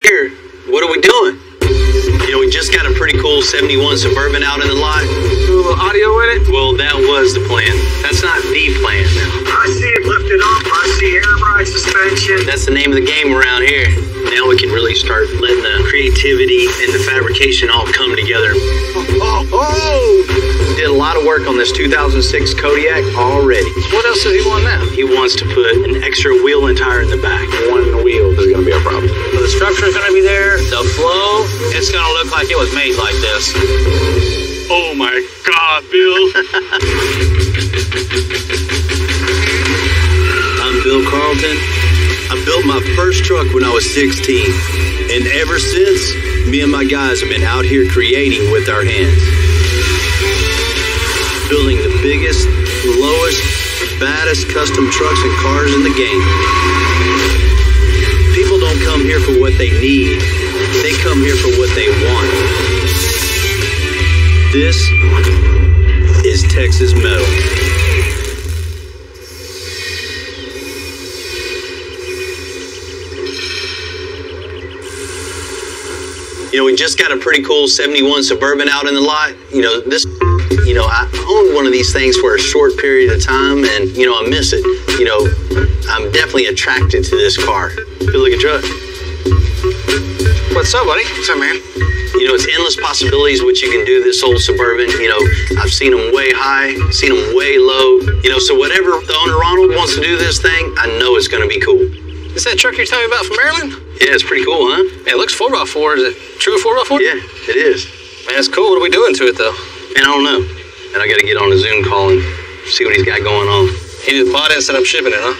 Here, what are we doing? You know, we just got a pretty cool 71 Suburban out in the lot. Do a little audio with it? Well, that was the plan. That's not the plan. I see it lifted up. I see air ride suspension. That's the name of the game around here. Now we can really start letting the creativity and the fabrication all come together. We did a lot of work on this 2006 Kodiak already. What else does he want now? He wants to put an extra wheel and tire in the back. One in the wheel is going to be a problem. So the structure is going to be there. The flow, it's going to look like it was made like this. Oh my God, Bill. I'm Bill Carlton. I built my first truck when I was 16. And ever since, me and my guys have been out here creating with our hands. Building the biggest, lowest, baddest custom trucks and cars in the game. People don't come here for what they need. They come here for what they want. This is Texas Metal. You know, we just got a pretty cool 71 Suburban out in the lot. You know, I owned one of these things for a short period of time, and, you know, I miss it. You know, I'm definitely attracted to this car. Good looking truck. What's up, buddy? What's up, man? You know, it's endless possibilities what you can do this old Suburban. You know, I've seen them way high, seen them way low. You know, so whatever the owner Ronald wants to do this thing, I know it's going to be cool. Is that truck you're telling me about from Maryland? Yeah, it's pretty cool, huh? Man, it looks 4x4. Is it true 4x4? Yeah, it is. Man, it's cool. What are we doing to it, though? Man, I don't know. And I got to get on a Zoom call and see what he's got going on. He just bought it and said I'm shipping it, huh?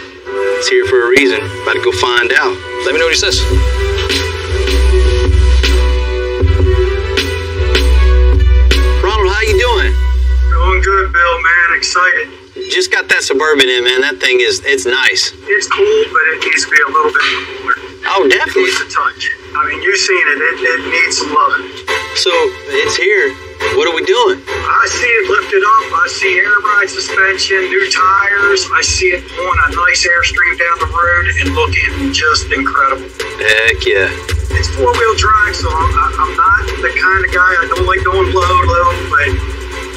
It's here for a reason. About to go find out. Let me know what he says. Ronald, how you doing? Doing good, Bill, man. Excited. Just got that Suburban in, man. That thing it's nice. It's cool, but it needs to be a little bit cooler. Oh, It definitely. needs a touch. I mean, you've seen it. It needs some loving. So, it's here. What are we doing? I see it lifted up. I see air ride suspension, new tires. I see it pulling a nice airstream down the road and looking just incredible. Heck yeah. It's four-wheel drive, so I'm not the kind of guy, I don't like going low, but,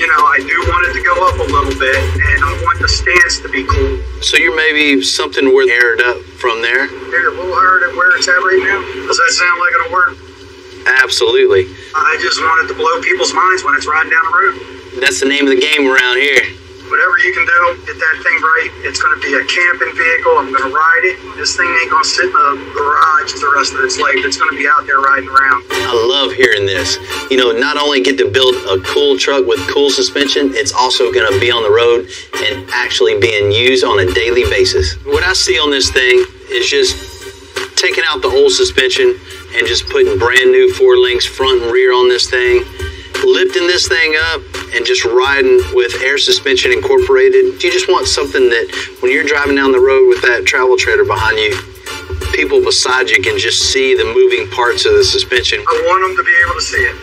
you know, I do want it to go up a little bit, and I want the stance to be cool. So you're maybe something worth aired up from there? Maybe a little higher than where it's at right now. Does that sound like it'll work? Absolutely. I just wanted to blow people's minds when it's riding down the road. That's the name of the game around here. Whatever you can do, get that thing right. It's going to be a camping vehicle. I'm going to ride it. This thing ain't going to sit in the garage the rest of its life. It's going to be out there riding around. I love hearing this. You know, not only get to build a cool truck with cool suspension, it's also going to be on the road and actually being used on a daily basis. What I see on this thing is just taking out the old suspension and just putting brand new 4-links front and rear on this thing, lifting this thing up and just riding with air suspension incorporated. You just want something that when you're driving down the road with that travel trailer behind you, people beside you can just see the moving parts of the suspension. I want them to be able to see it.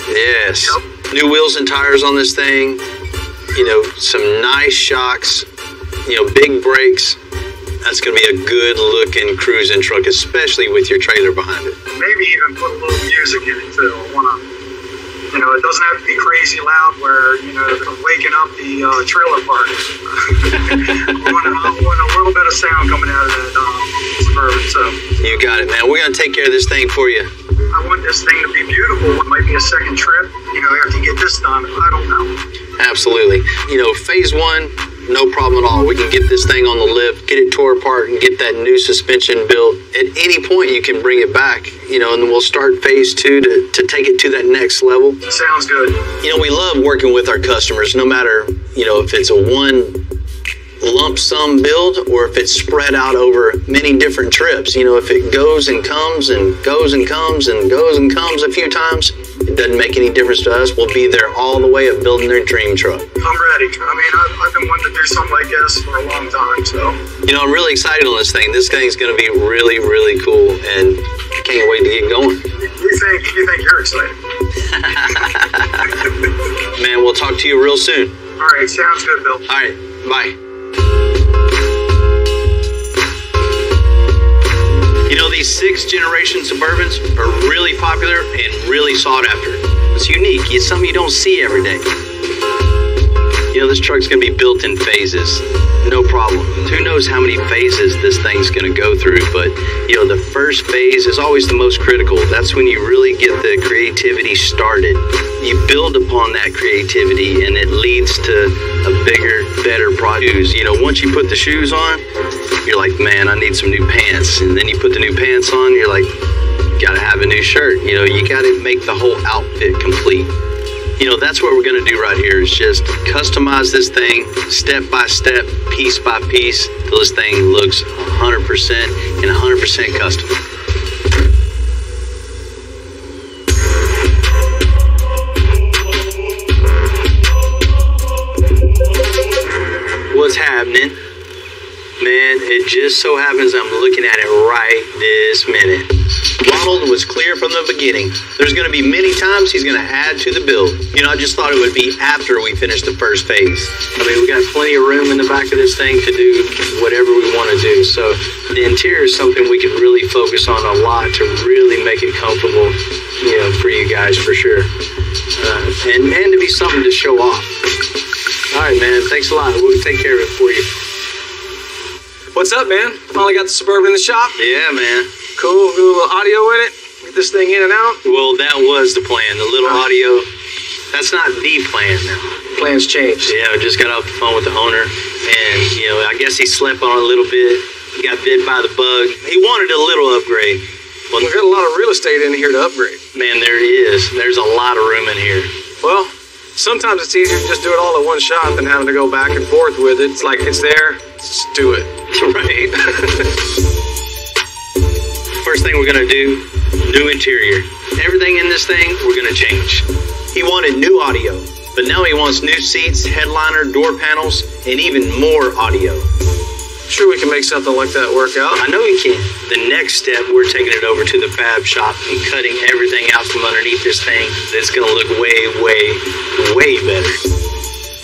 Yes. Yep. New wheels and tires on this thing, you know, some nice shocks, you know, big brakes. That's going to be a good looking cruising truck, especially with your trailer behind it. Maybe even put a little music in it too. I want to, you know, it doesn't have to be crazy loud where, you know, I'm waking up the trailer park. I want a little bit of sound coming out of that Suburban. So You got it, man. We're going to take care of this thing for you. I want this thing to be beautiful. It might be a second trip, you know, after you get this done. I don't know. Absolutely. You know, phase 1, no problem at all. We can get this thing on the lift, get it tore apart, and get that new suspension built. At any point, you can bring it back, you know, and then we'll start phase 2 to take it to that next level. Sounds good. You know, we love working with our customers, no matter, you know, if it's a one lump sum build or if it's spread out over many different trips. You know, if it goes and comes and goes and comes and goes and comes a few times, it doesn't make any difference to us. We'll be there all the way of building their dream truck. I'm ready. I mean, I've been wanting to do something like this for a long time, so. You know, I'm really excited on this thing. This thing's going to be really, really cool, and I can't wait to get going. You think you're excited? Man, we'll talk to you real soon. All right, sounds good, Bill. All right, bye. You know, these 6th generation Suburbans are really popular and really sought after. It's unique. It's something you don't see every day. You know, this truck's gonna be built in phases. No problem. Who knows how many phases this thing's gonna go through, but you know, the first phase is always the most critical. That's when you really get the creativity started. You build upon that creativity and it leads to a bigger, better product. You know, once you put the shoes on, you're like, man, I need some new pants. And then you put the new pants on, you're like, gotta have a new shirt. You know, you gotta make the whole outfit complete. You know, that's what we're gonna do right here, is just customize this thing step by step, piece by piece, till this thing looks 100% and 100% custom. What's happening? Man, it just so happens I'm looking at it right this minute. Ronald was clear from the beginning. There's going to be many times he's going to add to the build. You know, I just thought it would be after we finish the first phase. I mean, we got plenty of room in the back of this thing to do whatever we want to do. So the interior is something we could really focus on a lot to really make it comfortable, you know, for you guys for sure. And to be something to show off. All right, man. Thanks a lot. We'll take care of it for you. What's up, man? Finally got the Suburban in the shop? Yeah, man. Cool. Do a little audio in it? Get this thing in and out? Well, that was the plan. The little audio, that's not the plan now. Plans changed. Yeah, I just got off the phone with the owner, and, you know, I guess he slept on it a little bit. He got bit by the bug. He wanted a little upgrade. Well, We've got a lot of real estate in here to upgrade. man, there is. There's a lot of room in here. Well, sometimes it's easier to just do it all at one shot than having to go back and forth with it. It's like, it's there, just do it. Right. First thing we're gonna do, new interior. Everything in this thing, we're gonna change. He wanted new audio, but now he wants new seats, headliner, door panels, and even more audio. Sure we can make something like that work out. I know he can. The next step, we're taking it over to the fab shop and cutting everything out from underneath this thing. It's gonna look way, way better.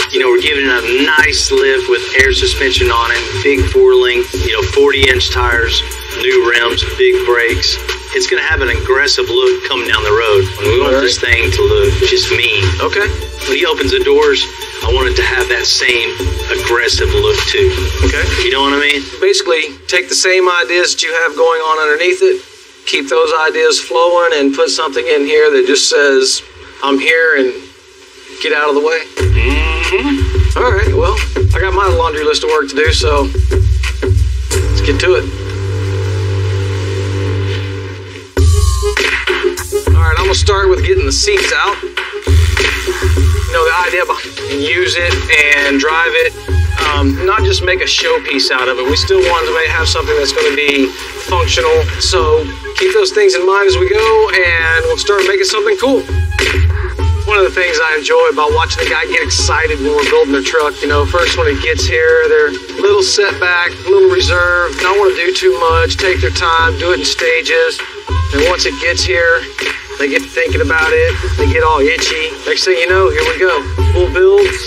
You know, we're giving it a nice lift with air suspension on it, big 4-link, you know, 40-inch tires, new rims, big brakes. It's gonna have an aggressive look coming down the road. We want this thing to look just mean. Okay. When he opens the doors, I want it to have that same aggressive look too. Okay. You know what I mean? Basically, take the same ideas that you have going on underneath it, keep those ideas flowing, and put something in here that just says, I'm here, and get out of the way. Mm-hmm. All right, well, I got my laundry list of work to do, so let's get to it. All right, I'm gonna start with getting the seats out. You know, the idea behind use it and drive it, not just make a showpiece out of it. We still want to have something that's going to be functional. So keep those things in mind as we go, and we'll start making something cool. One of the things I enjoy about watching the guy get excited when we're building their truck, you know, first when it gets here, they're a little setback, a little reserved, don't want to do too much, take their time, do it in stages. And once it gets here, they get thinking about it, they get all itchy. Next thing you know, here we go. Full builds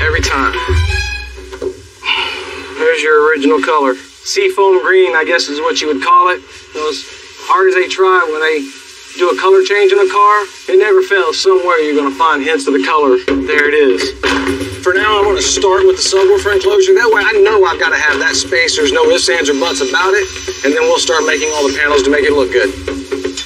every time. There's your original color. Seafoam green, I guess is what you would call it. As hard as they try when they do a color change in a car, it never fails. Somewhere you're going to find hints of the color. There it is. For now, I'm going to start with the subwoofer enclosure. That way I know I've got to have that space. There's no ifs, ands, or buts about it. And then we'll start making all the panels to make it look good.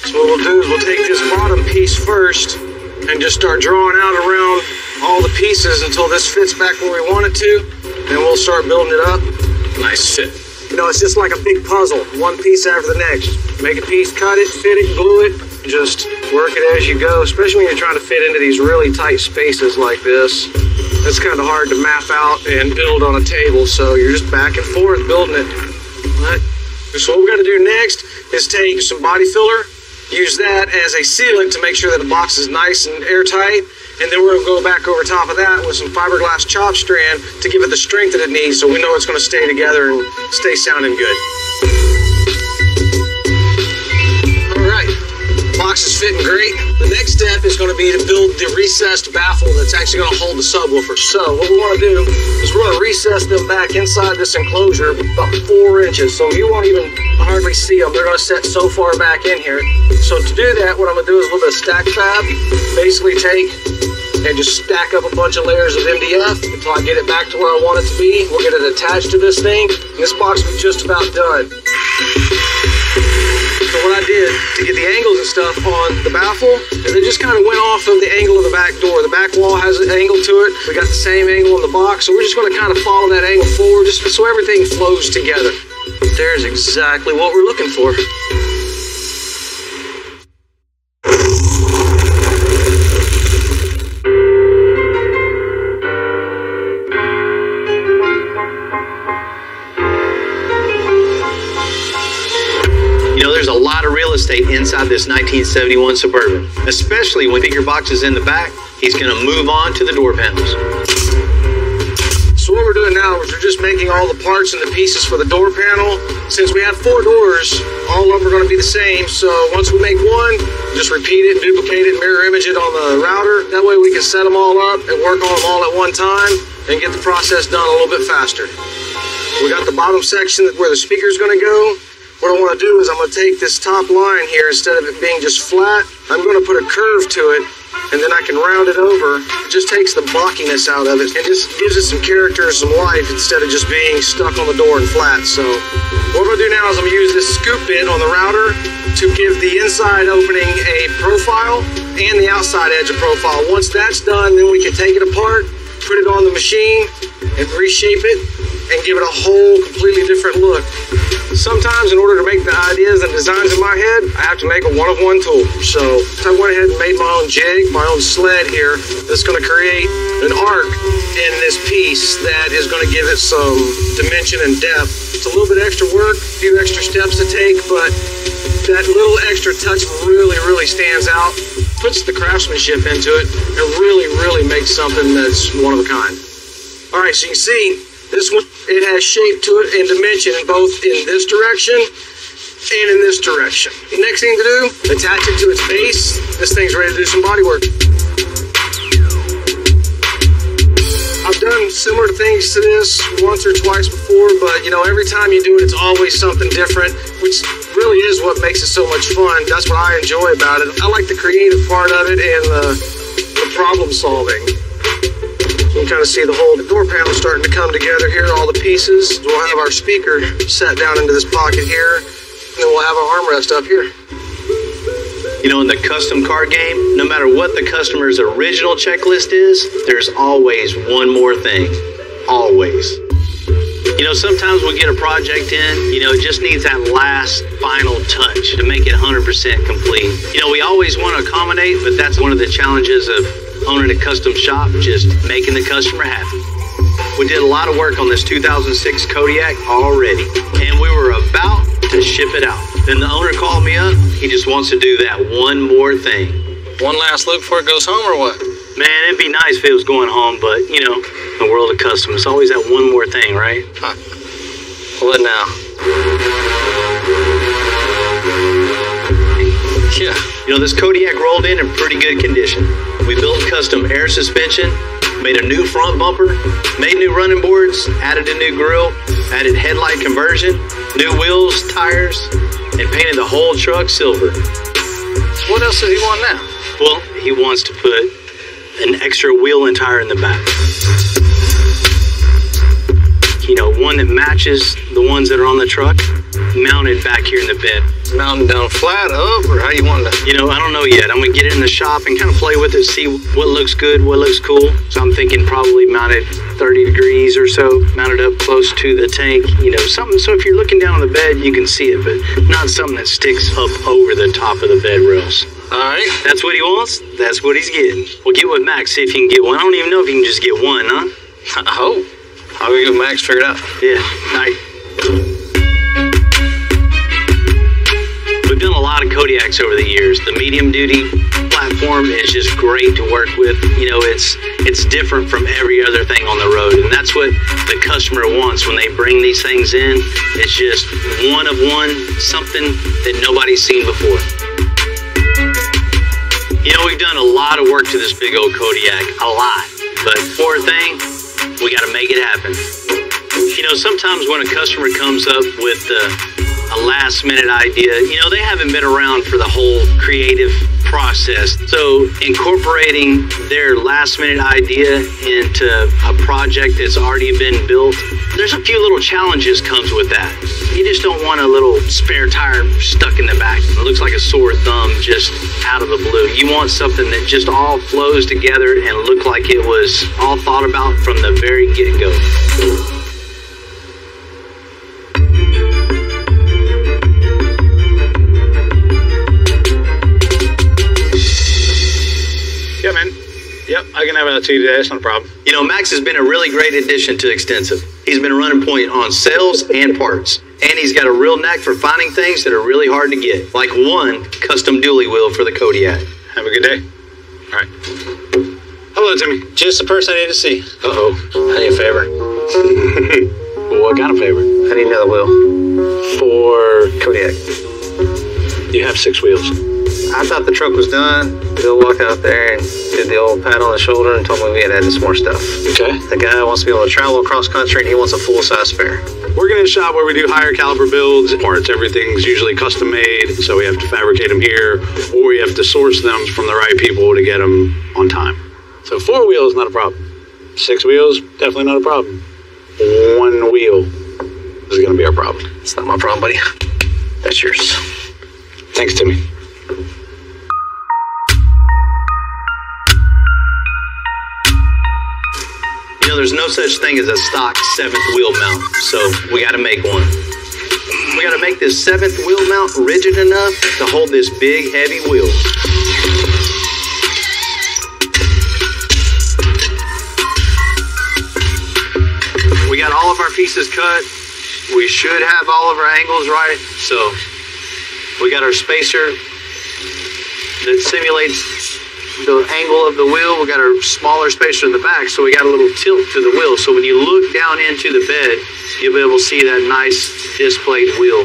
So what we'll do is we'll take this bottom piece first and just start drawing out around all the pieces until this fits back where we want it to. And we'll start building it up. Nice fit. You know, it's just like a big puzzle. One piece after the next. Make a piece, cut it, fit it, glue it. Just work it as you go, especially when you're trying to fit into these really tight spaces like this. It's kind of hard to map out and build on a table, so you're just back and forth building it. Right. So what we're going to do next is take some body filler, use that as a sealant to make sure that the box is nice and airtight, and then we're going to go back over top of that with some fiberglass chop strand to give it the strength that it needs so we know it's going to stay together and stay sounding good. All right. Box is fitting great. The next step step is going to be to build the recessed baffle that's actually going to hold the subwoofer. So what we want to do is we're going to recess them back inside this enclosure about 4 inches. So you won't even hardly see them. They're going to set so far back in here. So to do that, what I'm going to do is a little bit of stack fab. Basically take and just stack up a bunch of layers of MDF until I get it back to where I want it to be. We'll get it attached to this thing, and this box will be just about done. So what I did to get the angles and stuff on the baffle is I just kind of went off of the angle of the back door. The back wall has an angle to it. We got the same angle on the box, so we're just going to kind of follow that angle forward just so everything flows together. There's exactly what we're looking for. There's a lot of real estate inside this 1971 Suburban, especially when figure box is in the back. He's going to move on to the door panels. So what we're doing now is we're just making all the parts and the pieces for the door panel. Since we have 4 doors, all of them are going to be the same. So once we make one, just repeat it, duplicate it, mirror image it on the router. That way we can set them all up and work on them all at one time and get the process done a little bit faster. We got the bottom section where the speaker's going to go. What I want to do is I'm going to take this top line here, instead of it being just flat, I'm going to put a curve to it, and then I can round it over. It just takes the blockiness out of it and just gives it some character and some life instead of just being stuck on the door and flat. So what I'm going to do now is I'm going to use this scoop bit on the router to give the inside opening a profile and the outside edge a profile. Once that's done, then we can take it apart, put it on the machine, and reshape it and give it a whole completely different look. Sometimes in order to make the ideas and designs in my head, I have to make a one-of-one tool. So I went ahead and made my own jig, my own sled here, that's going to create an arc in this piece that is going to give it some dimension and depth. It's a little bit extra work, a few extra steps to take, but that little extra touch really, really stands out, puts the craftsmanship into it, and really makes something that's one of a kind. All right, so you can see this one, it has shape to it and dimension in both in this direction and in this direction. The next thing to do, attach it to its base. This thing's ready to do some body work. I've done similar things to this once or twice before, but every time you do it, it's always something different, which really is what makes it so much fun. That's what I enjoy about it. I like the creative part of it and the problem solving. You can kind of see the whole door panel starting to come together here, all the pieces. We'll have our speaker set down into this pocket here, and then we'll have our armrest up here. In the custom car game, no matter what the customer's original checklist is, there's always one more thing. Always. Sometimes we get a project in, it just needs that last final touch to make it 100% complete. We always want to accommodate, but that's one of the challenges of owning a custom shop, just making the customer happy. We did a lot of work on this 2006 Kodiak already, and we were about to ship it out. Then the owner called me up. He just wants to do that one more thing. One last look before it goes home, or what? Man, it'd be nice if it was going home, but, the world of custom, it's always that one more thing, right? Huh. What now? Yeah. This Kodiak rolled in pretty good condition. We built custom air suspension, made a new front bumper, made new running boards, added a new grill, added headlight conversion, new wheels, tires, and painted the whole truck silver. What else does he want now? Well, he wants to put an extra wheel and tire in the back. One that matches the ones that are on the truck, mounted back here in the bed. Mounting down flat, up, or how you want to? I don't know yet. I'm going to get it in the shop and kind of play with it, see what looks good, what looks cool. So I'm thinking probably mounted 30 degrees or so, mounted up close to the tank, something so if you're looking down on the bed, you can see it, but not something that sticks up over the top of the bed rails. All right. That's what he wants. That's what he's getting. We'll get with Max, see if you can get one. I don't even know if you can just get one, huh? I hope. I'll go get Max figured out. Yeah, night. We've done a lot of Kodiaks over the years. The medium duty platform is just great to work with. It's different from every other thing on the road, and that's what the customer wants when they bring these things in. It's just one of one, something that nobody's seen before. We've done a lot of work to this big old Kodiak, a lot. But for a thing, we got to make it happen. You know, sometimes when a customer comes up with a last minute idea, you know, they haven't been around for the whole creative process. So incorporating their last minute idea into a project that's already been built, there's a few little challenges comes with that. You just don't want a little spare tire stuck in the back. It looks like a sore thumb just out of the blue. You want something that just all flows together and look like it was all thought about from the very get-go. Yeah, man. Yep, I can have that to you today. That's not a problem. You know, Max has been a really great addition to Extensive. He's been running point on sales and parts. And he's got a real knack for finding things that are really hard to get. Like one custom dually wheel for the Kodiak. Have a good day. All right. Hello, Timmy. Just the person I need to see. Uh-oh. I need a favor. What kind of favor? I need another wheel. For Kodiak. You have 6 wheels. I thought the truck was done. Bill walked out there and did the old pat on the shoulder and told me we had added some more stuff. Okay. The guy wants to be able to travel across country and he wants a full-size spare. We're in a shop where we do higher caliber builds. Parts, everything's usually custom made, so we have to fabricate them here, or we have to source them from the right people to get them on time. So 4 wheels, not a problem. 6 wheels, definitely not a problem. 1 wheel is going to be our problem. It's not my problem, buddy. That's yours. Thanks, Timmy. You know, there's no such thing as a stock 7th wheel mount, so we got to make one. We got to make this 7th wheel mount rigid enough to hold this big, heavy wheel. We got all of our pieces cut. We should have all of our angles right, so we got our spacer that simulates the angle of the wheel. We got our smaller spacer in the back, so we got a little tilt to the wheel. So when you look down into the bed, you'll be able to see that nice displayed wheel.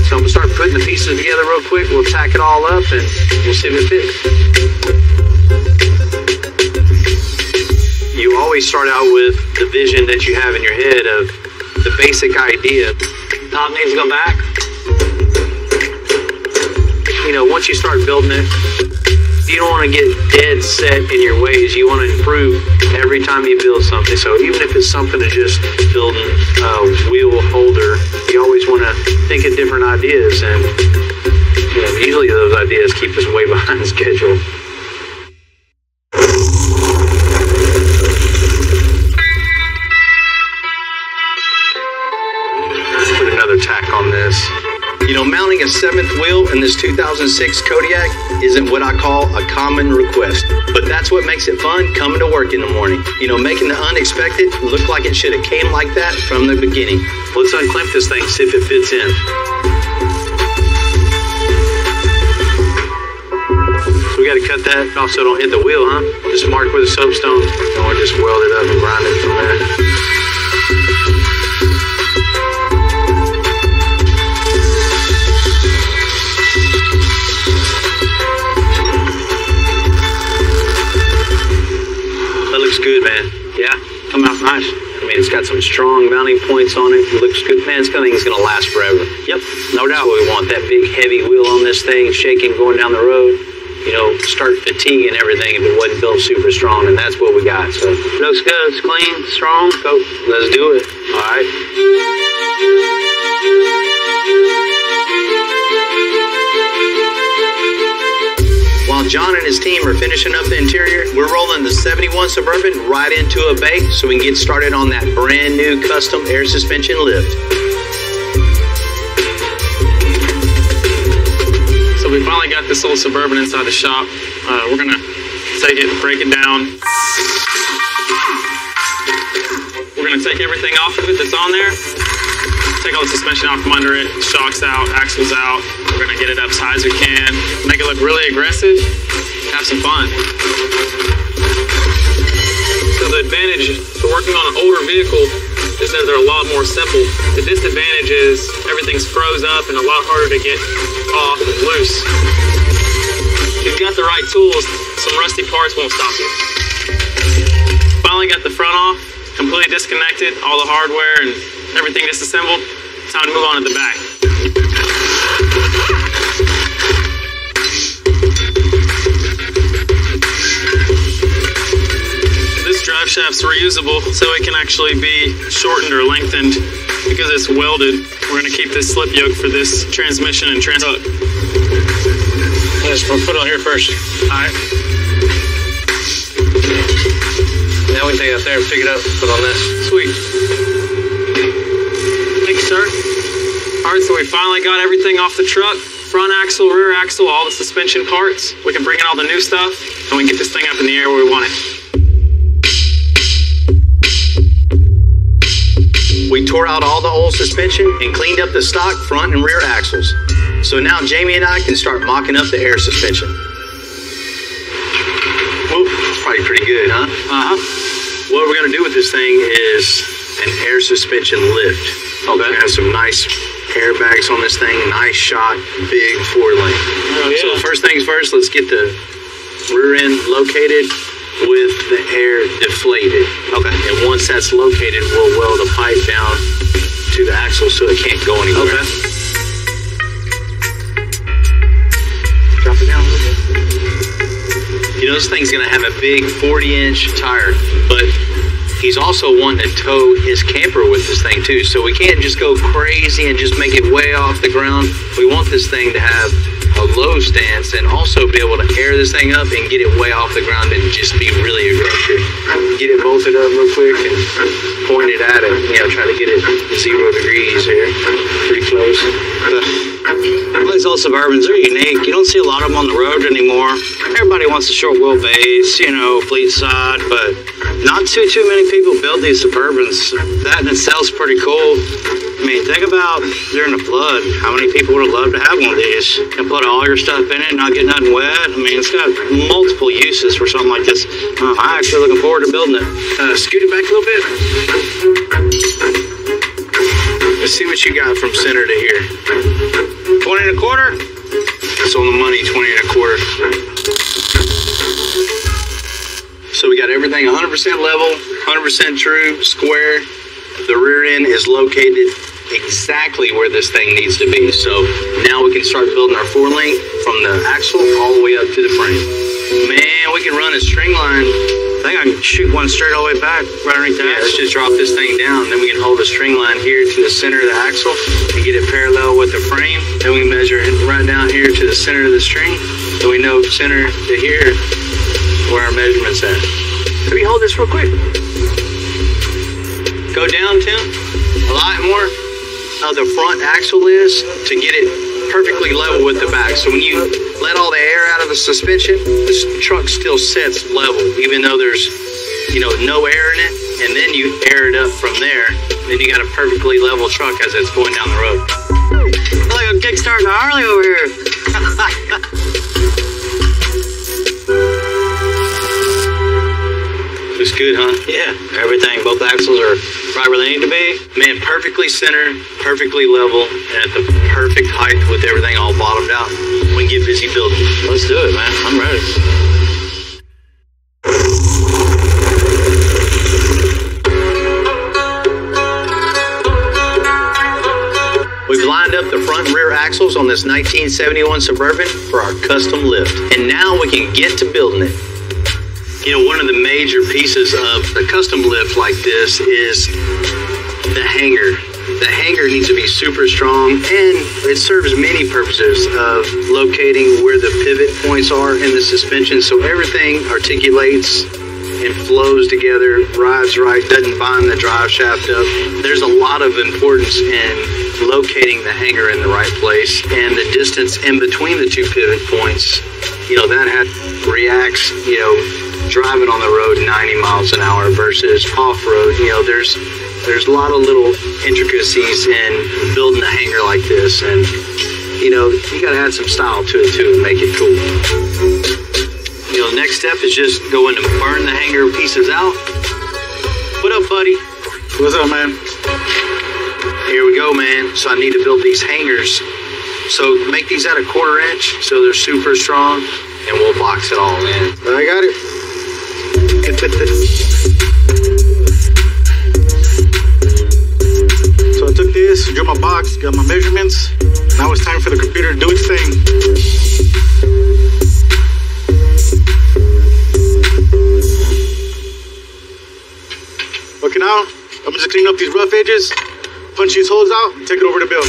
So I'm gonna start putting the pieces together real quick. We'll tack it all up and we'll see if it fits. You always start out with the vision that you have in your head of the basic idea. Top needs to go back. You know, once you start building it, you don't want to get dead set in your ways. You want to improve every time you build something. So even if it's something to just building a wheel holder, you always want to think of different ideas. And you know, usually those ideas keep us way behind schedule. Let's put another tack on this. You know, mounting a 7th wheel in this 2006 Kodiak isn't what I call a common request, but that's what makes it fun coming to work in the morning. You know, making the unexpected look like it should have came like that from the beginning. Let's unclamp this thing, see if it fits in. So we got to cut that off so it don't hit the wheel, huh? Just mark with a soapstone, and we'll just weld it up and grind it from there. Good, man. Yeah, come out nice. I mean, it's got some strong mounting points on it. It looks good, man. This thing is going to last forever. Yep, no doubt. We want that big, heavy wheel on this thing, shaking, going down the road. You know, start fatiguing everything if it wasn't built super strong, and that's what we got. So, looks good. It's clean, strong. Go. Let's do it. All right. While John and his team are finishing up the interior, we're rolling the 71 Suburban right into a bay so we can get started on that brand new custom air suspension lift. So we finally got this old Suburban inside the shop. We're gonna take it, break it down. We're gonna take everything off of it that's on there. Take all the suspension out from under it, shocks out, axles out. We're gonna get it up as high as we can, make it look really aggressive, have some fun. So the advantage to working on an older vehicle is that they're a lot more simple. The disadvantage is everything's froze up and a lot harder to get off and loose. You can got the right tools, some rusty parts won't stop you. Finally got the front off, completely disconnected, all the hardware and everything disassembled. Time to move on to the back. This drive shaft's reusable, so it can actually be shortened or lengthened because it's welded. We're gonna keep this slip yoke for this transmission and truck. Yes, we'll put it on here first. All right. Now we can take it out there and pick it up, put it on this. Sweet. Thank you, sir. All right, so we finally got everything off the truck. Front axle, rear axle, all the suspension parts. We can bring in all the new stuff, and we can get this thing up in the air where we want it. We tore out all the old suspension and cleaned up the stock front and rear axles. So now Jamie and I can start mocking up the air suspension. Whoa, probably pretty good, huh? Uh-huh. What we're gonna do with this thing is an air suspension lift. Okay. It has some nice airbags on this thing, nice shot, big 4-lane. Oh, yeah. So first things first, let's get the rear end located with the air deflated. Okay. And once that's located, we'll weld a pipe down to the axle so it can't go anywhere. Okay. Drop it down a little bit. You know, this thing's gonna have a big 40-inch tire, but he's also wanting to tow his camper with this thing too. So we can't just go crazy and just make it way off the ground. We want this thing to have a low stance and also be able to air this thing up and get it way off the ground and just be really aggressive. Get it bolted up real quick and point it at it. You know, try to get it 0 degrees here. Pretty close. These old Suburbans are unique. You don't see a lot of them on the road anymore. Everybody wants a short wheelbase, you know, fleet side, but not too many people build these Suburbans. That in itself is pretty cool. I mean, think about during the flood, how many people would have loved to have one of these. You can put all your stuff in it, not get nothing wet. I mean, it's got multiple uses for something like this. I'm actually looking forward to building it. Scoot it back a little bit. Let's see what you got from center to here. 20 and a quarter? That's on the money, 20 and a quarter. So we got everything 100% level, 100% true, square. The rear end is located exactly where this thing needs to be. So now we can start building our 4-link from the axle all the way up to the frame. Man, we can run a string line. I think I can shoot one straight all the way back, right underneath the Yeah, let's axle. just drop this thing down. Then we can hold a string line here to the center of the axle and get it parallel with the frame. Then we measure it right down here to the center of the string. So we know center to here where our measurement's at. Let me hold this real quick. Go down, Tim. A lot more of the front axle is to get it perfectly level with the back. So when you let all the air out of the suspension, this truck still sits level, even though there's, you know, no air in it. And then you air it up from there. Then you got a perfectly level truck as it's going down the road. I like a kickstarting a Harley over here. Looks good, huh? Yeah, everything, both axles are right where they need to be. Man, perfectly centered, perfectly level, and at the perfect height with everything all bottomed out. We can get busy building. Let's do it, man. I'm ready. We've lined up the front and rear axles on this 1971 Suburban for our custom lift. And now we can get to building it. You know, one of the major pieces of a custom lift like this is the hanger. The hanger needs to be super strong, and it serves many purposes of locating where the pivot points are in the suspension so everything articulates and flows together, rides right, doesn't bind the drive shaft up. There's a lot of importance in locating the hanger in the right place, and the distance in between the two pivot points, you know, that reacts, you know, driving on the road 90 miles an hour versus off-road. You know, there's a lot of little intricacies in building a hanger like this, and you know, you gotta add some style to it too and make it cool. You know, next step is just going to burn the hanger pieces out. What up, buddy? What's up, man? Here we go, man. So I need to build these hangers So make these at a 1/4 inch so they're super strong, and we'll box it all in. I got it. So I took this, drew my box, got my measurements. Now it's time for the computer to do its thing. Okay, now I'm just cleaning up these rough edges, punch these holes out, and take it over to build.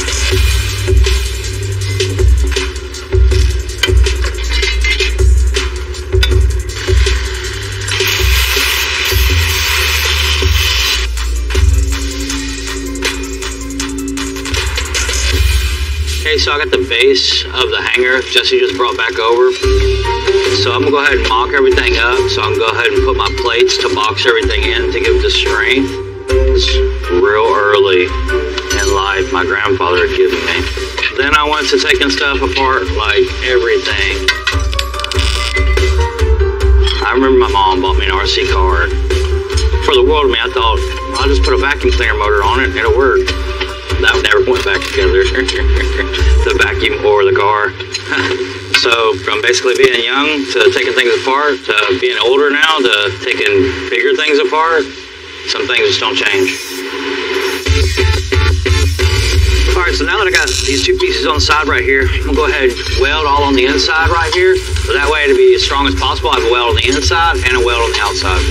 Okay, so I got the base of the hanger Jesse just brought back over. So I'm gonna go ahead and mock everything up. So I can go ahead and put my plates to box everything in to give it the strength. It's real early in life my grandfather had given me. Then I went to taking stuff apart, like everything. I remember my mom bought me an RC car. For the world of me, I thought, I'll just put a vacuum cleaner motor on it and it'll work. That never went back together, the vacuum or the car. So from basically being young to taking things apart to being older now to taking bigger things apart, some things just don't change. All right, so now that I got these two pieces on the side right here, I'm gonna go ahead and weld all on the inside right here. So that way to be as strong as possible, I have a weld on the inside and a weld on the outside.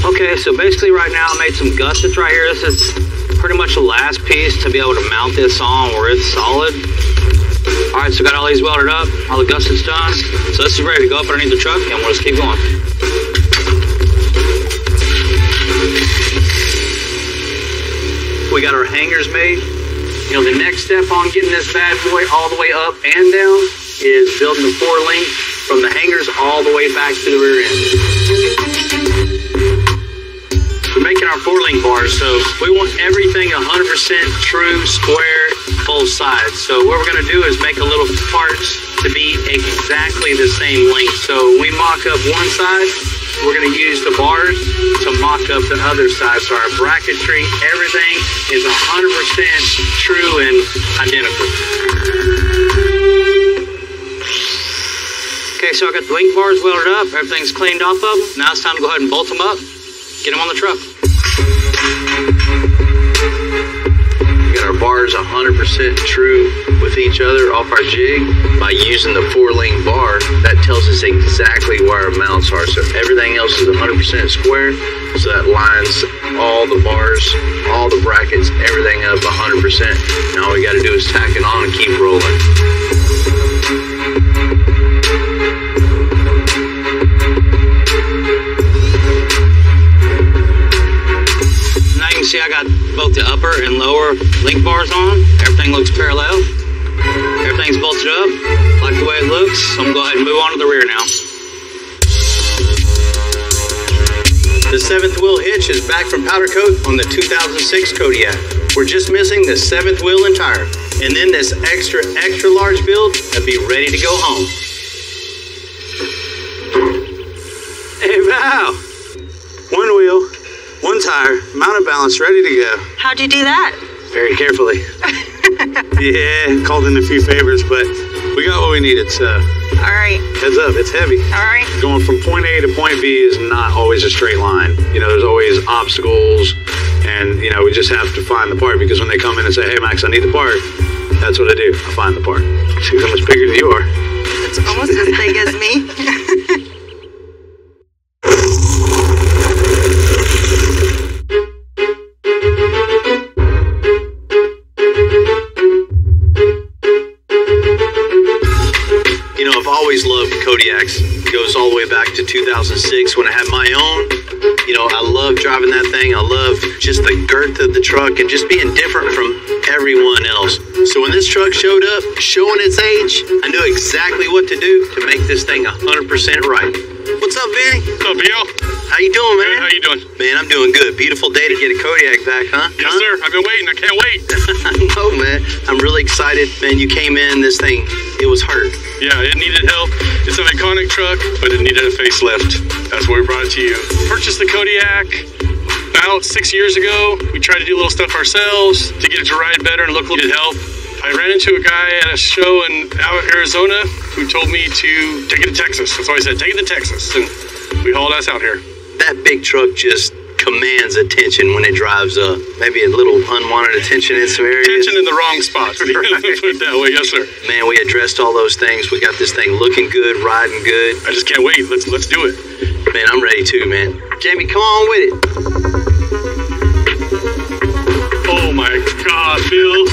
Okay, so basically right now I made some gussets right here. This is pretty much the last piece to be able to mount this on where it's solid. All right, so got all these welded up, all the gussets done. So this is ready to go up underneath the truck and we'll just keep going. We got our hangers made. You know, the next step on getting this bad boy all the way up and down is building the 4-link from the hangers all the way back to the rear end. We're making our 4-link bars, so we want everything 100% true, square, both sides. So what we're gonna do is make a little parts to be exactly the same length. So when we mock up one side, we're gonna use the bars to mock up the other side. So our bracketry, everything is 100% true and identical. Okay, so I got the link bars welded up, everything's cleaned off of them. Now it's time to go ahead and bolt them up, get them on the truck. We got our bars 100% true with each other off our jig. By using the 4-link bar, that tells us exactly where our mounts are. So everything else is 100% square. So that lines all the bars, all the brackets, everything up 100%. Now all we got to do is tack it on and keep rolling. See, I got both the upper and lower link bars on. Everything looks parallel. Everything's bolted up. Like the way it looks. So I'm going to go ahead and move on to the rear now. The 7th wheel hitch is back from powder coat on the 2006 Kodiak. We're just missing the 7th wheel and tire. And then this extra large build will be ready to go home. Hey Val, 1 wheel, 1 tire, mounted balance, ready to go. How'd you do that? Very carefully. Yeah, called in a few favors, but we got what we needed, so. All right. Heads up, it's heavy. All right. Going from point A to point B is not always a straight line. You know, there's always obstacles, and, you know, we just have to find the part, because when they come in and say, hey, Max, I need the part, that's what I do. I find the part. See how much bigger than you are. It's almost as big as me. Always loved Kodiaks. It goes all the way back to 2006 when I had my own. You know, I love driving that thing. I love just the girth of the truck and just being different from everyone else. So when this truck showed up, showing its age, I knew exactly what to do to make this thing 100% right. What's up, Vinny? What's up, Bill? How you doing, man? Good, how you doing? Man, I'm doing good. Beautiful day to get a Kodiak back, huh? Yes, sir. I've been waiting. I can't wait. I know, man. I'm really excited. Man, you came in, this thing, it was hurt. Yeah, it needed help. It's an iconic truck, but it needed a facelift. That's why we brought it to you. Purchased the Kodiak about 6 years ago. We tried to do a little stuff ourselves to get it to ride better and look a little bit help. I ran into a guy at a show in Arizona who told me to take it to Texas. That's all he said, take it to Texas. And we hauled ass out here. That big truck just commands attention when it drives up. Maybe a little unwanted attention in some areas. Attention in the wrong spots. Put it that way, yes, sir. Man, we addressed all those things. We got this thing looking good, riding good. I just can't wait. Let's do it. Man, I'm ready too, man. Jamie, come on with it. Oh my God, Bill.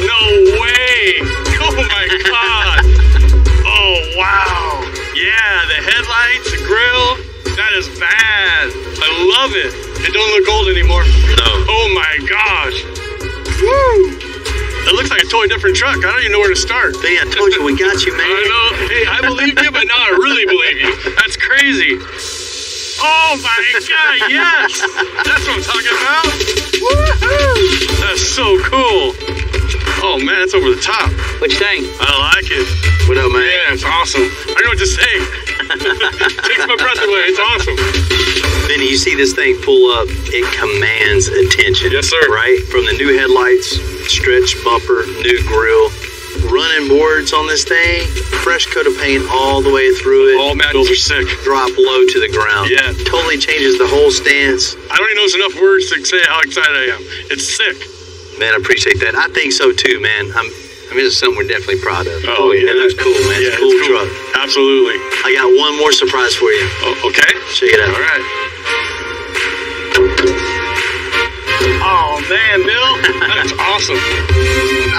No way. Oh my God. Oh, wow. Yeah, the headlights, the grill. That is bad. I love it. It don't look old anymore. No. Oh my gosh. Woo. It looks like a totally different truck. I don't even know where to start. Hey, I told you we got you, man. I know. Hey, I believe you, but now I really believe you. That's crazy. Oh my God, yes. That's what I'm talking about. Woohoo. That's so cool. Oh man, it's over the top. What you think? I like it. What up, man? Yeah, it's awesome. I don't know what to say. Takes my breath away. It's awesome. Benny, you see this thing pull up, it commands attention. Yes, sir. Right? From the new headlights, stretch bumper, new grill, running boards on this thing, fresh coat of paint all the way through it. All manuals are sick. Drop low to the ground. Yeah. Totally changes the whole stance. I don't even know enough words to say how excited I am. It's sick. Man, I appreciate that. I think so too, man. I mean, this is something we're definitely proud of. Oh, yeah. It looks cool, man. Yeah, it's a cool truck. Absolutely. I got one more surprise for you. Oh, okay. Check it out. All right. Oh, man, Bill. That's awesome.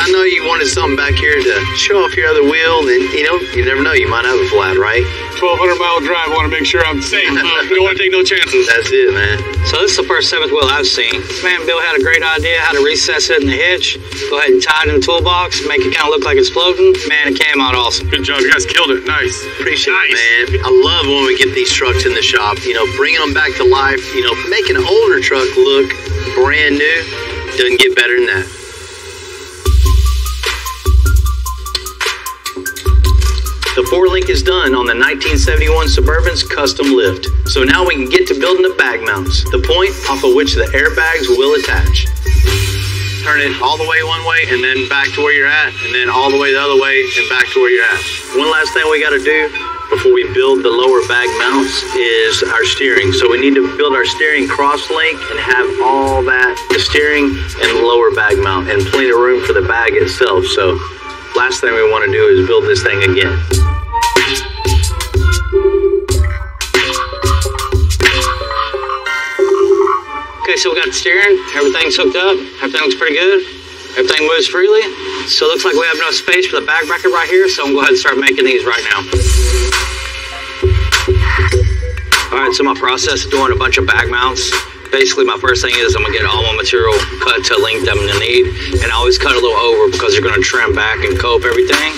I know you wanted something back here to show off your other wheel, and, you never know. You might have a flat, right? 1,200-mile drive. I want to make sure I'm safe. Don't want to take no chances. That's it, man. So this is the first 7th wheel I've seen. This man Bill had a great idea how to recess it in the hitch, go ahead and tie it in the toolbox, make it kind of look like it's floating. Man, it came out awesome. Good job. You guys killed it. Nice. Appreciate it, man. I love when we get these trucks in the shop, bringing them back to life, making an older truck look brand new. Doesn't get better than that. The 4-link is done on the 1971 Suburban's custom lift. So now we can get to building the bag mounts, the point off of which the airbags will attach. Turn it all the way one way and then back to where you're at, and then all the way the other way and back to where you're at. One last thing we got to do before we build the lower bag mounts is our steering. So we need to build our steering cross-link and have all that, the steering and the lower bag mount, and plenty of room for the bag itself. So last thing we want to do is build this thing again. Okay, so we got the steering, everything's hooked up, everything looks pretty good, everything moves freely. So it looks like we have enough space for the bag bracket right here, so I'm gonna go ahead and start making these right now. All right, so my process of doing a bunch of bag mounts, basically my first thing is I'm gonna get all my material cut to length I'm gonna need, and I always cut a little over because you're gonna trim back and cope everything.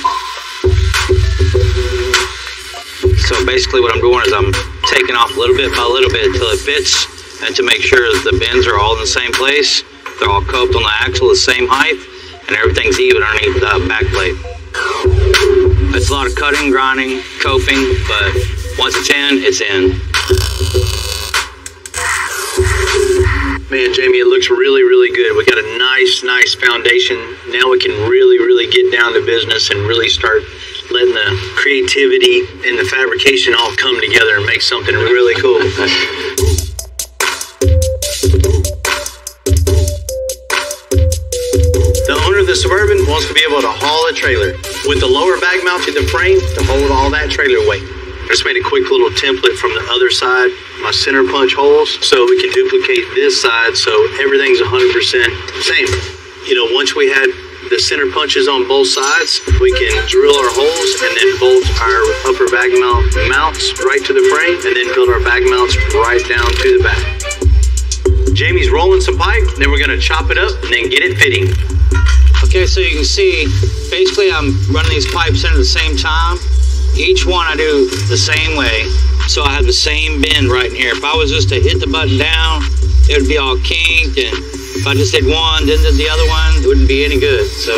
So basically what I'm doing is I'm taking off little bit by little bit until it fits, and to make sure the bends are all in the same place, they're all coped on the axle the same height, and everything's even underneath the back plate. It's a lot of cutting, grinding, coping, but once it's in, it's in. Man, Jamie, it looks really, really good. We got a nice foundation. Now we can really get down to business and really start letting the creativity and the fabrication all come together and make something really cool. The owner of the Suburban wants to be able to haul a trailer with the lower bag mount to the frame to hold all that trailer weight. Just made a quick little template from the other side, my center punch holes, so we can duplicate this side so everything's 100% same. Once we had the center punches on both sides, we can drill our holes and then bolt our upper bag mount mounts right to the frame, and then build our bag mounts right down to the back. Jamie's rolling some pipe, then we're gonna chop it up and then get it fitting. Okay, so you can see, basically I'm running these pipes in at the same time. Each one I do the same way, so I have the same bend right in here. If I was just to hit the button down, it would be all kinked, and if I just did one, then did the other one, it wouldn't be any good. So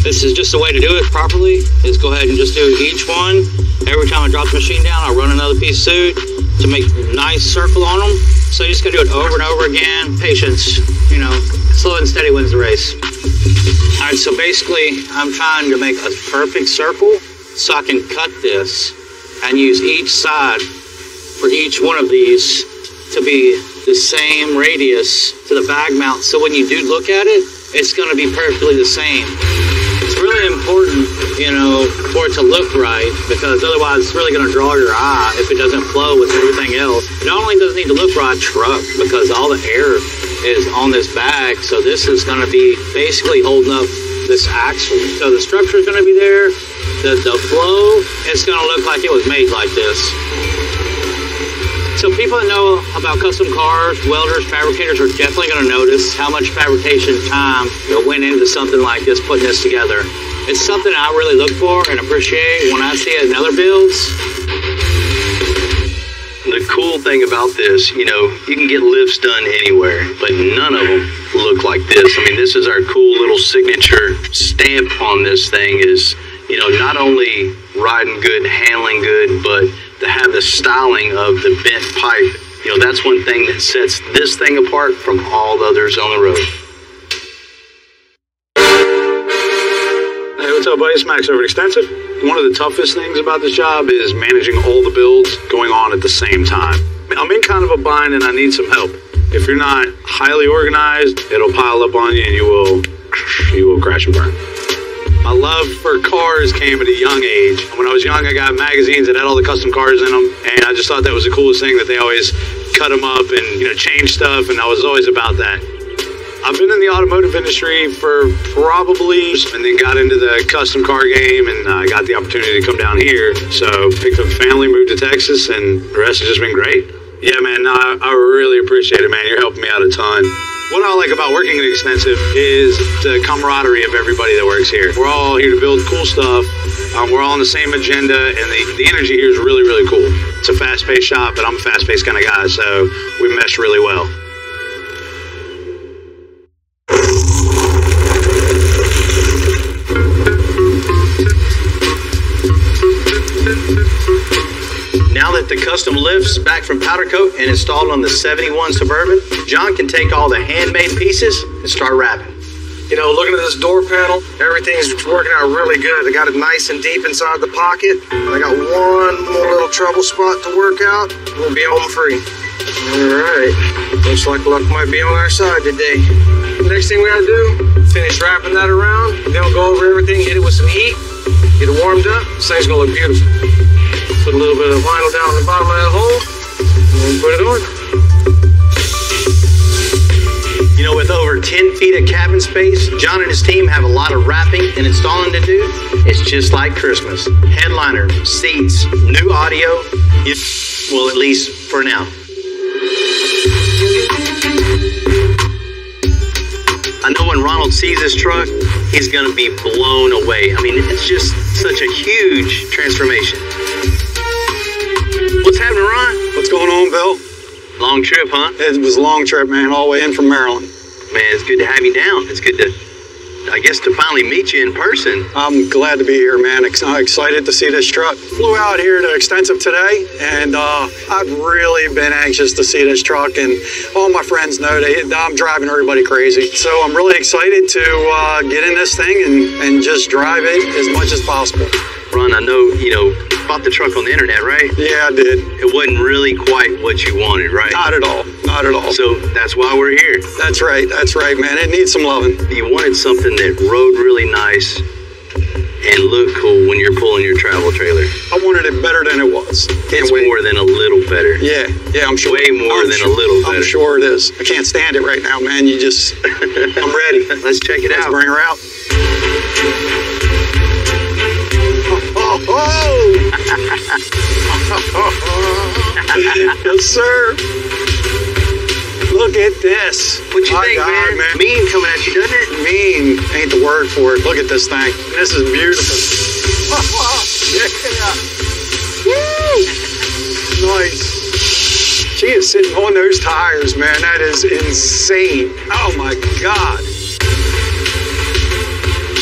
this is just the way to do it properly, is go ahead and just do each one. Every time I drop the machine down, I'll run another piece of suit to make a nice circle on them. So you just gotta do it over and over again. Patience, slow and steady wins the race. All right, so basically, I'm trying to make a perfect circle so I can cut this and use each side for each one of these to be the same radius to the bag mount. So when you do look at it, it's going to be perfectly the same. It's really important, you know, for it to look right, because otherwise it's really going to draw your eye if it doesn't flow with everything else. Not only does it need to look right truck, because all the air is on this bag, so this is going to be basically holding up this axle. So the structure is going to be there. The flow is going to look like it was made like this. So people that know about custom cars, welders, fabricators are definitely going to notice how much fabrication time went into something like this, putting this together. It's something I really look for and appreciate when I see it in other builds. The cool thing about this, you know, you can get lifts done anywhere, but none of them look like this. I mean, this is our cool little signature stamp on this thing is, you know, not only riding good, handling good, but to have the styling of the bent pipe. You know, that's one thing that sets this thing apart from all the others on the road. Hey, what's up, buddy? It's Max over at Extensive. One of the toughest things about this job is managing all the builds going on at the same time. I'm in kind of a bind and I need some help. If you're not highly organized, it'll pile up on you and you will crash and burn. My love for cars came at a young age. When I was young, I got magazines that had all the custom cars in them, and I just thought that was the coolest thing, that they always cut them up and, you know, change stuff, and I was always about that. I've been in the automotive industry for probably, and then got into the custom car game, and I got the opportunity to come down here. So picked up the family, moved to Texas, and the rest has just been great. Yeah, man, no, I really appreciate it, man. You're helping me out a ton. What I like about working at Extensive is the camaraderie of everybody that works here. We're all here to build cool stuff. We're all on the same agenda, and the energy here is really, really cool. It's a fast-paced shop, but I'm a fast-paced kind of guy, so we mesh really well. Now that the custom lift's back from powder coat and installed on the 71 Suburban, John can take all the handmade pieces and start wrapping. You know, looking at this door panel, everything's working out really good. I got it nice and deep inside the pocket. I got one more little trouble spot to work out. We'll be home free. All right. Looks like luck might be on our side today. Next thing we gotta do, finish wrapping that around. Then we'll go over everything, hit it with some heat, get it warmed up. This thing's gonna look beautiful. Put a little bit of vinyl down in the bottom of that hole, and put it on. You know, with over 10 feet of cabin space, John and his team have a lot of wrapping and installing to do. It's just like Christmas. Headliner, seats, new audio. Well, at least for now. I know when Ronald sees this truck, he's going to be blown away. I mean, it's just such a huge transformation. What's happening, Ron? What's going on, Bill? Long trip, huh? It was a long trip, man, all the way in from Maryland. Man, it's good to have you down. It's good to, I guess, to finally meet you in person. I'm glad to be here, man. I'm excited to see this truck. Flew out here to Extensive today, and I've really been anxious to see this truck, and all my friends know I'm driving everybody crazy. So I'm really excited to get in this thing and just drive it as much as possible. Ron, I know, you bought the truck on the internet, right? Yeah, I did. It wasn't really quite what you wanted, right? Not at all. Not at all. So that's why we're here. That's right, man. It needs some loving. You wanted something that rode really nice and looked cool when you're pulling your travel trailer. I wanted it better than it was. It's more than a little better. Yeah, I'm sure. Way more than a little better. I'm sure it is. I can't stand it right now, man. I'm ready. Let's check it out. Let's bring her out. Yes, sir. Look at this. What you think, man? Mean coming at you, doesn't it? Mean ain't the word for it. Look at this thing. This is beautiful. Yeah. Woo. Nice. She is sitting on those tires, man. That is insane. Oh my God.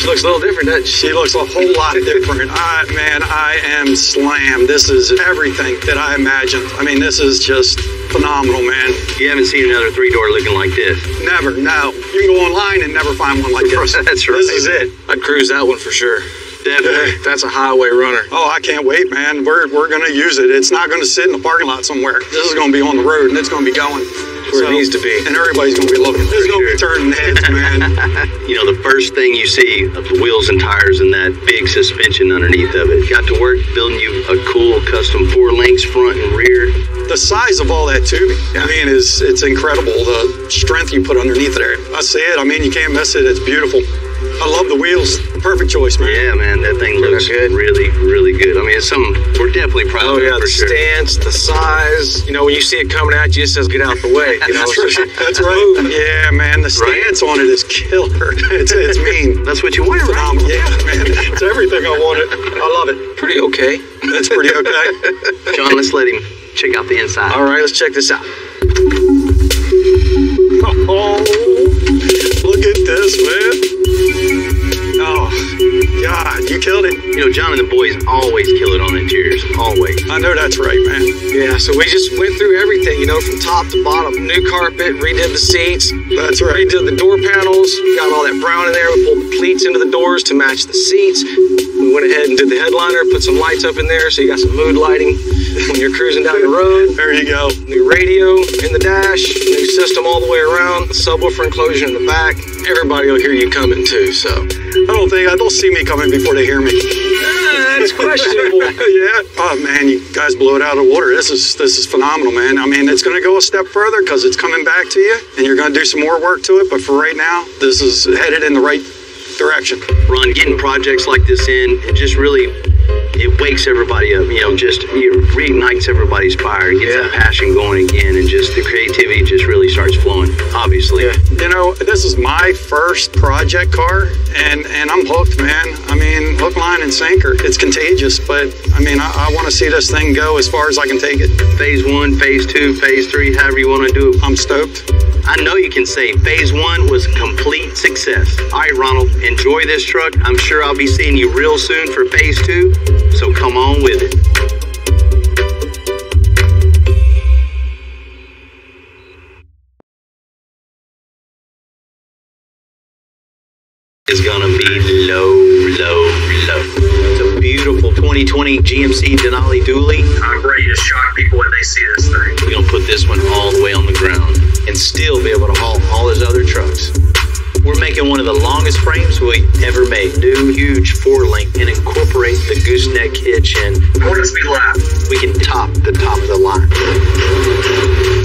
Looks a little different, doesn't she? She looks a whole lot different. Man, I am slammed. This is everything that I imagined. I mean, this is just phenomenal, man. You haven't seen another 3-door looking like this. Never, no. You can go online and never find one like this. That's right. This is it. I'd cruise that one for sure. Definitely. That's a highway runner. Oh, I can't wait, man. We're going to use it. It's not going to sit in the parking lot somewhere. This is going to be on the road, and it's going to be going. Where it needs to be. And everybody's going to be looking. It's going to be turning heads, man. You know, the first thing you see of the wheels and tires and that big suspension underneath of it. Got to work building you a cool custom 4 links front and rear. The size of all that tubing, I mean, it's incredible. The strength you put underneath there. I see it. I mean, you can't miss it. It's beautiful. I love the wheels. Perfect choice, man. Yeah, man, that thing looks good. really, really good. I mean, it's something we're definitely proud of. Oh yeah, for the sure. stance, the size. You know, when you see it coming at you, it says get out the way. You know, That's right. Yeah, man, the stance on it is killer. It's mean. That's what you want, right? Yeah, man. It's everything I wanted. I love it. pretty okay. That's pretty okay. John, let's let him check out the inside. All right, let's check this out. Oh, look at this, man. Oh, God, you killed it. You know, John and the boys always kill it on interiors. Always. I know that's right, man. Yeah, so we just went through everything, you know, from top to bottom. New carpet, redid the seats. That's right. Redid the door panels. Got all that brown in there. We pulled the pleats into the doors to match the seats. We went ahead and did the headliner, put some lights up in there so you got some mood lighting when you're cruising down the road. There you go. New radio in the dash, new system all the way around, subwoofer enclosure in the back. Everybody will hear you coming too, so. I don't see me coming before they hear me. That's questionable. Yeah. Oh man, you guys blew it out of the water. This is phenomenal, man. I mean, it's going to go a step further because it's coming back to you, and you're going to do some more work to it. But for right now, this is headed in the right direction. Ron, getting projects like this in, it just really, it wakes everybody up, you know, just it reignites everybody's fire, gets that passion going again, and just the creativity just really starts flowing, obviously. Yeah. You know, this is my first project car, and I'm hooked, man. I mean, hook, line, and sinker. It's contagious, but I mean, I want to see this thing go as far as I can take it. Phase 1, phase 2, phase 3, however you want to do it. I'm stoked. I know you can say phase 1 was a complete success. All right, Ronald, enjoy this truck. I'm sure I'll be seeing you real soon for phase 2, so come on with it. Is gonna be low. It's a beautiful 2020 GMC Denali Dually. I'm ready to shock people when they see this thing. We're gonna put this one all the way on the ground and still be able to haul all his other trucks. We're making one of the longest frames we ever made. New, huge 4-link and incorporate the gooseneck hitch, and What does me laugh? we can top the top of the line.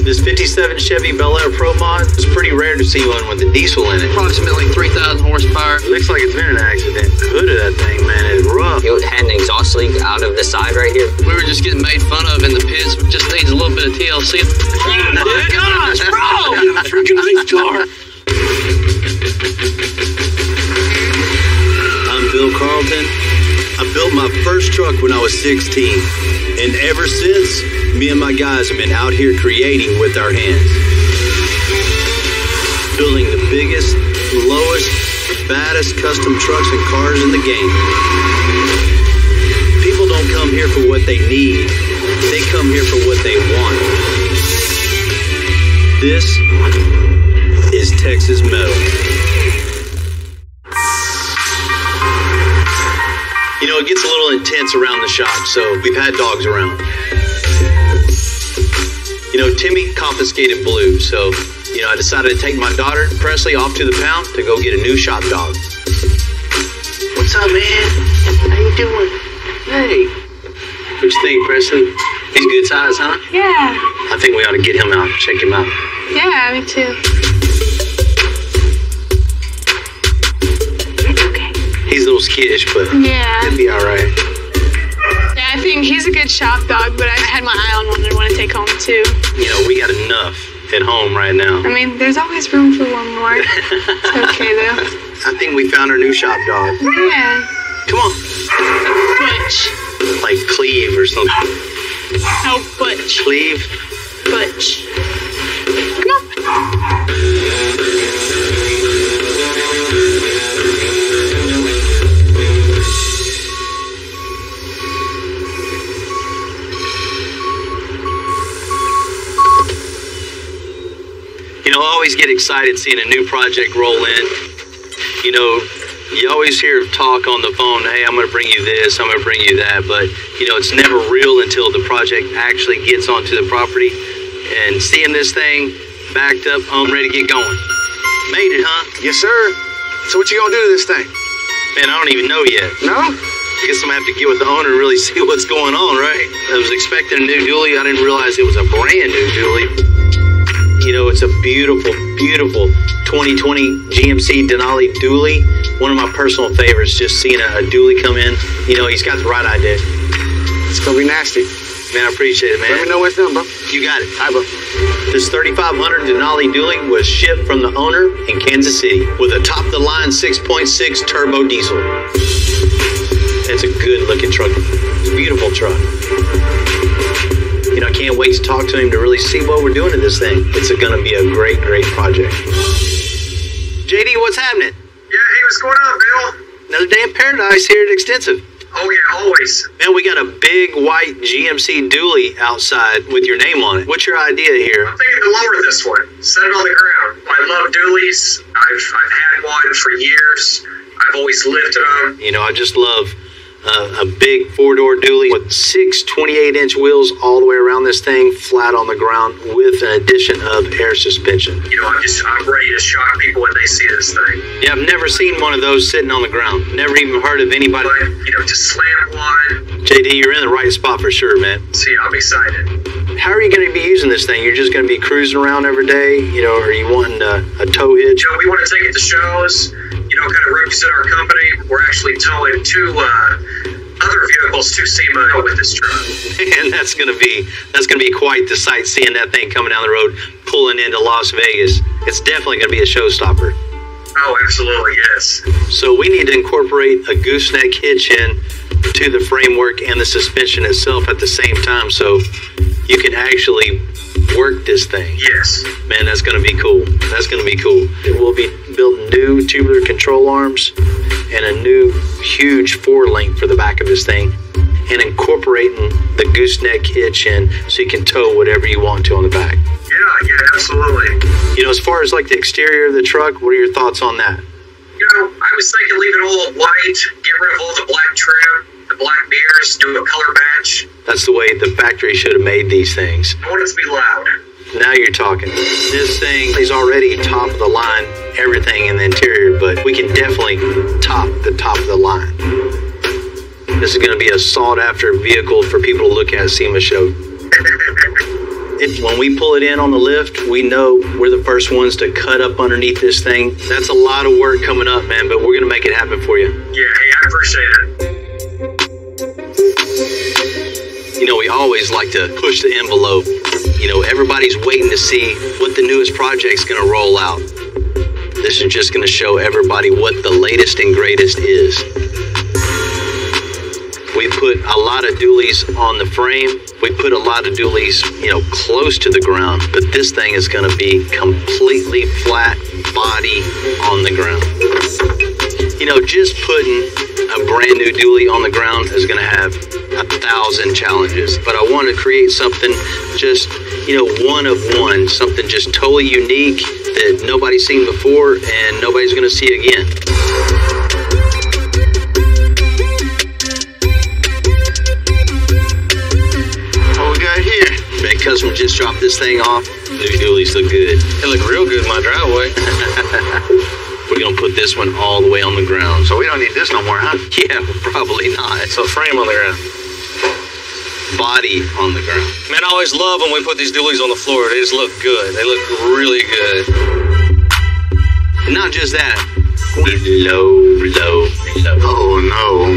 This 57 Chevy Bel Air Pro Mod is pretty rare to see one with a diesel in it. Approximately 3,000 horsepower. It looks like it's been an accident. The hood of that thing, man, is rough. You had an exhaust leak out of the side right here. We were just getting made fun of in the pits. Just needs a little bit of TLC. Oh my gosh, bro! Freaking nice car. I'm Bill Carlton. I built my first truck when I was 16. And ever since, me and my guys have been out here creating with our hands. Building the biggest, lowest, baddest custom trucks and cars in the game. People don't come here for what they need. They come here for what they want. This is Texas Metal. You know, it gets a little intense around the shop, so we've had dogs around. You know, Timmy confiscated Blue, so, you know, I decided to take my daughter, Presley, off to the pound to go get a new shop dog. What's up, man? How you doing? Hey. What you think, Presley? He's good size, huh? Yeah. I think we ought to get him out, check him out. Yeah, me too. He's a little skittish, but Yeah. he'll be all right. Yeah, I think he's a good shop dog, but I had my eye on one I want to take home too. You know, we got enough at home right now. I mean, there's always room for one more. It's okay though. I think we found our new shop dog. Yeah. Come on. Butch. Like Cleve or something. Oh, Butch. Cleve? Butch. Come on. always get excited seeing a new project roll in. You know, you always hear talk on the phone, hey, I'm going to bring you this, I'm going to bring you that, but, you know, it's never real until the project actually gets onto the property. And seeing this thing backed up, I'm ready to get going. Made it, huh? Yes, sir. So what you gonna do to this thing? Man, I don't even know yet. No? I guess I'm going to have to get with the owner and really see what's going on, right? I was expecting a new dually. I didn't realize it was a brand new dually. You know, it's a beautiful, beautiful 2020 GMC Denali dually. One of my personal favorites, just seeing a dually come in. You know, he's got the right idea. It's gonna be nasty. Man, I appreciate it, man. Let me know when it's done, bro. You got it. All right, bro. This 3500 Denali dually was shipped from the owner in Kansas City with a top-of-the-line 6.6 turbo diesel. It's a good-looking truck. It's a beautiful truck. You know, I can't wait to talk to him to really see what we're doing to this thing. It's going to be a great, great project. JD, what's happening? Yeah, hey, what's going on, Bill? Another day in paradise here at Extensive. Oh, yeah, always. Man, we got a big white GMC dually outside with your name on it. What's your idea here? I'm thinking to lower this one, set it on the ground. I love dualies. I've had one for years. I've always lifted them. You know, I just love a big four-door dually with 6 28-inch wheels all the way around this thing, flat on the ground, with an addition of air suspension. You know, I'm ready to shock people when they see this thing. Yeah, I've never seen one of those sitting on the ground. Never even heard of anybody. But, you know, to slam one. JD, you're in the right spot for sure, man. See, I'm excited. How are you going to be using this thing? You're just going to be cruising around every day? You know, are you wanting a tow hitch? You know, we want to take it to shows, you know, kind of represent our company. We're actually towing two other vehicles to SEMA with this truck. Man, that's gonna be quite the sight, seeing that thing coming down the road, pulling into Las Vegas. It's definitely gonna be a showstopper. Oh, absolutely, yes. So we need to incorporate a gooseneck hitch in to the framework and the suspension itself at the same time, so you can actually work this thing. Yes. Man, that's gonna be cool. That's gonna be cool. We'll be building new tubular control arms and a new huge 4-link for the back of this thing, and incorporating the gooseneck hitch in so you can tow whatever you want to on the back. Yeah, absolutely. You know, as far as like the exterior of the truck, what are your thoughts on that? You know, I was thinking leave it all white, get rid of all the black trim, the black mirrors, do a color match. That's the way the factory should have made these things. I want it to be loud. Now you're talking. This thing is already top of the line, everything in the interior, but we can definitely top the top of the line. This is going to be a sought-after vehicle for people to look at SEMA show. When we pull it in on the lift, we know we're the first ones to cut up underneath this thing. That's a lot of work coming up, man, but we're going to make it happen for you. Yeah, hey, I appreciate it. You know, we always like to push the envelope. You know, everybody's waiting to see what the newest project's going to roll out. This is just going to show everybody what the latest and greatest is. We put a lot of dualies on the frame. We put a lot of dualies, you know, close to the ground. But this thing is going to be completely flat body on the ground. You know, just putting a brand new dually on the ground is going to have 1,000 challenges. But I want to create something just, you know, one of one. Something just totally unique that nobody's seen before and nobody's going to see again. Customer just dropped this thing off. New dualies look good. They look real good in my driveway. We're going to put this one all the way on the ground. So we don't need this no more, huh? Yeah, probably not. So frame on the ground. Body on the ground. Man, I always love when we put these dualies on the floor. They just look good. They look really good. And not just that. Low. Oh, no.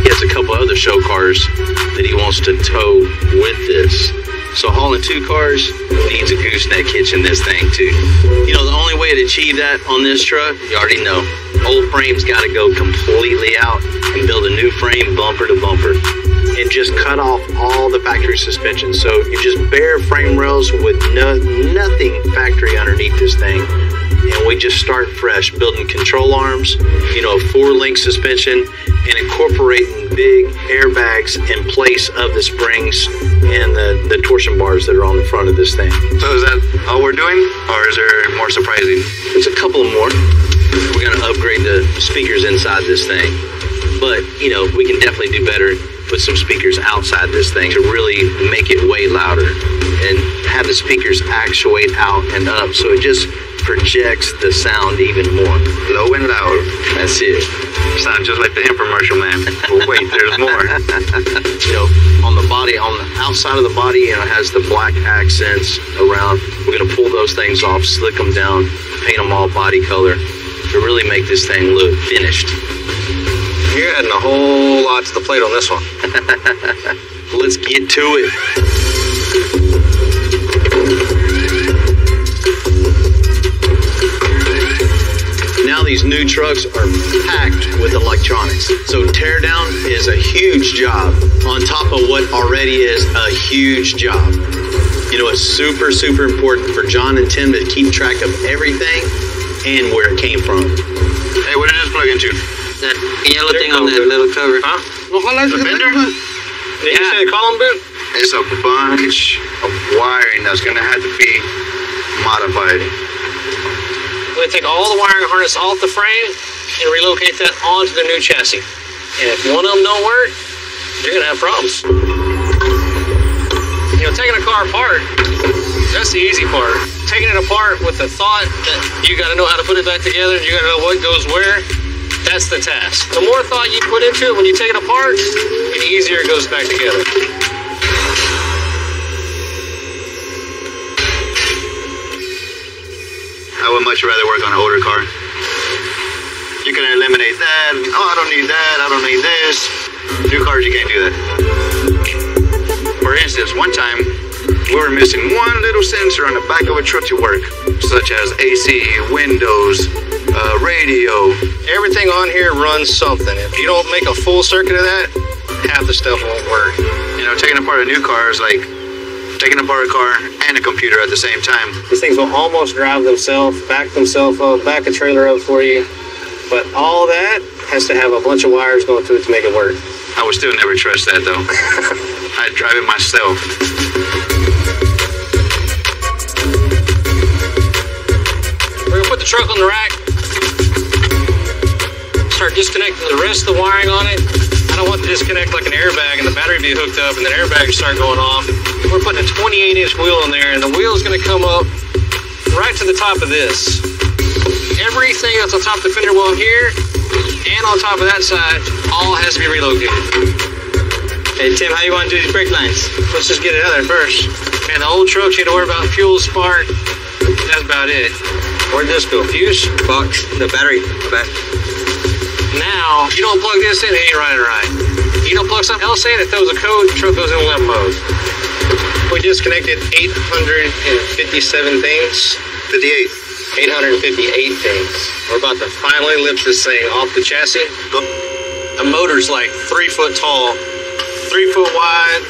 He has a couple other show cars that he wants to tow with this. So hauling 2 cars needs a gooseneck hitch in this thing too. You know, the only way to achieve that on this truck, you already know, old frame's got to go completely out and build a new frame bumper to bumper and just cut off all the factory suspension. So you just bare frame rails with nothing factory underneath this thing. And we just start fresh, building control arms, you know, 4-link suspension, and incorporating big airbags in place of the springs and the torsion bars that are on the front of this thing. So is that all we're doing, or is there more surprising? There's a couple more. We're going to upgrade the speakers inside this thing. But, you know, we can definitely do better. Put some speakers outside this thing to really make it way louder and have the speakers actuate out and up so it just projects the sound even more. Low and loud. That's it. Sounds just like the infomercial, man. But wait, there's more. You know, on the body, on the outside of the body, you know, it has the black accents around. We're going to pull those things off, slick them down, paint them all body color to really make this thing look finished. You're adding a whole lot to the plate on this one. Let's get to it. Now these new trucks are packed with electronics. So teardown is a huge job on top of what already is a huge job. You know, it's super, super important for John and Tim to keep track of everything and where it came from. Hey, what did this plug into? That yellow thing on that little cover. Huh? The bender? Did you say column boot? It's a bunch of wiring that's going to have to be modified. We're going to take all the wiring harness off the frame and relocate that onto the new chassis. And if one of them don't work, you're going to have problems. You know, taking a car apart, that's the easy part. Taking it apart with the thought that you got to know how to put it back together, you got to know what goes where, that's the task. The more thought you put into it when you take it apart, the easier it goes back together. I would much rather work on an older car. You can eliminate that. Oh, I don't need that. I don't need this. New cars, you can't do that. For instance, one time, we were missing one little sensor on the back of a truck to work, such as AC, windows, radio. Everything on here runs something. If you don't make a full circuit of that, half the stuff won't work. You know, taking apart a new car is like taking apart a car and a computer at the same time. These things will almost drive themselves, back themselves up, back a trailer up for you. But all that has to have a bunch of wires going through it to make it work. I would still never trust that, though. I'd drive it myself. We're going to put the truck on the rack. Start disconnecting the rest of the wiring on it. I don't want to disconnect like an airbag and the battery be hooked up and then airbags start going off. We're putting a 28-inch wheel in there, and the wheel is going to come up right to the top of this. Everything that's on top of the fender well here and on top of that side all has to be relocated. Hey Tim, how you want to do these brake lines? Let's just get it out of there first. Man, the old trucks, you had to worry about fuel, spark. That's about it. Where'd this go? Fuse? Box, the battery, back. Now, you don't plug this in, it ain't running right. You don't plug something else in, it throws a code, the truck goes in limp mode. We disconnected 857 things. 58. 858 things. We're about to finally lift this thing off the chassis. The motor's like 3 foot tall, 3 foot wide,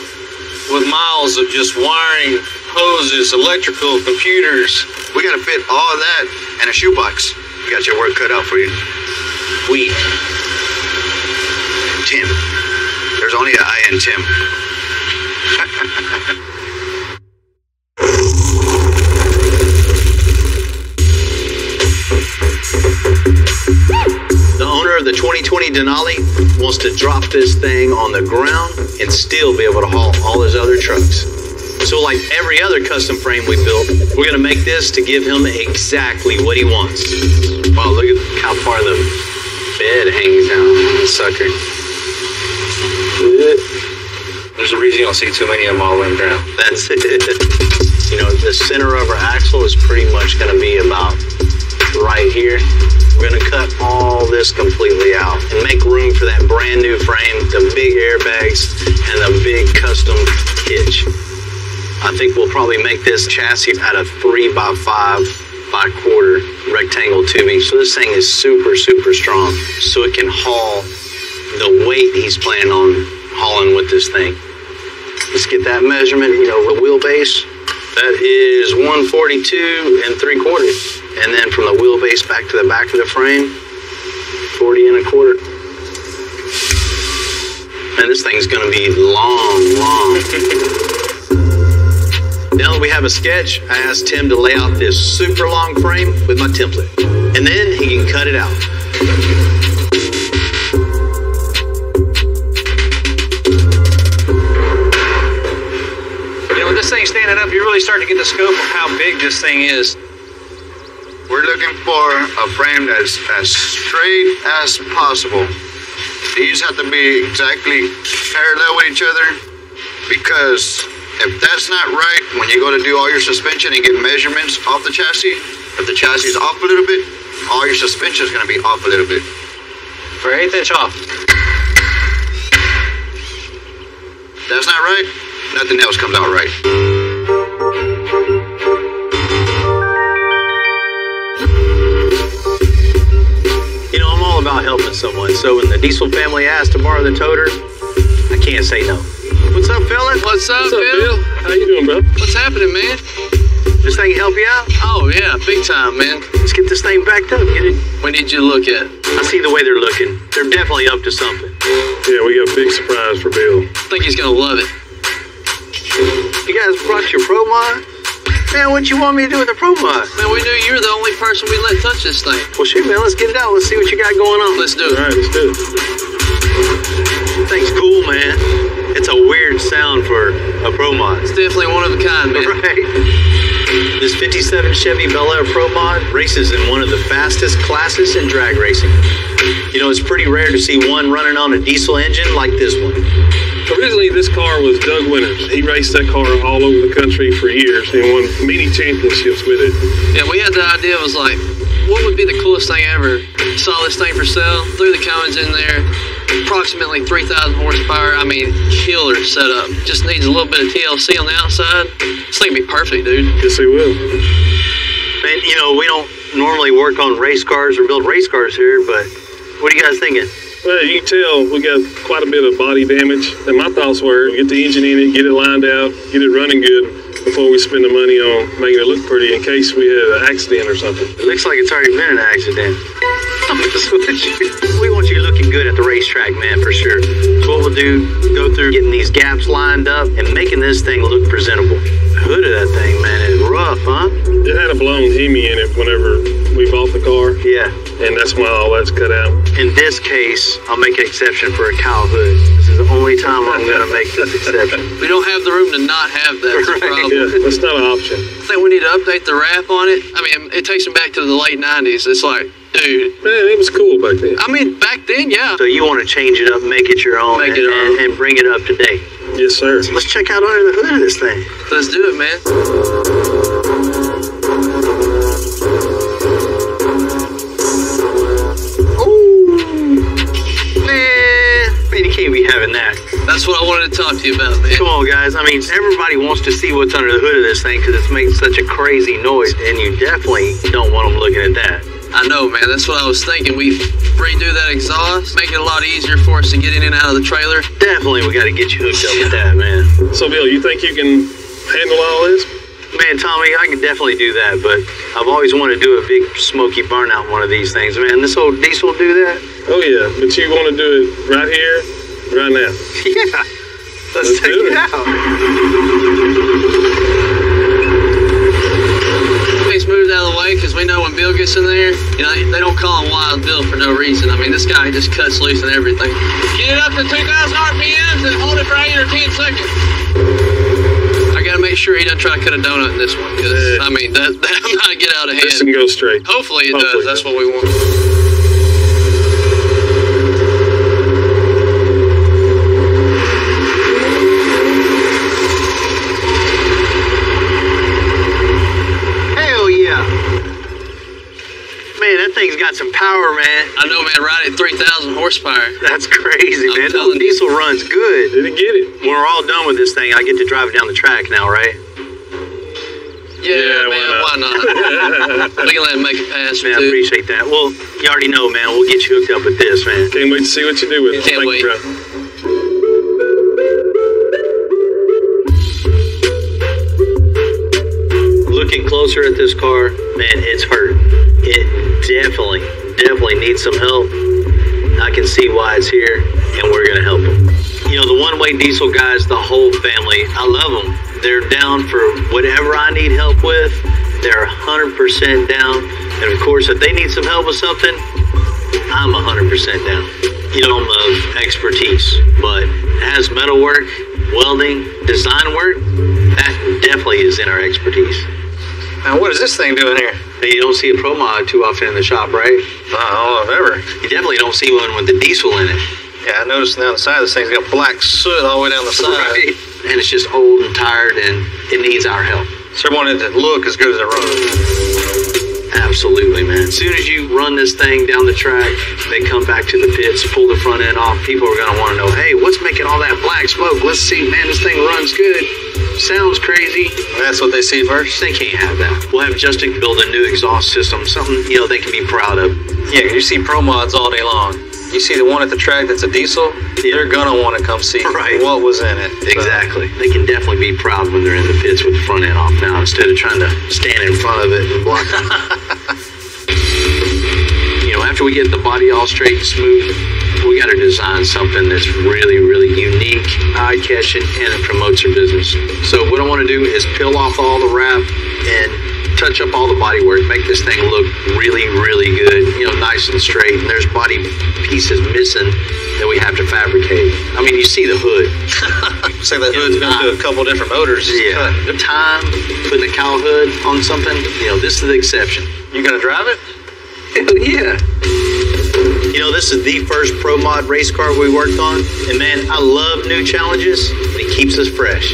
with miles of just wiring, hoses, electrical, computers. We gotta fit all of that in a shoebox. You got your work cut out for you. We. Tim. There's only an I in Tim. The owner of the 2020 Denali wants to drop this thing on the ground and still be able to haul all his other trucks. So like every other custom frame we built, we're going to make this to give him exactly what he wants. Wow, look at how far the bed hangs down on the sucker. There's a reason you don't see too many of them all in ground. That's it. You know, the center of our axle is pretty much going to be about right here. We're going to cut all this completely out and make room for that brand new frame, the big airbags, and the big custom hitch. I think we'll probably make this chassis out of 3x5 by quarter rectangle tubing. So this thing is super, super strong. So it can haul the weight he's planning on hauling with this thing. Let's get that measurement. You know, the wheelbase, that is 142 3/4. And then from the wheelbase back to the back of the frame, 40 1/4. Man, this thing's gonna be long. Now that we have a sketch, I asked Tim to lay out this super long frame with my template. And then he can cut it out. You know, with this thing standing up, you really start to get the scope of how big this thing is. We're looking for a frame that's as straight as possible. These have to be exactly parallel with each other, because if that's not right, when you go to do all your suspension and get measurements off the chassis, if the chassis is off a little bit, all your suspension is going to be off a little bit. For 1/8 inch off. That's not right, nothing else comes out right. You know, I'm all about helping someone, so when the Diesel family asked to borrow the toter, I can't say no. What's up, fellas? What's up, Bill? How you doing, bro? What's happening, man? This thing help you out? Oh, yeah, big time, man. Let's get this thing backed up, get it? We need you to look at it. I see the way they're looking. They're definitely up to something. Yeah, we got a big surprise for Bill. I think he's going to love it. You guys brought your Pro Mod? Man, what you want me to do with the Pro Mod? Man, we knew you were the only person we let touch this thing. Well, shoot, man, let's get it out. Let's see what you got going on. Let's do it. All right, let's do it. Thing's cool, man. It's a weird sound for a Pro Mod. It's definitely one of a kind, man. Right. This 57 Chevy Bel Air Pro Mod races in one of the fastest classes in drag racing. You know, it's pretty rare to see one running on a diesel engine like this one. Originally, this car was Doug Winters. He raced that car all over the country for years and won many championships with it. Yeah, we had the idea, was like, what would be the coolest thing ever? Saw this thing for sale, threw the cones in there, approximately 3,000 horsepower. I mean, killer setup. Just needs a little bit of TLC on the outside. This thing would be perfect, dude. Yes, it will. Man, you know, we don't normally work on race cars or build race cars here, but what are you guys thinking? Well, you can tell we got quite a bit of body damage. And my thoughts were, get the engine in it, get it lined out, get it running good before we spend the money on making it look pretty in case we had an accident or something. It looks like it's already been an accident. We want you looking good at the racetrack, man, for sure. So what we'll do, go through getting these gaps lined up and making this thing look presentable. The hood of that thing, man, is rough, huh? It had a blown Hemi in it whenever we bought the car. Yeah. And that's why all that's cut out. In this case, I'll make an exception for a cow hood. This is the only time I'm going to make this exception. We don't have the room to not have that. That's the problem. Yeah, that's not an option. I think we need to update the wrap on it. I mean, it takes me back to the late 90s. It's like, dude. Man, it was cool back then. I mean, back then, yeah. So you want to change it up, make it your own, Make it our own. and bring it up to date. Yes, sir. So let's check out under the hood of this thing. Let's do it, man. You can't be having that. That's what I wanted to talk to you about, man. Come on, guys. I mean, everybody wants to see what's under the hood of this thing because it's making such a crazy noise, and you definitely don't want them looking at that. I know, man. That's what I was thinking. We redo that exhaust, make it a lot easier for us to get in and out of the trailer. Definitely, we got to get you hooked up with that, man. So, Bill, you think you can handle all this? Man, Tommy, I can definitely do that, but I've always wanted to do a big smoky burnout one of these things. Man, this old diesel will do that? Oh, yeah, but you want to do it right here, right now. Yeah, let's take it out. He's moved out of the way because we know when Bill gets in there, you know, they don't call him Wild Bill for no reason. I mean, this guy just cuts loose and everything. Get it up to 2,000 RPMs and hold it for 8 or 10 seconds. I gotta make sure he doesn't try to cut a donut in this one because, I mean, that might get out of hand. This can go straight. Hopefully it does. That's what we want. Man, that thing's got some power, man. I know, man. Right at 3,000 horsepower. That's crazy, man. That telling you. diesel runs good. Did it get it? When we're all done with this thing, I get to drive it down the track now, right? Yeah, man. Why not? We can let him make a pass or Man, I two. appreciate that. Well, you already know, man. We'll get you hooked up with this, man. Can't wait to see what you do with it. Can't wait. You, bro. Looking closer at this car, man, it's hurt. It definitely needs some help. I can see why it's here, and we're gonna help him. Play Diesel guys, the whole family, I love them. They're down for whatever I need help with. They're 100% down. And of course, if they need some help with something, I'm 100% down. You know, I'm of expertise, but as metal work, welding, design work, that definitely is in our expertise. Now, what is this thing doing here? Hey, you don't see a Pro Mod too often in the shop, right? Not all I've ever. You definitely don't see one with the diesel in it. Yeah, I noticed down the side, this thing's got black soot all the way down the side. Right. And it's just old and tired, and it needs our help. So I want it to look as good as it runs. Absolutely, man. As soon as you run this thing down the track, they come back to the pits, pull the front end off. People are going to want to know, hey, what's making all that black smoke? Let's see, man, this thing runs good. Sounds crazy. That's what they see first? They can't have that. We'll have Justin build a new exhaust system, something, you know, they can be proud of. Yeah, you see Pro Mods all day long. You see the one at the track that's a diesel, they're going to want to come see what was in it. Exactly. They can definitely be proud when they're in the pits with the front end off now instead of trying to stand in front of it and block it. You know, after we get the body all straight and smooth, we got to design something that's really, really unique, eye-catching, and it promotes our business. So what I want to do is peel off all the wrap and touch up all the body work, make this thing look really, really good, you know, nice and straight. And there's body pieces missing that we have to fabricate. I mean, you see the hood. So that hood's been through a couple different motors. Yeah, the time putting a cow hood on something, you know, this is the exception. You gonna drive it? Hell yeah. You know, this is the first Pro Mod race car we worked on, and man, I love new challenges, and it keeps us fresh.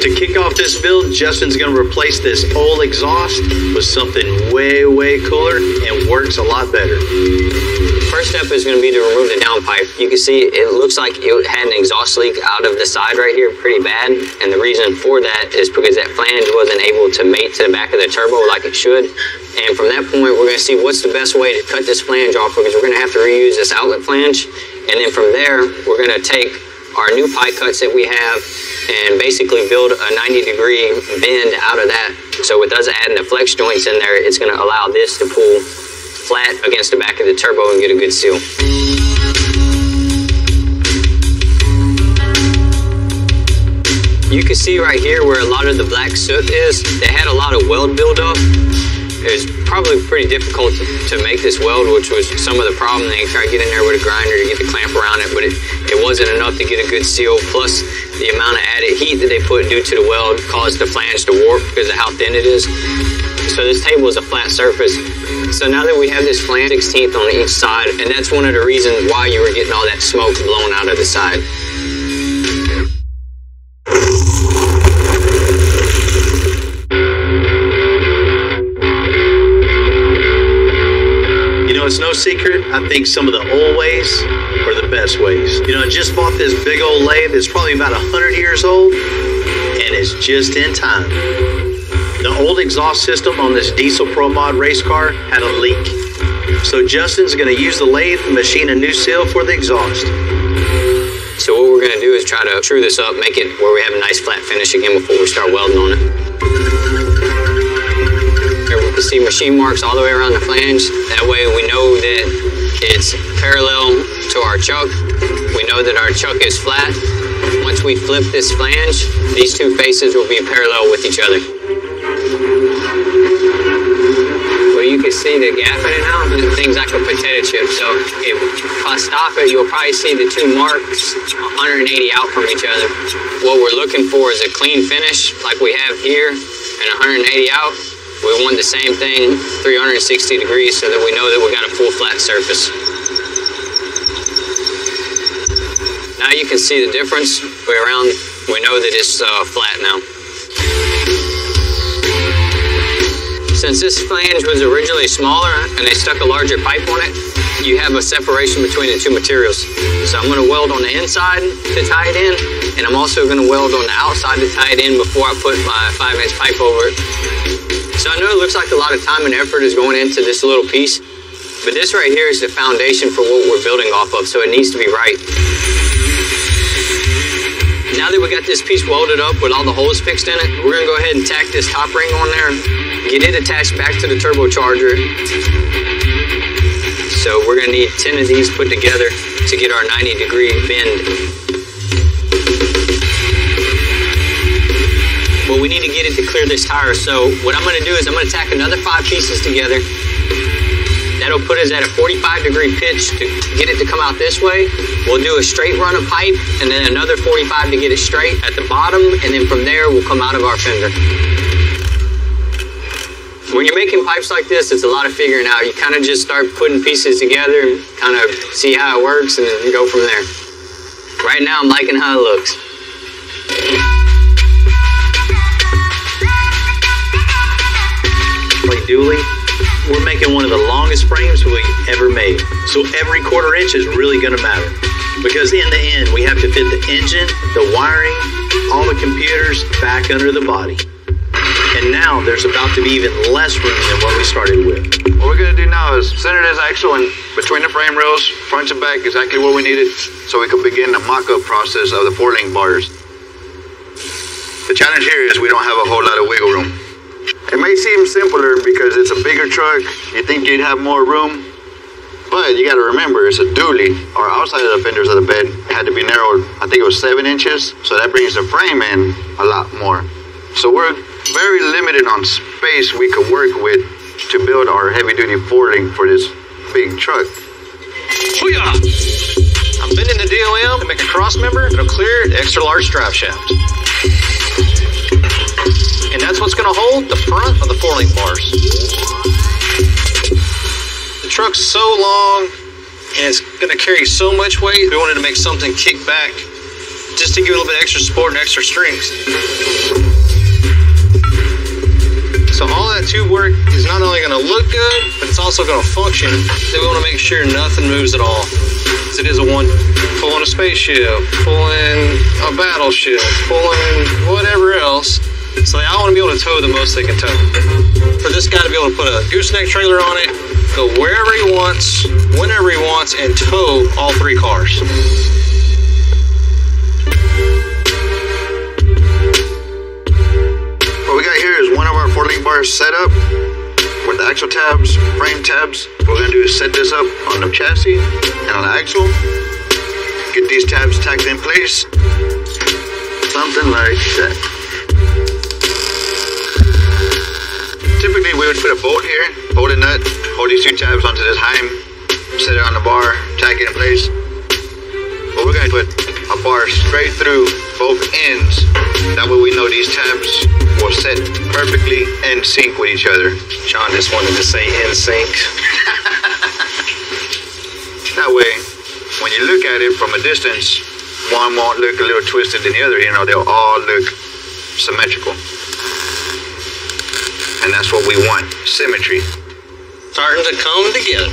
To kick off this build, Justin's going to replace this old exhaust with something way, way cooler and works a lot better. First step is going to be to remove the downpipe. You can see it looks like it had an exhaust leak out of the side right here pretty bad, and the reason for that is because that flange wasn't able to mate to the back of the turbo like it should. And from that point, we're going to see what's the best way to cut this flange off, because we're going to have to reuse this outlet flange. And then from there, we're going to take our new pipe cuts that we have and basically build a 90-degree bend out of that. So with us adding the flex joints in there, it's going to allow this to pull flat against the back of the turbo and get a good seal. You can see right here where a lot of the black soot is. They had a lot of weld buildup. It was probably pretty difficult to make this weld, which was some of the problem. They tried to get in there with a grinder to get the clamp around it, but it wasn't enough to get a good seal. Plus, the amount of added heat that they put due to the weld caused the flange to warp because of how thin it is. So this table is a flat surface. So now that we have this flange 16th on each side, and that's one of the reasons why you were getting all that smoke blown out of the side. It's no secret, I think some of the old ways are the best ways. You know, I just bought this big old lathe that's probably about 100 years old, and it's just in time. The old exhaust system on this diesel Pro Mod race car had a leak. So Justin's going to use the lathe to machine a new seal for the exhaust. So what we're going to do is try to true this up, make it where we have a nice flat finish again before we start welding on it. We can see machine marks all the way around the flange. That way we know that it's parallel to our chuck. We know that our chuck is flat. Once we flip this flange, these two faces will be parallel with each other. Well, you can see the gap in it now. Things like a potato chip. So if I stop it, you'll probably see the two marks 180 out from each other. What we're looking for is a clean finish like we have here and 180 out. We want the same thing, 360 degrees, so that we know that we got a full flat surface. Now you can see the difference. We know that it's flat now. Since this flange was originally smaller and they stuck a larger pipe on it, you have a separation between the two materials. So I'm going to weld on the inside to tie it in, and I'm also going to weld on the outside to tie it in before I put my 5-inch pipe over it. So I know it looks like a lot of time and effort is going into this little piece, but this right here is the foundation for what we're building off of, so it needs to be right. Now that we got this piece welded up with all the holes fixed in it, we're going to go ahead and tack this top ring on there, get it attached back to the turbocharger. So we're going to need 10 of these put together to get our 90-degree bend. need to get it to clear this tire. So what I'm gonna do is I'm gonna tack another 5 pieces together. That'll put us at a 45-degree pitch to get it to come out this way. We'll do a straight run of pipe and then another 45 to get it straight at the bottom, and then from there we'll come out of our fender. When you're making pipes like this, it's a lot of figuring out. You kind of just start putting pieces together and kind of see how it works and then go from there. Right now I'm liking how it looks. Like dually, we're making one of the longest frames we ever made. So every 1/4 inch is really gonna matter. Because in the end, we have to fit the engine, the wiring, all the computers back under the body. And now there's about to be even less room than what we started with. What we're gonna do now is center this axle in between the frame rails, front and back, exactly where we need it, so we can begin the mock-up process of the 4-link bars. The challenge here is we don't have a whole lot of wiggle room. It may seem simpler because it's a bigger truck, you think you'd have more room, but you gotta remember, it's a dually. Our outside of the fenders of the bed had to be narrowed, I think it was 7 inches, so that brings the frame in a lot more. So we're very limited on space we could work with to build our heavy-duty 4-link for this big truck. Hoo-yah! I'm bending the DOM to make a cross member that'll clear the extra large drive shaft. And that's what's gonna hold the front of the 4-link bars. The truck's so long and it's gonna carry so much weight, we wanted to make something kick back just to give it a little bit extra support and extra strength. So all that tube work is not only gonna look good, but it's also gonna function. So we wanna make sure nothing moves at all. Because it is a one, pulling a spaceship, pulling a battleship, pulling whatever else. So I want to be able to tow the most they can tow. For this guy to be able to put a gooseneck trailer on it, go wherever he wants, whenever he wants, and tow all 3 cars. What we got here is one of our 4-link bars set up with the axle tabs, frame tabs. What we're gonna do is set this up on the chassis and on the axle. Get these tabs tacked in place. Something like that. Typically we would put a bolt here, bolt a nut, hold these 2 tabs onto this heim, set it on the bar, tack it in place. But we're gonna put a bar straight through both ends. That way we know these tabs will set perfectly in sync with each other. John just wanted to say in sync. That way, when you look at it from a distance, one won't look a little twisted than the other. You know, they'll all look symmetrical. And that's what we want, symmetry. Starting to come together.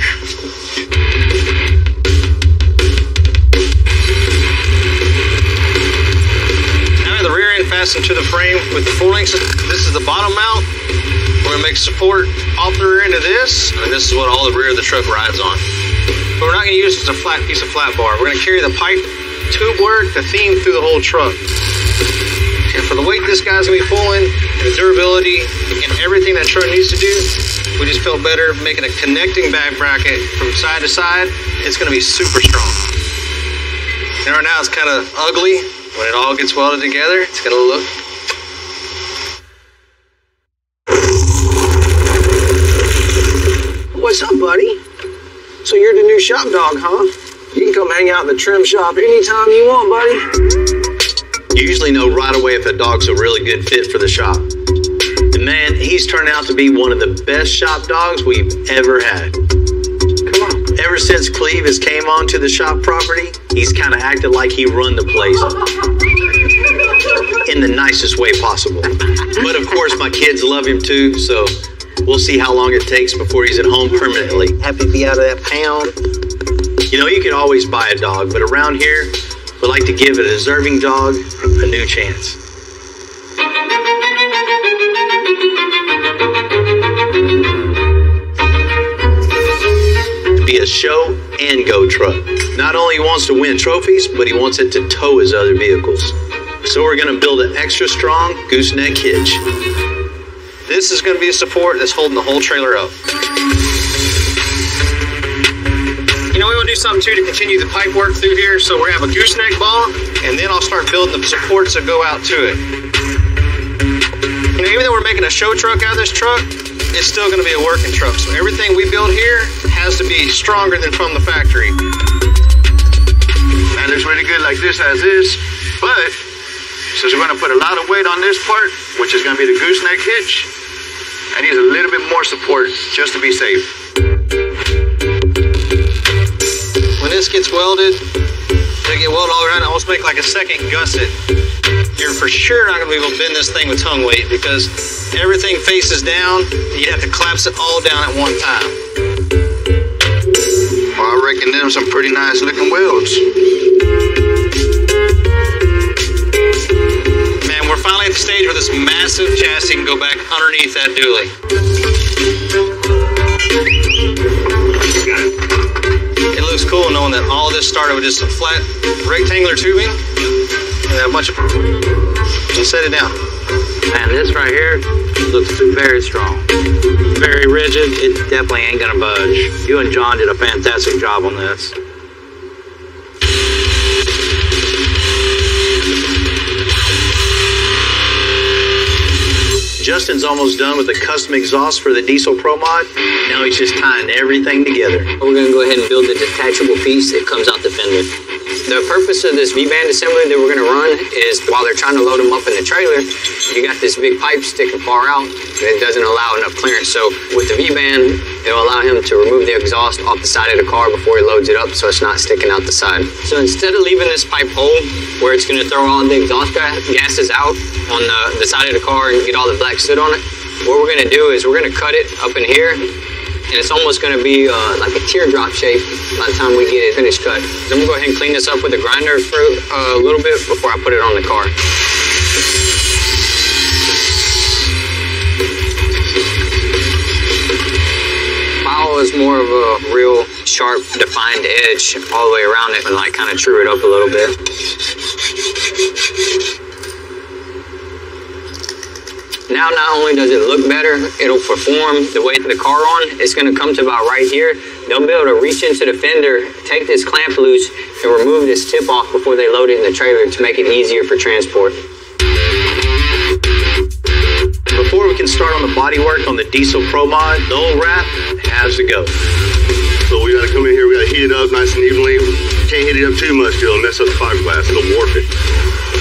Now the rear end fastened to the frame with the 4-links. This is the bottom mount. We're gonna make support off the rear end of this, and this is what all the rear of the truck rides on. But we're not gonna use it as a flat piece of flat bar. We're gonna carry the pipe, tube work, the theme through the whole truck. And for the weight this guy's gonna be pulling, and the durability, and everything that truck needs to do, we just felt better making a connecting back bracket from side to side. It's gonna be super strong. And right now it's kind of ugly. When it all gets welded together, it's gonna look. What's up, buddy? So you're the new shop dog, huh? You can come hang out in the trim shop anytime you want, buddy. You usually know right away if a dog's a really good fit for the shop. And man, he's turned out to be one of the best shop dogs we've ever had. Come on. Ever since Cleve has came onto the shop property, he's kind of acted like he run the place in the nicest way possible. But of course, my kids love him too, so we'll see how long it takes before he's at home permanently. Happy to be out of that pound. You know, you can always buy a dog, but around here, we like to give a deserving dog a new chance. To be a show and go truck. Not only he wants to win trophies, but he wants it to tow his other vehicles. So we're going to build an extra strong gooseneck hitch. This is going to be a support that's holding the whole trailer up. You know, we want to do something too to continue the pipe work through here. So we're going to have a gooseneck ball, and then I'll start building the supports that go out to it. You know, even though we're making a show truck out of this truck, it's still going to be a working truck. So everything we build here has to be stronger than from the factory. That looks really good like this as is, but since we're going to put a lot of weight on this part, which is going to be the gooseneck hitch, I need a little bit more support just to be safe. When this gets welded, it'll get welded all around and almost make like a second gusset. You're for sure not going to be able to bend this thing with tongue weight because everything faces down. You'd have to collapse it all down at one time. Well, I reckon them some pretty nice looking welds. Man, we're finally at the stage where this massive chassis can go back underneath that dually. It looks cool knowing that all this started with just a flat rectangular tubing and a bunch of... Just set it down. Man, this right here looks very strong. Very rigid. It definitely ain't gonna budge. You and John did a fantastic job on this. Justin's almost done with the custom exhaust for the Diesel Pro Mod. Now he's just tying everything together. We're going to go ahead and build the detachable piece that comes out the fender. The purpose of this V-band assembly that we're going to run is while they're trying to load them up in the trailer, you got this big pipe sticking far out and it doesn't allow enough clearance. So with the V-band, it'll allow him to remove the exhaust off the side of the car before he loads it up so it's not sticking out the side. So instead of leaving this pipe whole where it's going to throw all the exhaust gases out on the side of the car and get all the black soot on it, what we're going to do is we're going to cut it up in here. And it's almost going to be like a teardrop shape by the time we get it finished cut. So I'm going to go ahead and clean this up with a grinder for a little bit before I put it on the car. File is more of a real sharp, defined edge all the way around it and like kind of true it up a little bit. Now, not only does it look better, it'll perform the way the car on. It's going to come to about right here. They'll be able to reach into the fender, take this clamp loose, and remove this tip off before they load it in the trailer to make it easier for transport. Before we can start on the bodywork on the Diesel Pro Mod, the old wrap has to go. So we got to come in here, we got to heat it up nice and evenly. Can't heat it up too much, it'll mess up the fiberglass, it'll warp it.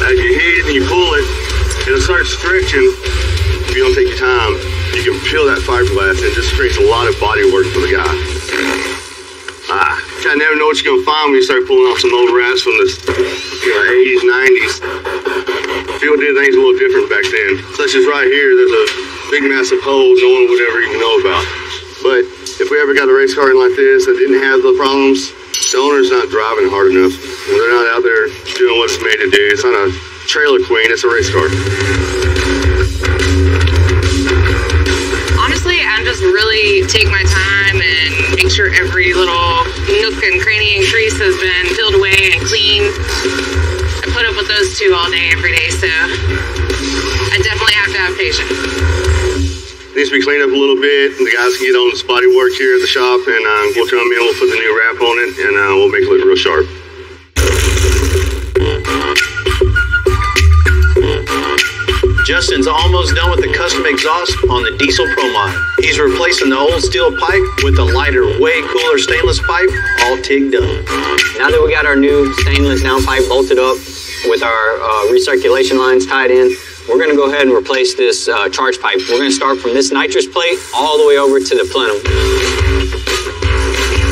As you heat it and you pull it, it'll start stretching. If you don't take your time, you can peel that fiberglass and it just creates a lot of body work for the guy. You never know what you're going to find when you start pulling off some old wraps from the 80s, 90s. People did things a little different back then. Such as right here, there's a big massive hole no one would ever even know about. But if we ever got a race car in like this that didn't have the problems, the owner's not driving hard enough. They're not out there doing what it's made to do. It's not a trailer queen, it's a race car. Honestly, I just really take my time and make sure every little nook and cranny and crease has been peeled away and cleaned. I put up with those two all day, every day, so I definitely have to have patience. It needs to be cleaned up a little bit, and the guys can get on the spotty work here at the shop, and we'll come in, we'll put the new wrap on it, and we'll make it look real sharp. Justin's almost done with the custom exhaust on the Diesel Pro Mod. He's replacing the old steel pipe with a lighter, way cooler stainless pipe, all tigged up. Now that we got our new stainless downpipe bolted up with our recirculation lines tied in, we're going to go ahead and replace this charge pipe. We're going to start from this nitrous plate all the way over to the plenum.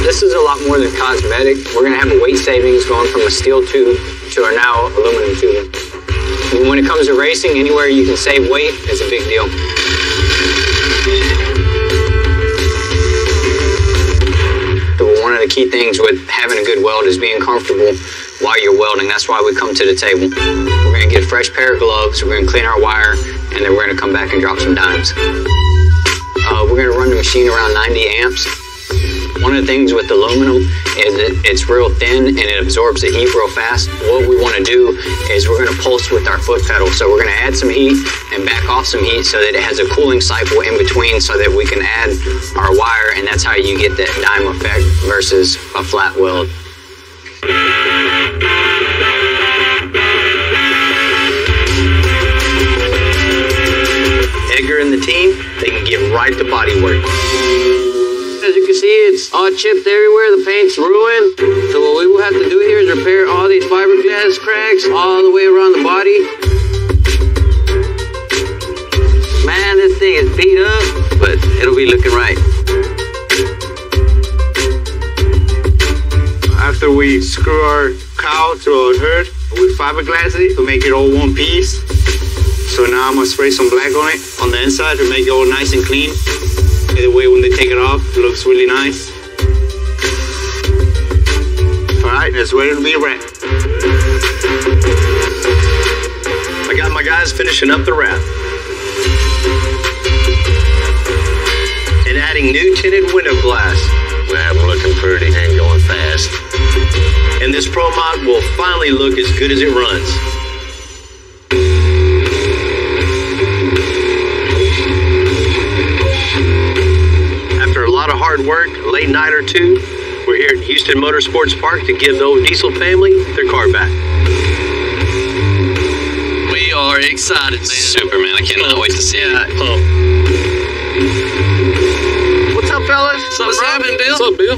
This is a lot more than cosmetic. We're going to have a weight savings going from a steel tube to our now aluminum tubing. When it comes to racing, anywhere you can save weight is a big deal. So one of the key things with having a good weld is being comfortable while you're welding. That's why we come to the table. We're going to get a fresh pair of gloves, we're going to clean our wire, and then we're going to come back and drop some dimes. We're going to run the machine around 90 amps. One of the things with aluminum is that it's real thin and it absorbs the heat real fast. What we want to do is we're going to pulse with our foot pedal. So we're going to add some heat and back off some heat so that it has a cooling cycle in between so that we can add our wire, and that's how you get that dime effect versus a flat weld. work. As you can see, it's all chipped everywhere. The paint's ruined. So what we will have to do here is repair all these fiberglass cracks all the way around the body. Man, this thing is beat up, but it'll be looking right. After we screw our cow to our herd, we fiberglass it to make it all one piece. So now I'm gonna spray some black on it on the inside to make it all nice and clean. That way when they take it off, it looks really nice. Alright, that's ready to be wrapped. I got my guys finishing up the wrap. And adding new tinted window glass. We have them looking pretty and going fast. And this Pro Mod will finally look as good as it runs. After a lot of hard work, a late night or two, we're here at Houston Motorsports Park to give the old Diesel family their car back. We are excited, man. Super, man. I cannot wait to see it. What's up, fellas? What's happening, Bill? What's up, Bill?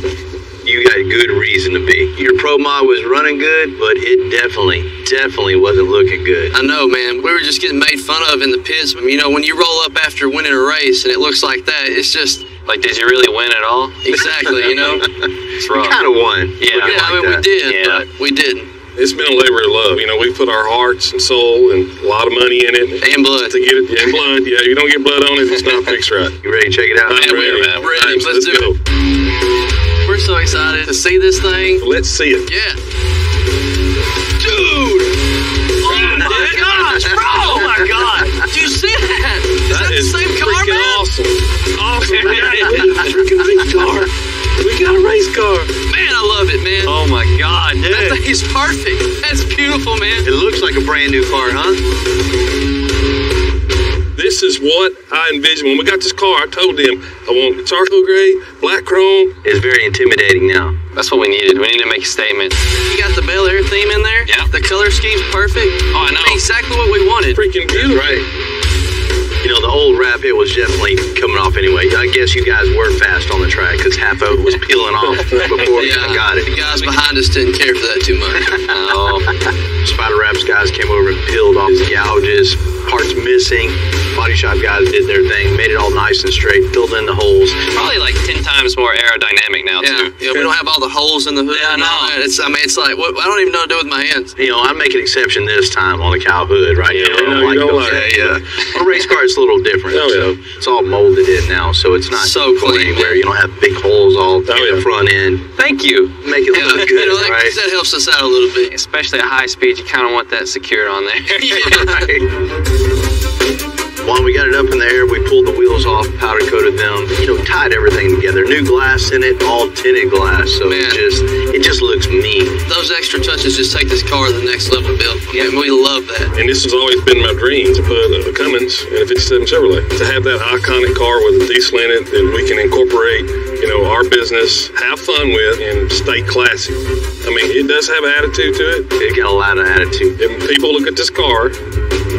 You got good reason to be. Your Pro Mod was running good, but it definitely wasn't looking good. I know, man. We were just getting made fun of in the pits. You know, when you roll up after winning a race and it looks like that, it's just... Like, did you really win at all? Exactly, you know? It's rough. We kind of won. Yeah, I mean, we did, but we didn't. It's been a labor of love. You know, we put our hearts and soul and a lot of money in it. And blood. To get it, and blood. Yeah, you don't get blood on it, it's not fixed right. You ready to check it out? I'm ready, man. Ready. Let's do go. it. We're so excited to see this thing. Let's see it. Yeah. Dude! Oh my gosh, bro! Oh my god! Did you see that? Is that the same car, freaking man? awesome. Awesome. Freaking big car. We got a race car. Man, I love it, man. Oh my God, dude. That thing is perfect. That's beautiful, man. It looks like a brand new car, huh? This is what I envisioned. When we got this car, I told them, I want charcoal gray, black chrome. It's very intimidating now. That's what we needed. We needed to make a statement. You got the Bel Air theme in there? Yeah. The color scheme's perfect. Oh, I know. Exactly what we wanted. Freaking beautiful. Right. You know, the old wrap, it was definitely coming off anyway. I guess you guys were fast on the track because half of it was peeling off before we got it. The guys behind us didn't care for that too much. Oh. Spider Wraps guys came over and peeled off his gouges, parts missing. Body shop guys did their thing, made it all nice and straight, filled in the holes. Probably like 10 times more aerodynamic now, too. Yeah, we don't have all the holes in the hood. Yeah, no. It's like, what, I don't even know what to do with my hands. You know, I make an exception this time on the cow hood, right? Yeah, you don't like it. Yeah. On a race car, it's a little different. Oh, yeah. So it's all molded in now, so it's not So clean, anywhere. You don't have big holes all in the front end. Thank you. Make it look good, You know, that, right? that helps us out a little bit. Especially at high speed, you kind of want that secured on there. While we got it up in the air, we pulled the wheels off, powder coated them, tied everything together. New glass in it, all tinted glass, so it just looks mean. Those extra touches just take this car to the next level, Bill. Yeah, we love that. And this has always been my dream, to put a Cummins in a 57 Chevrolet. To have that iconic car with a diesel in it that we can incorporate, our business, have fun with, and stay classy. I mean, it does have attitude to it. It got a lot of attitude. If people look at this car,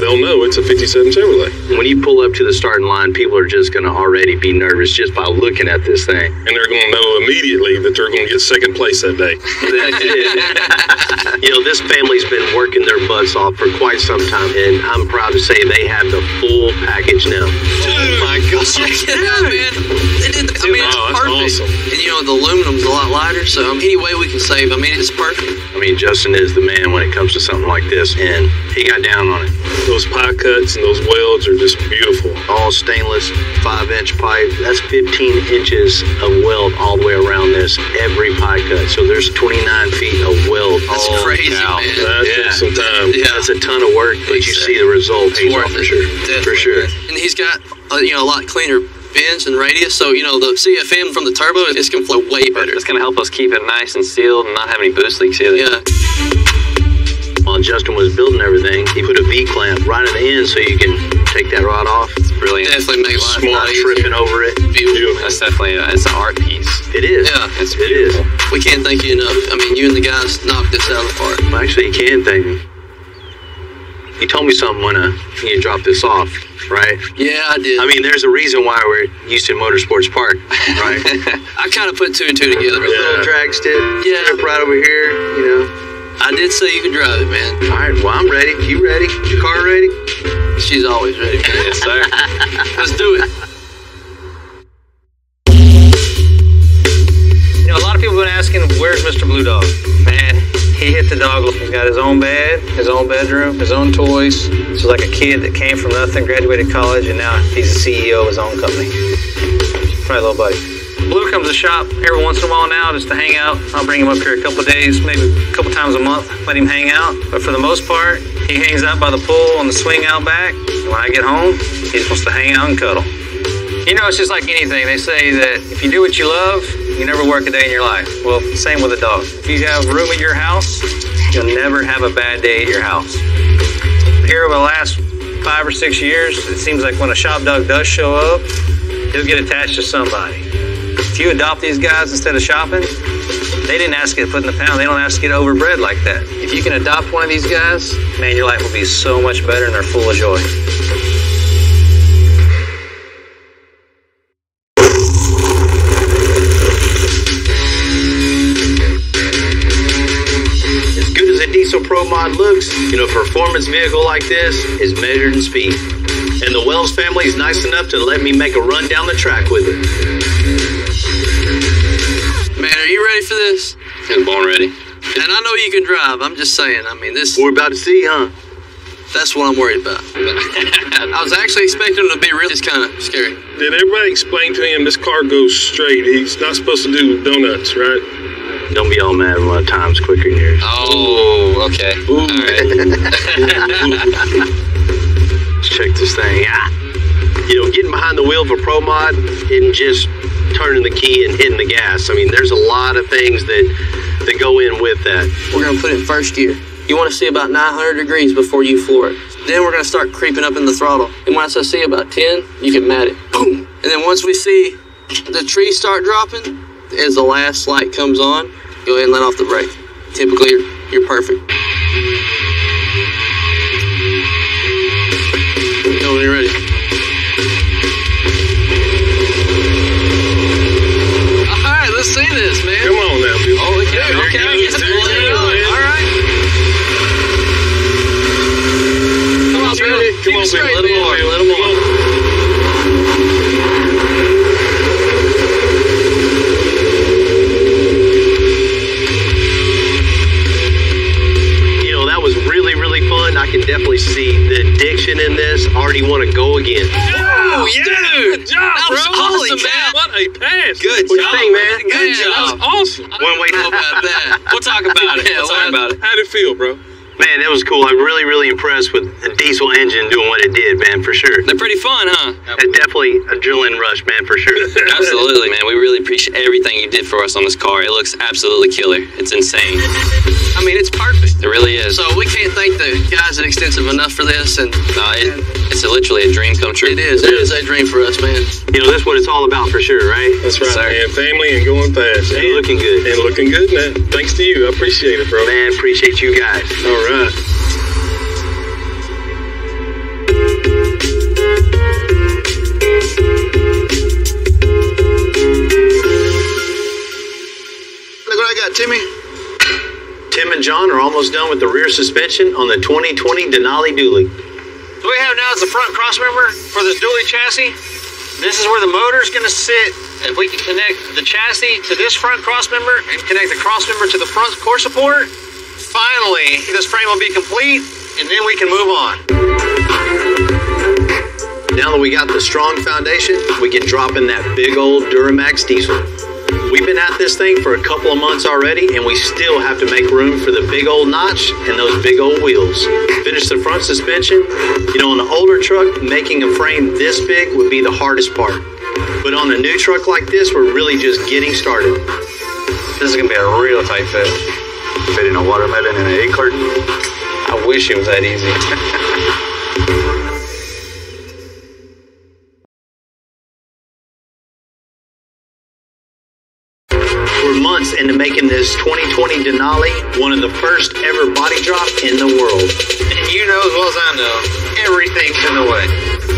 they'll know it's a 57 Chevrolet. When you pull up to the starting line, people are just going to already be nervous just by looking at this thing. And they're going to know immediately that they're going to get second place that day. That's it. This family's been working their butts off for quite some time, and I'm proud to say they have the full package now. Oh my gosh, check it out, man. It's perfect. Awesome. And the aluminum's a lot lighter, so any way we can save, it's perfect. Justin is the man when it comes to something like this, and he got down on it. Those pie cuts and those welds are just beautiful. All stainless, 5-inch pipe. That's 15 inches of weld all the way around this, every pie cut. So there's 29 feet of weld. That's crazy, man. That took some time. Yeah. That's a ton of work, but you see the result. Pays off for sure. Definitely. For sure. And he's got, a lot cleaner bends and radius, so the CFM from the turbo is going to flow way better. It's going to help us keep it nice and sealed and not have any boost leaks either. Yeah. While Justin was building everything, he put a V-clamp right at the end so you can take that rod off. It's brilliant. Definitely make life Smart tripping over it. Beautiful. That's definitely it's an art piece. It is. Yeah, it is. We can't thank you enough. You and the guys knocked this out of the park. Well, actually, you can thank me. You told me something when you dropped this off, right? Yeah, I did. I mean, there's a reason why we're Houston Motorsports Park, right? I kind of put two and two together. Little drag strip right over here, you know. I did say you could drive it, man. All right, well, I'm ready. You ready? Your car ready? She's always ready. Yes, sir. Let's do it. You know, a lot of people have been asking, where's Mr. Blue Dog? Man, he hit the dog. He's got his own bed, his own bedroom, his own toys. He's like a kid that came from nothing, graduated college, and now he's the CEO of his own company. Right, little buddy. Blue comes to shop every once in a while now just to hang out. I'll bring him up here a couple of days, maybe a couple times a month, let him hang out. But for the most part, he hangs out by the pool on the swing out back. And when I get home, he just wants to hang out and cuddle. You know, it's just like anything. They say that if you do what you love, you never work a day in your life. Well, same with a dog. If you have room at your house, you'll never have a bad day at your house. Here over the last 5 or 6 years, it seems like when a shop dog does show up, he'll get attached to somebody. If you adopt these guys instead of shopping, they didn't ask to get put in the pound. They don't ask to get overbred like that. If you can adopt one of these guys, man, your life will be so much better and they're full of joy. As good as a Diesel Pro Mod looks, you know, a performance vehicle like this is measured in speed. And the Wells family is nice enough to let me make a run down the track with it. Man, are you ready for this? I'm born ready. And I know you can drive. I'm just saying. I mean, this. We're about to see, huh? That's what I'm worried about. I was actually expecting him to be really kind of scary. Did everybody explain to him this car goes straight? He's not supposed to do donuts, right? Don't be all mad when time's quicker than yours. Oh, okay. All right. Let's check this thing out. You know, getting behind the wheel of a Pro Mod isn't just turning the key and hitting the gas. I mean, there's a lot of things that go in with that. We're going to put it in first gear. You want to see about 900 degrees before you floor it. Then we're going to start creeping up in the throttle. And once I see about 10, you can mat it. Boom! And then once we see the trees start dropping, as the last light comes on, go ahead and let off the brake. Typically, you're perfect. Go when you're ready. All right, let's see this, man. Come on now, people. Oh, okay. All right. Come on, Bill. Keep it straight, let him on. Let him on. I can definitely see the addiction in this. Already want to go again. Oh, yeah. Good job, That was bro. awesome, man. What a pass. Good What you job, think, man? Good Man, job. That was awesome. One way. How about that? We'll talk about it. Yeah, We'll talk about it. How'd it feel, bro? Man, that was cool. I'm really, really impressed with the diesel engine doing what it did, man, for sure. They're pretty fun, huh? Definitely adrenaline rush, man, for sure. Absolutely, man. We really appreciate everything you did for us on this car. It looks absolutely killer. It's insane. I mean, it's perfect. It really is. So we can't thank the guys at Extensive enough for this, and It's literally a dream come true. it is a dream for us, man. You know, that's what it's all about for sure, right? That's right, Sir. man. Family and going fast. And looking good. And looking good, man. Thanks to you. I appreciate it, bro. Man, appreciate you guys. All right. Look what I got, Timmy. Tim and John are almost done with the rear suspension on the 2020 Denali Dually. So what we have now is the front crossmember for this dually chassis. This is where the motor's going to sit. If we can connect the chassis to this front crossmember and connect the crossmember to the front core support, finally this frame will be complete, and then we can move on. Now that we got the strong foundation, we can drop in that big old Duramax diesel. We've been at this thing for a couple of months already, and we still have to make room for the big old notch and those big old wheels. Finish the front suspension. You know, on an older truck, making a frame this big would be the hardest part. But on a new truck like this, we're really just getting started. This is going to be a real tight fit. Fitting a watermelon in an egg carton. I wish it was that easy. For months months into making this 2020 Denali one of the first ever body drop in the world. And you know as well as I know, everything's in the way.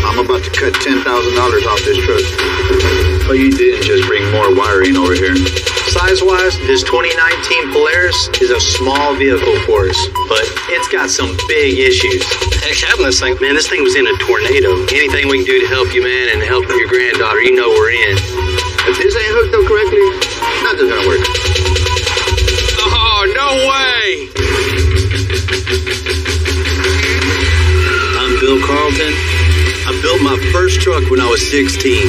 I'm about to cut $10,000 off this truck. Oh, you didn't just bring more wiring over here. Size-wise, this 2019 Polaris is a small vehicle for us, but it's got some big issues. Heck, having this thing, Man, this thing was in a tornado. Anything we can do to help you, man, and help your granddaughter, you know we're in. If this ain't hooked up correctly, nothing's gonna work. Oh, no way! I'm Bill Carlton. I built my first truck when I was 16,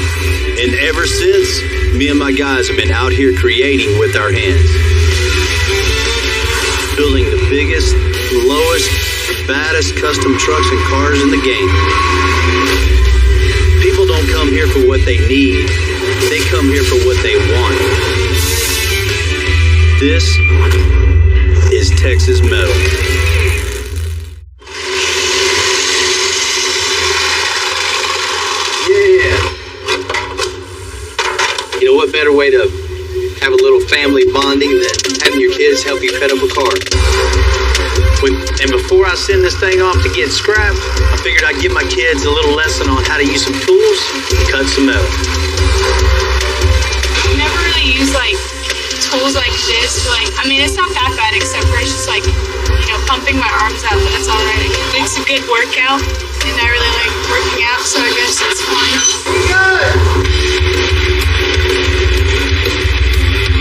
and ever since, me and my guys have been out here creating with our hands. Building the biggest, lowest, baddest custom trucks and cars in the game. People don't come here for what they need, they come here for what they want. This is Texas Metal. You know, what better way to have a little family bonding than having your kids help you cut up a car? And before I send this thing off to get scrapped, I figured I'd give my kids a little lesson on how to use some tools and cut some metal. I never really use like tools like this. Like, I mean, it's not that bad except for it's just like, you know, pumping my arms out, but that's all right. It's a good workout, and I really like working out, so I guess it's fun.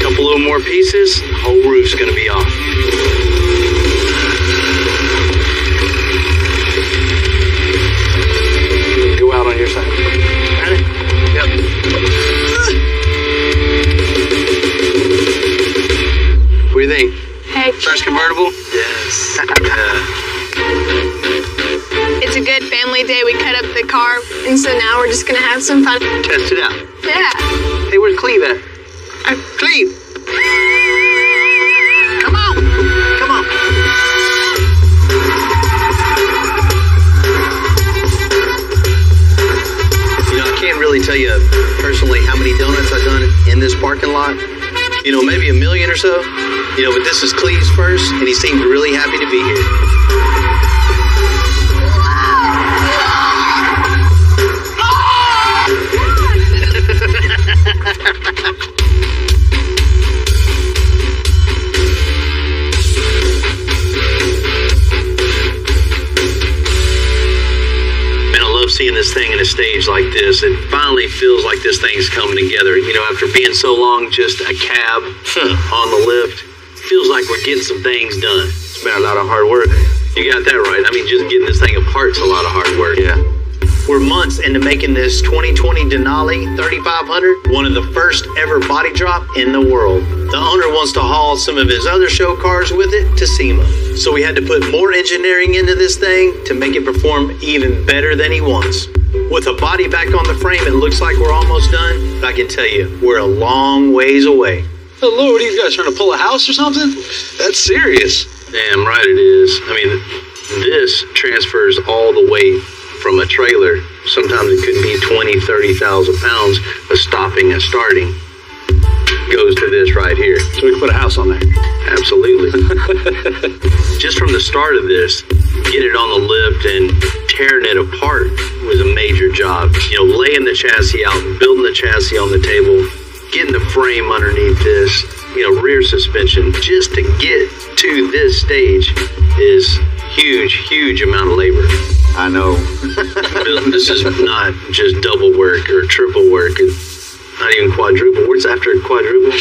Couple little more pieces, the whole roof's gonna be off. Go out on your side. Got it? Yep. What do you think? Heck, Fresh convertible? Yes. it's a good family day. We cut up the car, and so now we're just gonna have some fun. Test it out. Yeah. Hey, where's Cleve at? Cleve! Come on! Come on! You know, I can't really tell you personally how many donuts I've done in this parking lot. You know, maybe 1 million or so. You know, but this is Cleve's first, and he seemed really happy to be here. Seeing this thing in a stage like this, it finally feels like this thing's coming together. You know, after being so long just a cab on the lift, feels like we're getting some things done. It's been a lot of hard work. You got that right. I mean, just getting this thing apart's a lot of hard work. Yeah. We're months into making this 2020 Denali 3500 one of the first ever body drop in the world. The owner wants to haul some of his other show cars with it to SEMA. So we had to put more engineering into this thing to make it perform even better than he wants. With a body back on the frame, it looks like we're almost done, but I can tell you, we're a long ways away. Oh, Lord, are you guys trying to pull a house or something? That's serious. Damn right it is. I mean, this transfers all the weight from a trailer. Sometimes it could be 20, 30,000 pounds of stopping and starting. Goes to this right here. So we can put a house on there. Absolutely. Just from the start of this, getting it on the lift and tearing it apart was a major job. You know, laying the chassis out, building the chassis on the table, getting the frame underneath this, you know, rear suspension. Just to get to this stage is huge amount of labor. I know. This is not just double work or triple work. Not even quadruple. What's after quadruple?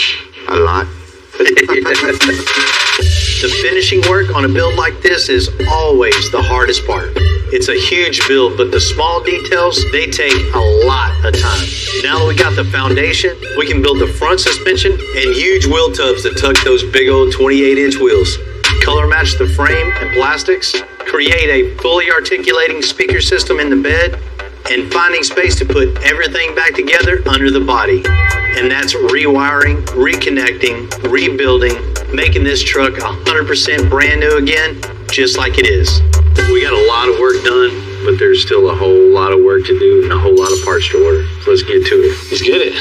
A lot. The finishing work on a build like this is always the hardest part. It's a huge build, but the small details, they take a lot of time. Now that we got the foundation, we can build the front suspension and huge wheel tubs that tuck those big old 28-inch wheels. Color match the frame and plastics, create a fully articulating speaker system in the bed, and finding space to put everything back together under the body. And that's rewiring, reconnecting, rebuilding, making this truck 100% brand new again, just like it is. We got a lot of work done, but there's still a whole lot of work to do and a whole lot of parts to order. So let's get to it. Let's get it.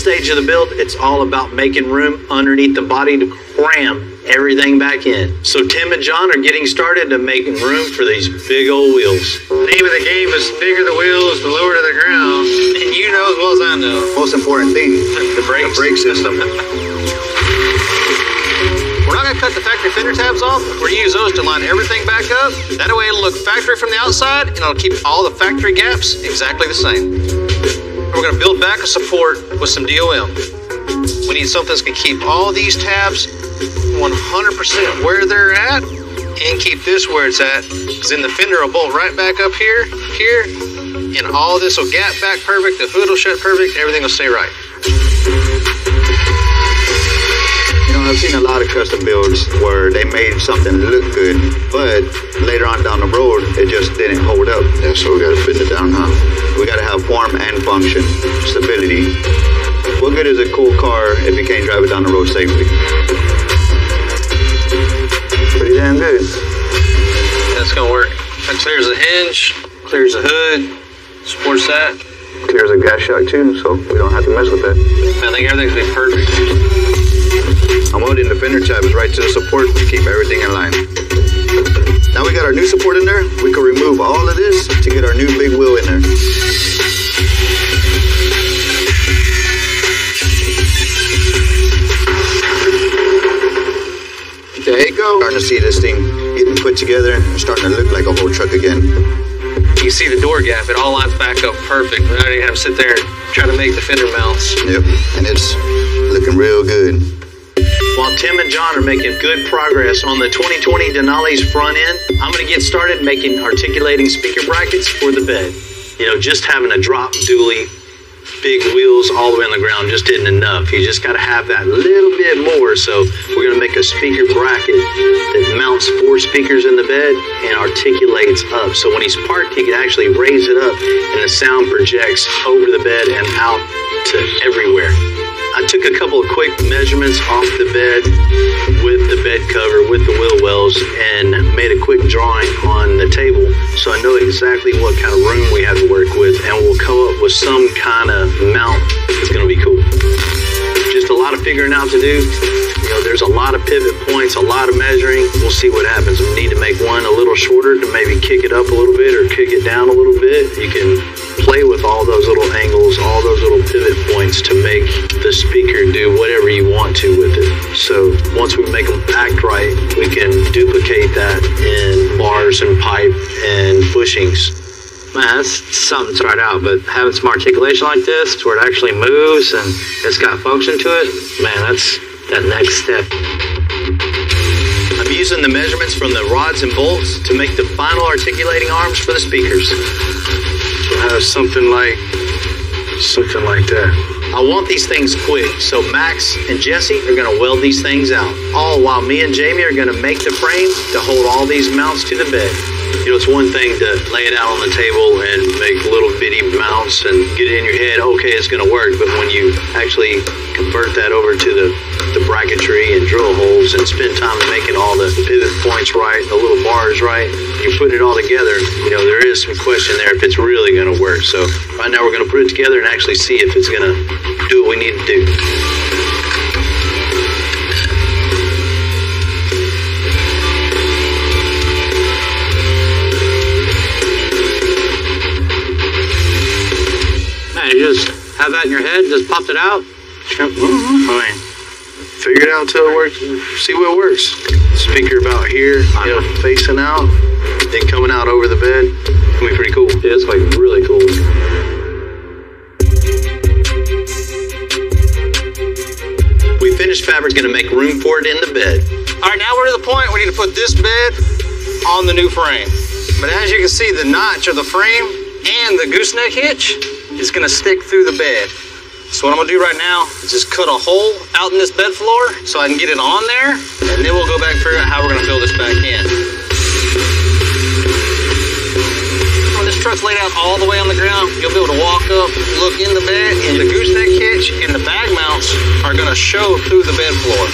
stage of the build, it's all about making room underneath the body to cram everything back in. So Tim and John are getting started to making room for these big old wheels. The name of the game is bigger the wheels, the lower to the ground. And you know as well as I know. Most important thing, the brake system. We're not going to cut the factory fender tabs off. We're going to use those to line everything back up. That way it'll look factory from the outside, and it'll keep all the factory gaps exactly the same. We're going to build back a support with some DOM. We need something that's going to keep all these tabs 100% where they're at, and keep this where it's at, because then the fender will bolt right back up here, and all this will gap back perfect, the hood will shut perfect, everything will stay right. I've seen a lot of custom builds where they made something look good, but later on down the road, it just didn't hold up. That's what we got to fit it down now. We got to have form and function, stability. What good is a cool car if you can't drive it down the road safely? Pretty damn good. That's going to work. That clears the hinge, clears the hood, supports that. Clears the gas shock too, so we don't have to mess with that. I think everything's going to be perfect. I'm welding the fender tabs right to the support to keep everything in line. Now we got our new support in there. We can remove all of this to get our new big wheel in there. There you go. Starting to see this thing getting put together and starting to look like a whole truck again. You see the door gap, it all lines back up perfect. We don't even have to sit there and try to make the fender mounts. Yep, and it's looking real good. While Tim and John are making good progress on the 2020 Denali's front end, I'm going to get started making articulating speaker brackets for the bed. You know, just having a drop dually, big wheels all the way on the ground just isn't enough. You just got to have that little bit more. So we're going to make a speaker bracket that mounts 4 speakers in the bed and articulates up. So when he's parked, he can actually raise it up and the sound projects over the bed and out to everywhere. I took a couple of quick measurements off the bed with the bed cover, with the wheel wells, and made a quick drawing on the table so I know exactly what kind of room we have to work with, and we'll come up with some kind of mount that's going to be cool. Just a lot of figuring out to do. You know, there's a lot of pivot points, a lot of measuring. We'll see what happens. We need to make one a little shorter to maybe kick it up a little bit or kick it down a little bit. You can play with all those little angles, all those little pivot points to make the speaker do whatever you want to with it. So once we make them act right, we can duplicate that in bars and pipe and bushings. Man, that's something to start out, but having some articulation like this where it actually moves and it's got function to it, man, that's that next step. I'm using the measurements from the rods and bolts to make the final articulating arms for the speakers. Something like that. I want these things quick, so Max and Jesse are going to weld these things out, all while me and Jamie are going to make the frame to hold all these mounts to the bed. You know, it's one thing to lay it out on the table and make little bitty mounts and get it in your head, okay, it's going to work, but when you actually convert that over to the bracketry and drill holes and spend time making all the pivot points right, the little bars right, you put it all together, you know, there is some question there if it's really going to work. So right now we're going to put it together and actually see if it's going to do what we need to do. You just have that in your head, just popped it out. I mean, figure it out till it works. See what works. Speaker about here, you know, facing out, then coming out over the bed. It's gonna be pretty cool. Yeah, it's like really cool. We finished fabric, gonna make room for it in the bed. All right, now we're to the point we need to put this bed on the new frame. But as you can see, the notch of the frame and the gooseneck hitch is gonna stick through the bed. So what I'm gonna do right now is just cut a hole out in this bed floor so I can get it on there, and then we'll go back and figure out how we're gonna fill this back in. When this truck's laid out all the way on the ground, you'll be able to walk up, look in the bed, and the gooseneck hitch and the bag mounts are gonna show through the bed floor.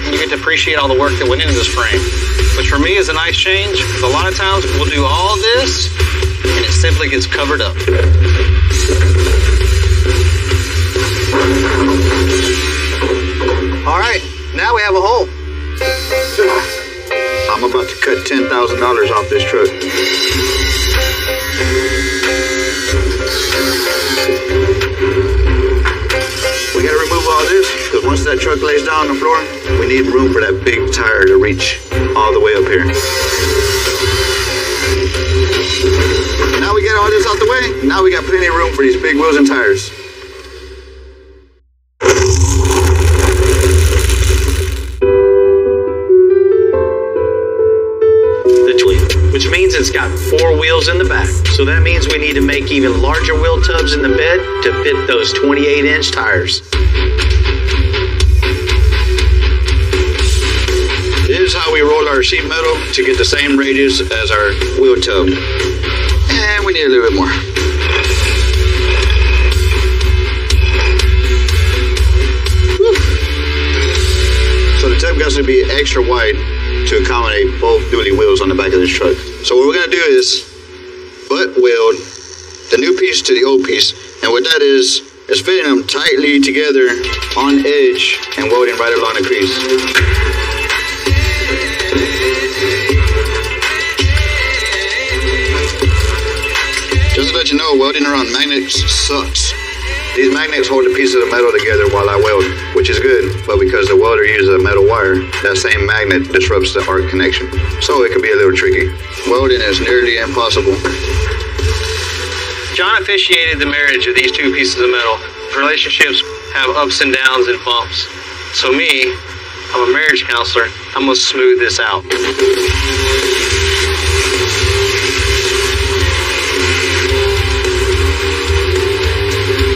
And you get to appreciate all the work that went into this frame, which for me is a nice change, because a lot of times we'll do all this and it simply gets covered up. off this truck. We gotta remove all this, because once that truck lays down on the floor, we need room for that big tire to reach all the way up here. Now we get all this out the way, now we got plenty of room for these big wheels and tires. Which means it's got 4 wheels in the back. So that means we need to make even larger wheel tubs in the bed to fit those 28-inch tires. This is how we roll our sheet metal to get the same radius as our wheel tub. And we need a little bit more. Woo. So the tub has to be extra wide to accommodate both dually wheels on the back of this truck. So what we're gonna do is butt weld the new piece to the old piece, and what that is fitting them tightly together on edge and welding right along the crease. Just to let you know, welding around magnets sucks. These magnets hold the piece of the metal together while I weld, which is good, but because the welder uses a metal wire, that same magnet disrupts the arc connection. So it can be a little tricky. Welding is nearly impossible. John officiated the marriage of these two pieces of metal. Relationships have ups and downs and bumps. So me, I'm a marriage counselor. I'm gonna smooth this out.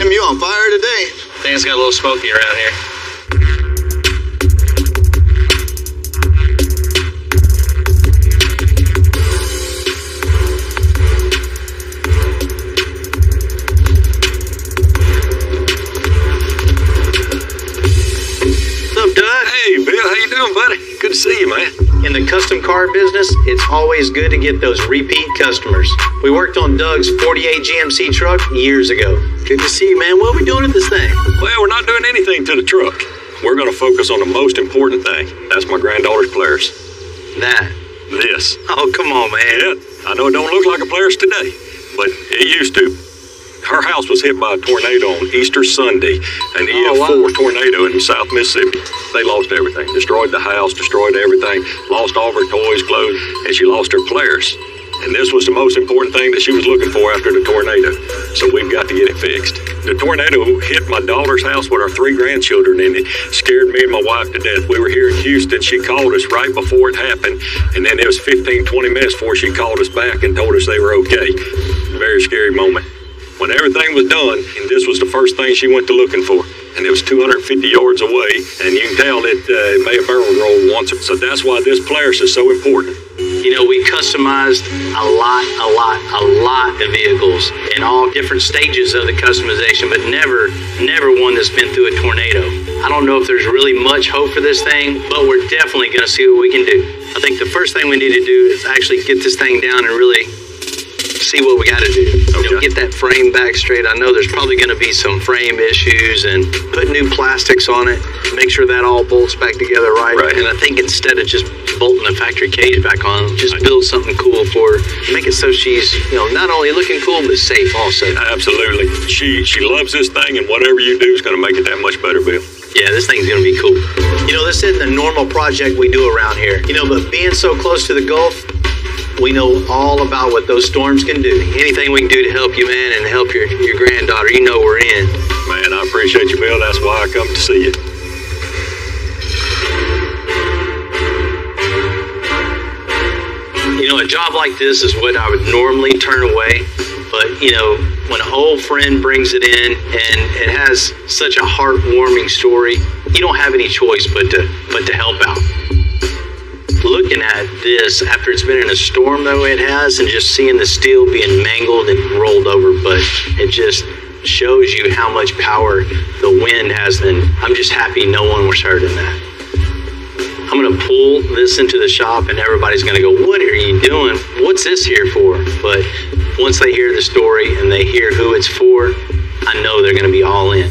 You on fire today? Things got a little smoky around here. What's up, Doug? Hey, Bill, how you doing, buddy? Good to see you, man. In the custom car business, it's always good to get those repeat customers. We worked on Doug's 48 GMC truck years ago. Good to see you, man. What are we doing with this thing? Well, we're not doing anything to the truck. We're going to focus on the most important thing. That's my granddaughter's Polaris. That? This. Oh, come on, man. Yeah, I know it don't look like a Polaris today, but it used to. Her house was hit by a tornado on Easter Sunday, an EF4 tornado in South Mississippi. They lost everything. Destroyed the house, destroyed everything, lost all of her toys, clothes, and she lost her Polaris. And this was the most important thing that she was looking for after the tornado. So we've got to get it fixed. The tornado hit my daughter's house with our 3 grandchildren, and it scared me and my wife to death. We were here in Houston. She called us right before it happened, and then it was 15, 20 minutes before she called us back and told us they were okay. Very scary moment. When everything was done, and this was the first thing she went to looking for, and it was 250 yards away, and you can tell it may have barrel rolled once. So that's why this Polaris is so important. You know, we customized a lot of vehicles in all different stages of the customization, but never one that's been through a tornado. I don't know if there's really much hope for this thing, but we're definitely going to see what we can do. I think the first thing we need to do is actually get this thing down and really see what we got to do. Okay. You know, get that frame back straight. I know there's probably going to be some frame issues, and put new plastics on it, make sure that all bolts back together right. And I think instead of just bolting the factory cage back on, just build something cool for her. Make it so she's, you know, not only looking cool, but safe also. Absolutely. She loves this thing, and whatever you do is going to make it that much better, Bill. Yeah, this thing's going to be cool. You know, this isn't a normal project we do around here. You know, but being so close to the Gulf, we know all about what those storms can do. Anything we can do to help you, man, and help your granddaughter, you know we're in. Man, I appreciate you, Bill. That's why I come to see you. You know, a job like this is what I would normally turn away. But, you know, when an old friend brings it in and it has such a heartwarming story, you don't have any choice but to help out. Looking at this after it's been in a storm the way it has, and just seeing the steel being mangled and rolled over, but it just shows you how much power the wind has. And I'm just happy no one was hurt in that. I'm gonna pull this into the shop, and everybody's gonna go, "What are you doing? What's this here for?" But once they hear the story and they hear who it's for, I know they're gonna be all in.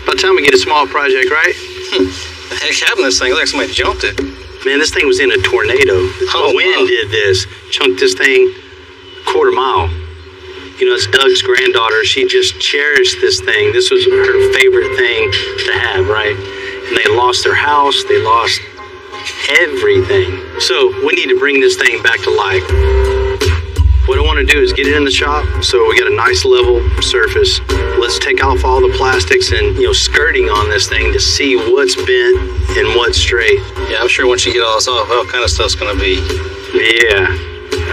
By the time we get a small project right, heck happened to this thing? It looked like somebody jumped it. Man, this thing was in a tornado. The wind did this, chunked this thing a quarter mile. You know, it's Doug's granddaughter. She just cherished this thing. This was her favorite thing to have, right? And they lost their house. They lost everything. So we need to bring this thing back to life. What I want to do is get it in the shop so we got a nice level surface. Let's take off all the plastics and, you know, skirting on this thing to see what's bent and what's straight. Yeah, I'm sure once you get all this off, all kind of stuff's going to be... Yeah,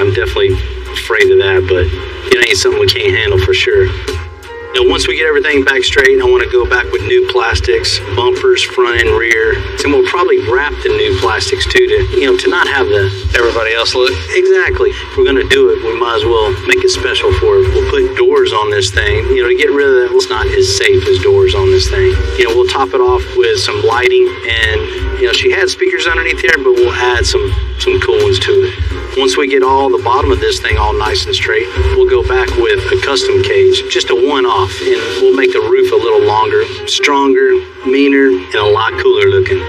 I'm definitely afraid of that, but it ain't something we can't handle for sure. Now, once we get everything back straight, I want to go back with new plastics, bumpers, front and rear. And we'll probably wrap the new plastics too to not have the everybody else look. Exactly. If we're going to do it, we might as well make it special for it. We'll put doors on this thing, to get rid of that. It's not as safe as doors on this thing. We'll top it off with some lighting, and she had speakers underneath here, but we'll add some cool ones to it. Once we get all the bottom of this thing all nice and straight, we'll go back with a custom cage, just a one-off, and we'll make the roof a little longer, stronger, meaner, and a lot cooler looking.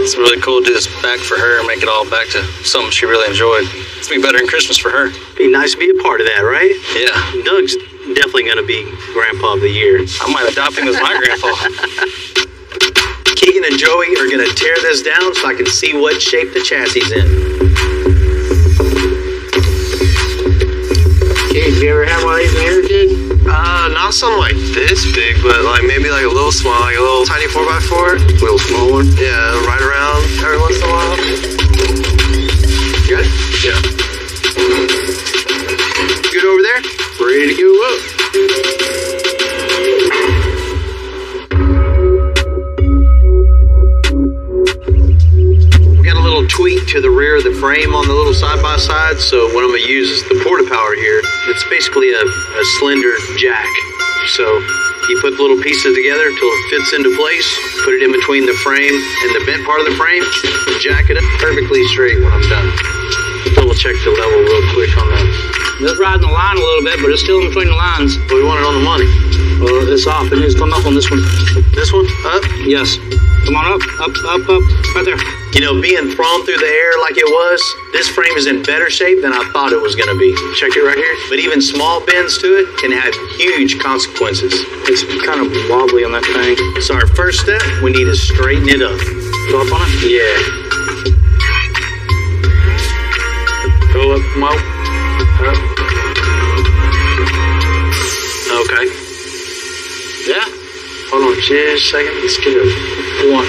It's really cool to do this back for her and make it all back to something she really enjoyed. It's going to be better than Christmas for her. Be nice to be a part of that, right? Yeah. Doug's definitely going to be Grandpa of the Year. I might adopt him as my grandpa. Keegan and Joey are going to tear this down so I can see what shape the chassis is in. Have you ever had one of these in here, kid? Not something like this big, but maybe a little small, like a little tiny 4x4. A little small one? Yeah, ride around every once in a while. Good? Yeah. Good over there? Ready to go up. Tweak to the rear of the frame on the little side-by-side. So what I'm going to use is the porta-power here. It's basically a slender jack. So you put the little pieces together till it fits into place, put it in between the frame and the bent part of the frame, jack it up perfectly straight when I'm done. Double check the level real quick on that. It's riding the line a little bit, but it's still in between the lines. We want it on the money. Well, it's off. It needs to come up on this one. This one? Up? Yes. Come on up, right there. Being thrown through the air like it was, this frame is in better shape than I thought it was going to be. Check it right here. But even small bends to it can have huge consequences. It's kind of wobbly on that thing. So our first step, we need to straighten it up. Go up on it? Yeah. Go up, Mo. Up. Okay. Yeah. Hold on just a second. Let's get a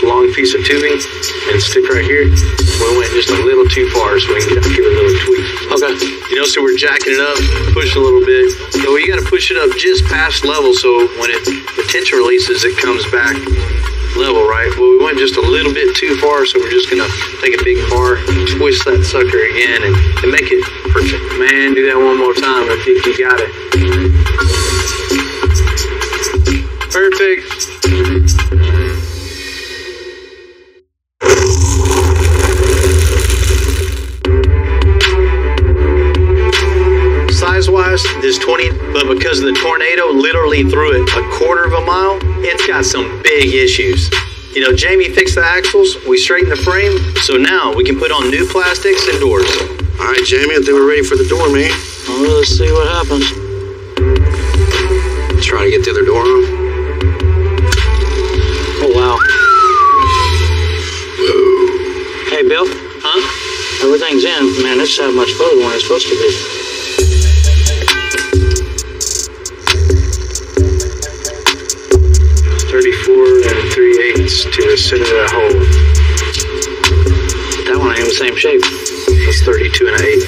long piece of tubing and stick right here. We went just a little too far, so we can give it a little tweak. Okay. So we're jacking it up, push a little bit. So you got to push it up just past level, so when the tension releases, it comes back level, right? Well, we went just a little bit too far, so we're just going to take a big bar, twist that sucker again, and make it perfect. Man, do that one more time. I think you got it. Perfect. Size-wise, this 20, but because of the tornado literally threw it a quarter of a mile, it's got some big issues. Jamie fixed the axles, we straightened the frame, so now we can put on new plastics and doors. All right, Jamie, I think we're ready for the door, man. Well, let's see what happens. Let's try to get the other door on. Oh, wow. Whoa. Hey, Bill. Huh? Everything's in. Man, it's how much further than it's supposed to be. It's 34 and 3/8 to the center of that hole. That one ain't in the same shape. That's 32 and 1/8.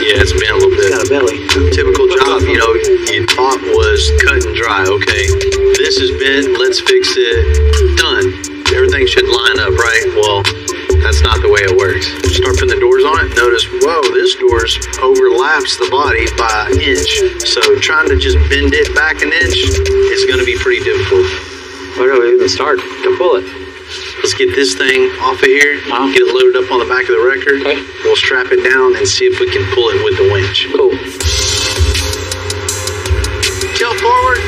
Yeah, it's been a little bit. It's got a belly. Typical job, you thought was cut and dry. Okay, this is bent. Let's fix it. Done. Everything should line up, right? Well, that's not the way it works. Start putting the doors on it. Notice, whoa, this doors overlaps the body by an inch. So trying to just bend it back an inch is going to be pretty difficult. Where do we even start to pull it? Let's get this thing off of here, get it loaded up on the back of the wrecker. Okay. We'll strap it down and see if we can pull it with the winch. Cool. Tilt forward.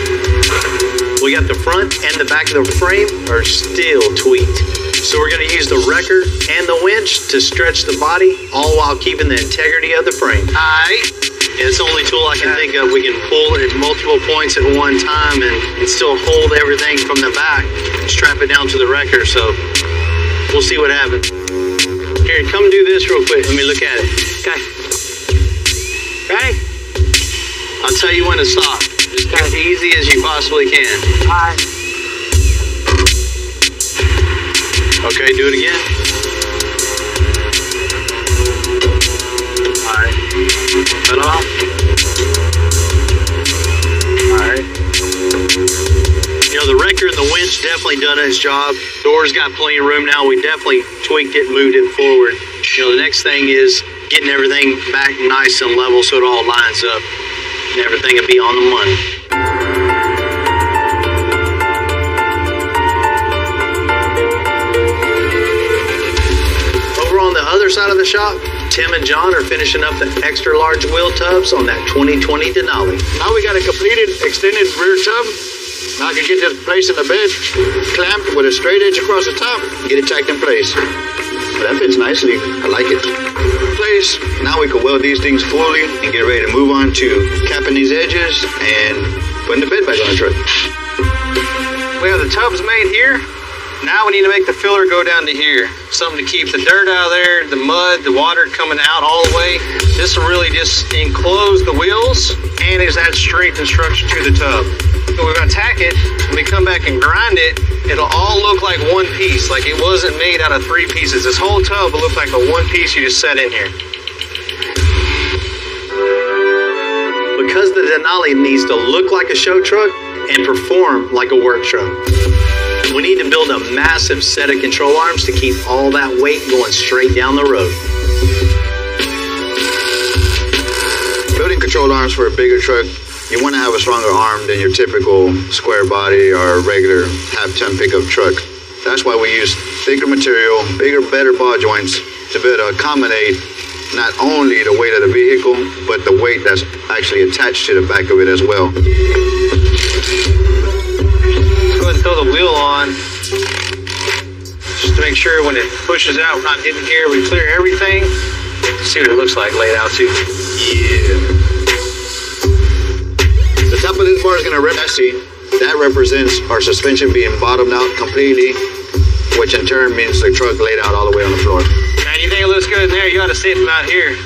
We got the front and the back of the frame are still tweaked. So we're going to use the wrecker and the winch to stretch the body, all while keeping the integrity of the frame. It's the only tool I can think of. We can pull at multiple points at one time and still hold everything from the back and strap it down to the wrecker. So we'll see what happens. Here, come do this real quick. Let me look at it. Okay. Ready? I'll tell you when to stop. Just as easy as you possibly can. All right. Okay, do it again. All right. Cut off. All right. You know, the wrecker and the winch definitely done its job. Door's got plenty of room now. We definitely tweaked it, moved it forward. You know, the next thing is getting everything back nice and level so it all lines up. And everything will be on the money. Over on the other side of the shop, Tim and John are finishing up the extra large wheel tubs on that 2020 Denali. Now we got a completed extended rear tub. Now I can get this placed in the bed, clamped with a straight edge across the top, get it tacked in place. That fits nicely. I like it. Place. Now we can weld these things fully and get ready to move on to capping these edges and putting the bed back on the truck. We have the tubs made here. Now we need to make the filler go down to here. Something to keep the dirt out of there, the mud, the water coming out all the way. This will really just enclose the wheels and just add strength and structure to the tub. So we're going to tack it. When we come back and grind it, it'll all look like one piece, like it wasn't made out of three pieces. This whole tub will look like a one piece you just set in here. Because the Denali needs to look like a show truck and perform like a work truck, we need to build a massive set of control arms to keep all that weight going straight down the road. Building control arms for a bigger truck, you want to have a stronger arm than your typical square body or regular half-ton pickup truck. That's why we use thicker material, bigger, better ball joints to be able to accommodate not only the weight of the vehicle, but the weight that's actually attached to the back of it as well. Let's go ahead and throw the wheel on, just to make sure when it pushes out, we're not hitting here. We clear everything. See what it looks like laid out too. Yeah. The top of this bar is going to rip. That represents our suspension being bottomed out completely, which in turn means the truck laid out all the way on the floor. Man, you think it looks good in there? You got to see it from out here.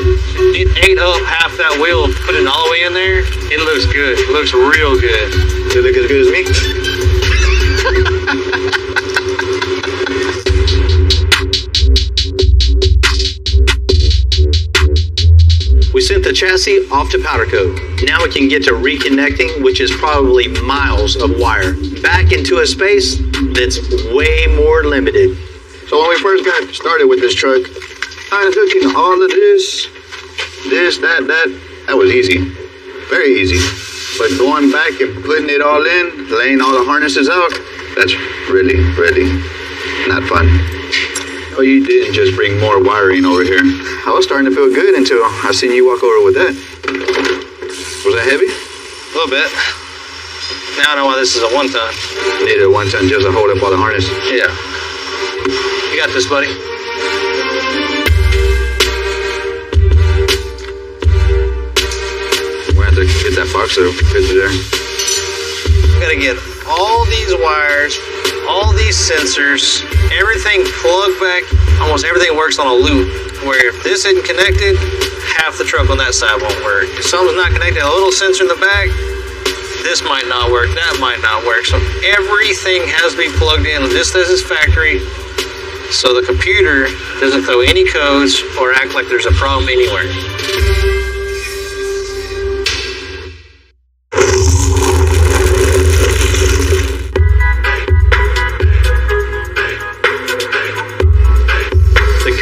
It ate up half that wheel, put it all the way in there. It looks good. It looks real good. Does it look as good as me? We sent the chassis off to powder coat. Now we can get to reconnecting, which is probably miles of wire, back into a space that's way more limited. So when we first got started with this truck, I was hooking all of this, that was easy. Very easy. But going back and putting it all in, laying all the harnesses out, that's really, really not fun. Oh, you didn't just bring more wiring over here. I was starting to feel good until I seen you walk over with that. Was that heavy? A little bit. Now I know why this is a 1-ton. Needed a 1-ton just to hold up all the harness. Yeah. You got this, buddy. We're going to have to get that box to fit through there. We got to get all these wires, all these sensors, everything plugged back. Almost everything works on a loop, where if this isn't connected, half the truck on that side won't work. If something's not connected, a little sensor in the back, this might not work, that might not work. So everything has to be plugged in. This is factory, so the computer doesn't throw any codes or act like there's a problem anywhere.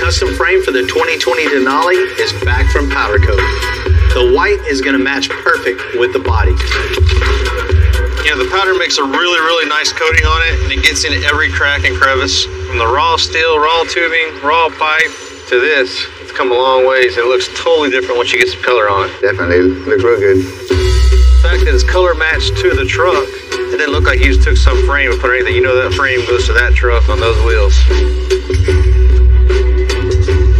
Custom frame for the 2020 Denali is back from powder coat. The white is going to match perfect with the body. Yeah, the powder makes a really, really nice coating on it, and it gets in every crack and crevice. From the raw steel, raw tubing, raw pipe, to this, it's come a long ways. It looks totally different once you get some color on it. Definitely, looks real good. The fact that it's color matched to the truck It didn't look like you just took some frame and put anything. You know that frame goes to that truck on those wheels.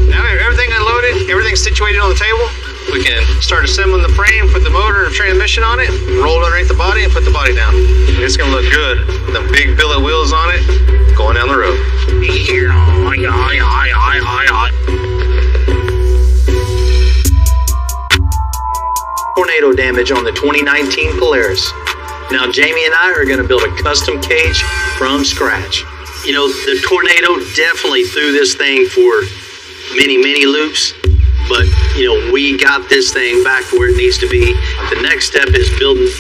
Now everything unloaded, everything's situated on the table. We can start assembling the frame, put the motor and transmission on it, roll it underneath the body, and put the body down. It's gonna look good. The big billet wheels on it, going down the road. Tornado damage on the 2019 Polaris. Now Jamie and I are going to build a custom cage from scratch. You know, the tornado definitely threw this thing for many loops, but you know, we got this thing back where it needs to be. The next step is building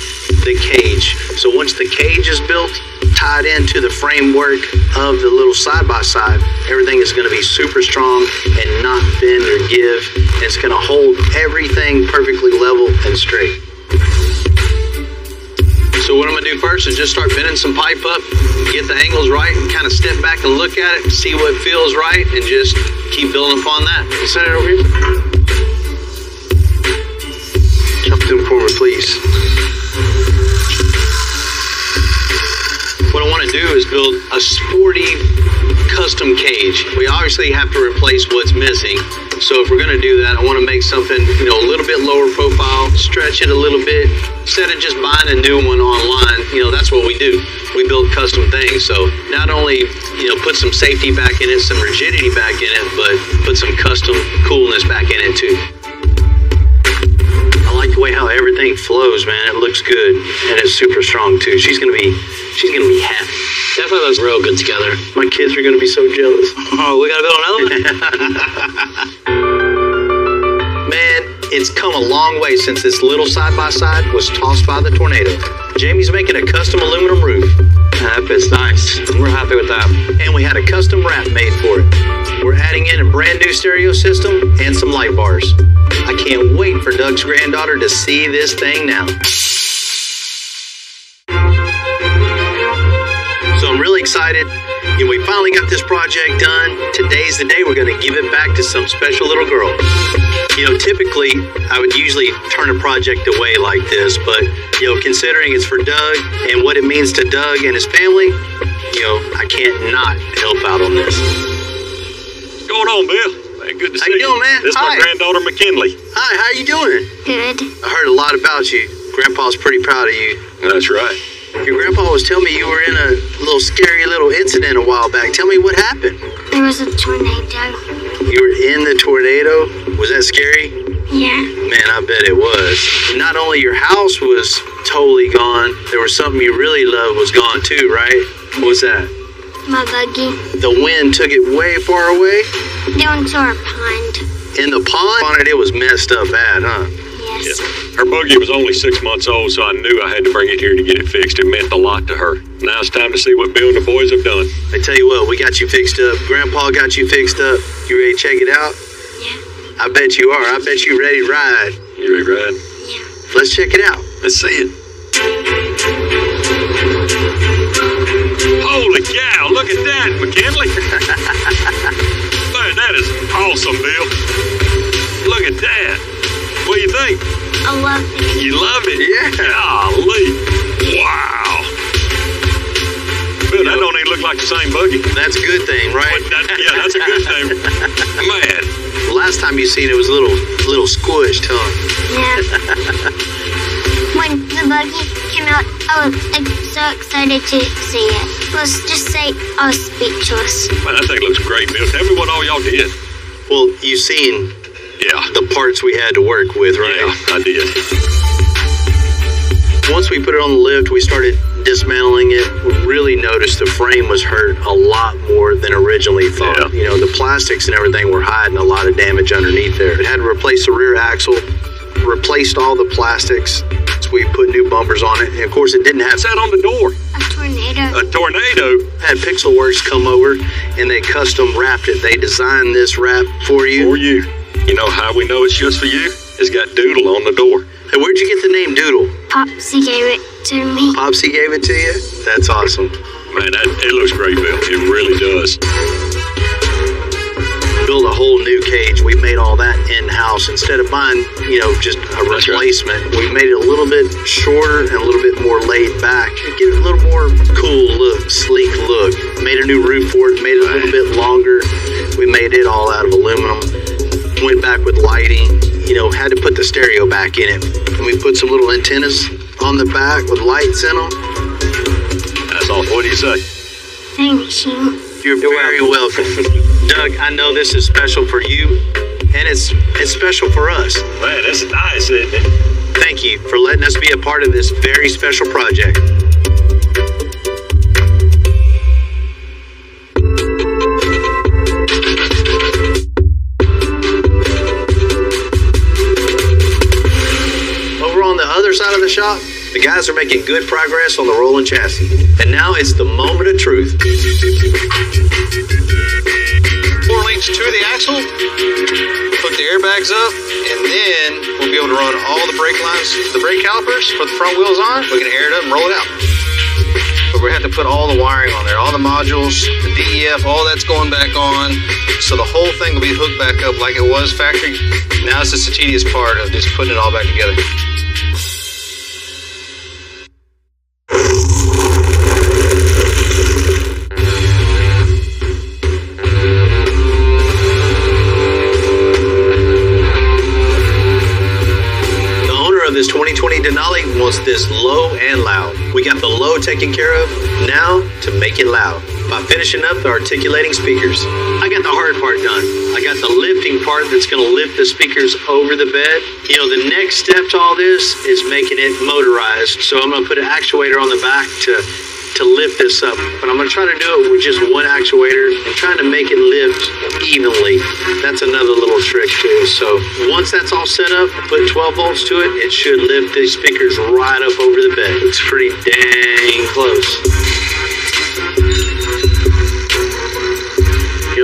the cage. So once the cage is built, tied into the framework of the little side-by-side, everything is going to be super strong and not bend or give. And it's going to hold everything perfectly level and straight. So what I'm going to do first is just start bending some pipe up, get the angles right, and kind of step back and look at it, see what feels right, and just keep building upon that. Send it over here. Jump to the forward, please. What I want to do is build a sporty custom cage. We obviously have to replace what's missing. So if we're going to do that, I want to make something, you know, a little bit lower profile, stretch it a little bit. Instead of just buying a new one online, you know, that's what we do. We build custom things. So not only, you know, put some safety back in it, some rigidity back in it, but put some custom coolness back in it too. I like the way how everything flows, man. It looks good and it's super strong too. She's gonna be happy. Definitely looks real good together. My kids are gonna be so jealous. Oh, we gotta build another one? Man, it's come a long way since this little side-by-side was tossed by the tornado. Jamie's making a custom aluminum roof. That fits nice. We're happy with that. And we had a custom wrap made for it. We're adding in a brand new stereo system and some light bars. I can't wait for Doug's granddaughter to see this thing now. So I'm really excited. You know, we finally got this project done. Today's the day we're going to give it back to some special little girl. You know, typically I would usually turn a project away like this, but you know, considering it's for Doug and what it means to Doug and his family, you know, I can't not help out on this. What's going on, Bill? Man, good to see you. How you doing, man? This is my granddaughter, McKinley. Hi, how you doing? Good. I heard a lot about you. Grandpa's pretty proud of you. That's right. Your grandpa was telling me you were in a little scary little incident a while back. Tell me what happened. There was a tornado. You were in the tornado? Was that scary? Yeah. Man, I bet it was. Not only your house was totally gone, there was something you really loved was gone too, right? What was that? My buggy. The wind took it way far away? Down to our pond. In the pond? It was messed up bad, huh? Yes. Yeah. Her buggy was only 6 months old, so I knew I had to bring it here to get it fixed. It meant a lot to her. Now it's time to see what Bill and the boys have done. I tell you what, we got you fixed up. Grandpa got you fixed up. You ready to check it out? Yeah. I bet you are. I bet you ready to ride. You ready to ride? Yeah. Let's check it out. Let's see it. Holy cow, look at that, McKinley. Man, that is awesome, Bill. Look at that. What do you think? I love it. You love it? Yeah. Golly. Wow. Bill, that don't even look like the same buggy. That's a good thing, right? Yeah, that's a good thing. Man. Last time you seen it was a little squished, huh? Yeah. When the buggy came out, I was so excited to see it. Let's just say I was speechless. Man, that thing looks great, Bill. Tell me what all y'all did. Well, you seen the parts we had to work with, right? Yeah, I did. Once we put it on the lift, we started dismantling it. We really noticed the frame was hurt a lot more than originally thought. Yeah. You know, the plastics and everything were hiding a lot of damage underneath there. It had to replace the rear axle, replaced all the plastics. So we put new bumpers on it. And of course, it didn't have... What's that on the door? A tornado. A tornado? Had Pixelworks come over and they custom wrapped it. They designed this wrap for you. For you. You know how we know it's just for you? It's got Doodle on the door. Hey, where'd you get the name Doodle? Popsy gave it to me. Popsy gave it to you? That's awesome. Man, it looks great, Bill. It really does. Bill built a whole new cage. We made all that in-house. Instead of buying, just a replacement, we made it a little bit shorter and a little bit more laid back. Give it a little more cool look, sleek look. Made a new roof for it, made it a little bit longer. We made it all out of aluminum. Went back with lighting, had to put the stereo back in it. And we put some little antennas on the back with lights in them. That's all. What do you say? Thank you. You're very welcome. Doug, I know this is special for you, and it's special for us. Man, that's nice, isn't it? Thank you for letting us be a part of this very special project. Over on the other side of the shop, the guys are making good progress on the rolling chassis. And now it's the moment of truth. 4 links to the axle, hook the airbags up, and then we'll be able to run all the brake lines, the brake calipers, put the front wheels on, we can air it up and roll it out. But we have to put all the wiring on there, all the modules, the DEF, all that's going back on. So the whole thing will be hooked back up like it was factory. Now it's just the tedious part of just putting it all back together. This 2020 Denali wants this low and loud. We got the low taken care of. Now to make it loud by finishing up the articulating speakers. I got the hard part done. I got the lifting part that's going to lift the speakers over the bed. The next step to all this is making it motorized. So I'm going to put an actuator on the back to lift this up. But I'm going to try to do it with just one actuator and trying to make it lift evenly. That's another little trick too. So once that's all set up, put 12 volts to it, it should lift these speakers right up over the bed. Looks pretty dang close.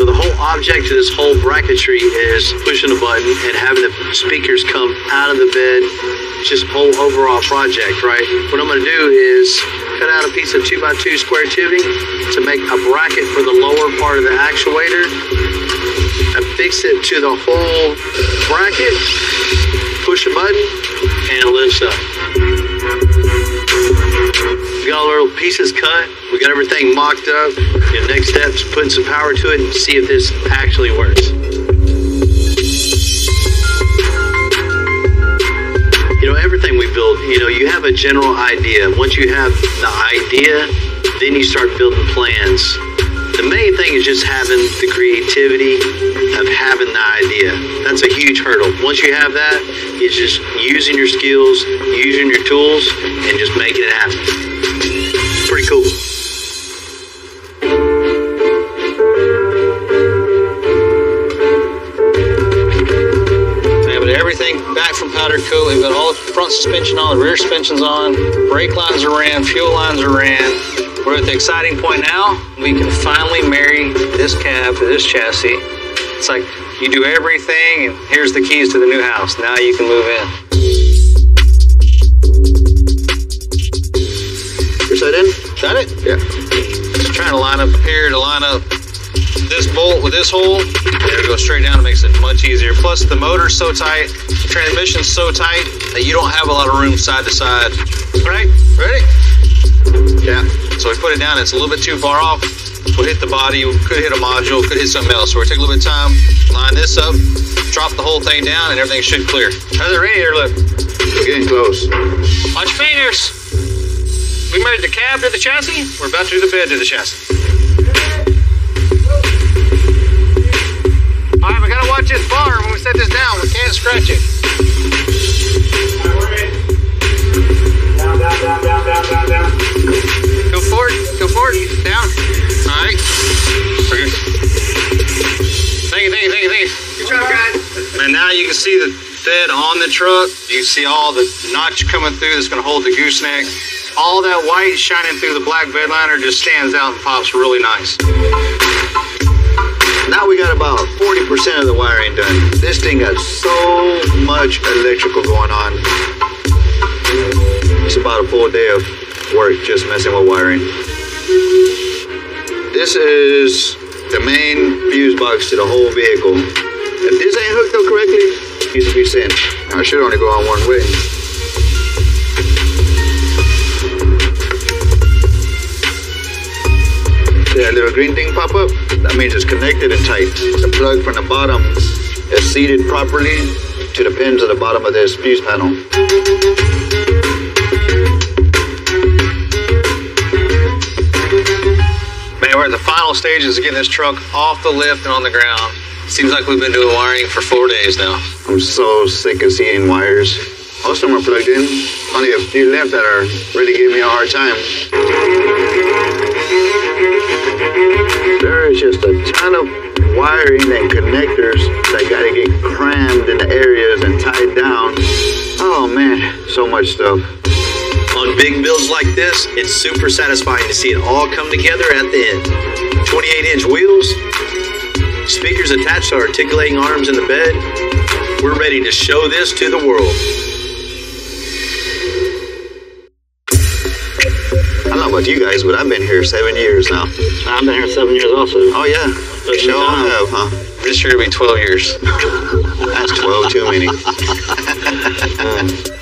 The whole object of this whole bracketry is pushing a button and having the speakers come out of the bed. Just whole overall project, right? What I'm going to do is cut out a piece of 2x2 square tubing to make a bracket for the lower part of the actuator. Affix it to the whole bracket, push a button, and it lifts up. We got all our little pieces cut. We got everything mocked up. Next step is putting some power to it and see if this actually works. Everything we build, you have a general idea. Once you have the idea, then you start building plans. The main thing is just having the creativity of having the idea. That's a huge hurdle. Once you have that, it's just using your skills, using your tools, and just making it happen. Pretty cool. Everything back from powder coat. We've got all the front suspension on, the rear suspension's on, brake lines are ran, fuel lines are ran. We're at the exciting point now. We can finally marry this cab to this chassis. It's like you do everything, and here's the keys to the new house. Now you can move in. Is that in? Got it? Yeah. Just trying to line up here to line up this bolt with this hole. There it goes straight down. It makes it much easier. Plus the motor's so tight, the transmission's so tight that you don't have a lot of room side to side. Right? Ready? Yeah. So we put it down. It's a little bit too far off. We'll hit the body. We could hit a module. Could hit something else. So we're taking a little bit of time. Line this up. Drop the whole thing down, and everything should clear. How's the radiator look? We're getting close. Watch your fingers. We married the cab to the chassis. We're about to do the bed to the chassis. All right, we gotta watch this bar when we set this down. We can't scratch it. Down, down, down, down, down, down, down. Go forward, down. All right. Thank you. Good job, guys. And now you can see the bed on the truck. You see all the notch coming through that's gonna hold the gooseneck. All that white shining through the black bed liner just stands out and pops really nice. Now we got about 40% of the wiring done. This thing got so much electrical going on. It's about a full day of work just messing with wiring. This is the main fuse box to the whole vehicle. If this ain't hooked up correctly, it needs to be sent. I should only go on one way. See that little green thing pop up? That means it's connected and tight. The plug from the bottom is seated properly to the pins at the bottom of this fuse panel. Man, we're at the final stages of getting this truck off the lift and on the ground. Seems like we've been doing wiring for 4 days now. I'm so sick of seeing wires. Most of them are plugged in. Only a few left that are really giving me a hard time. There is just a ton of wiring and connectors that gotta get crammed in the areas and tied down. Oh man, so much stuff. On big builds like this, it's super satisfying to see it all come together at the end. 28-inch wheels, speakers attached to articulating arms in the bed. We're ready to show this to the world. I don't know about you guys, but I've been here 7 years now. I've been here 7 years also. Oh yeah, for sure have, huh? This year will be 12 years. That's 12 too many.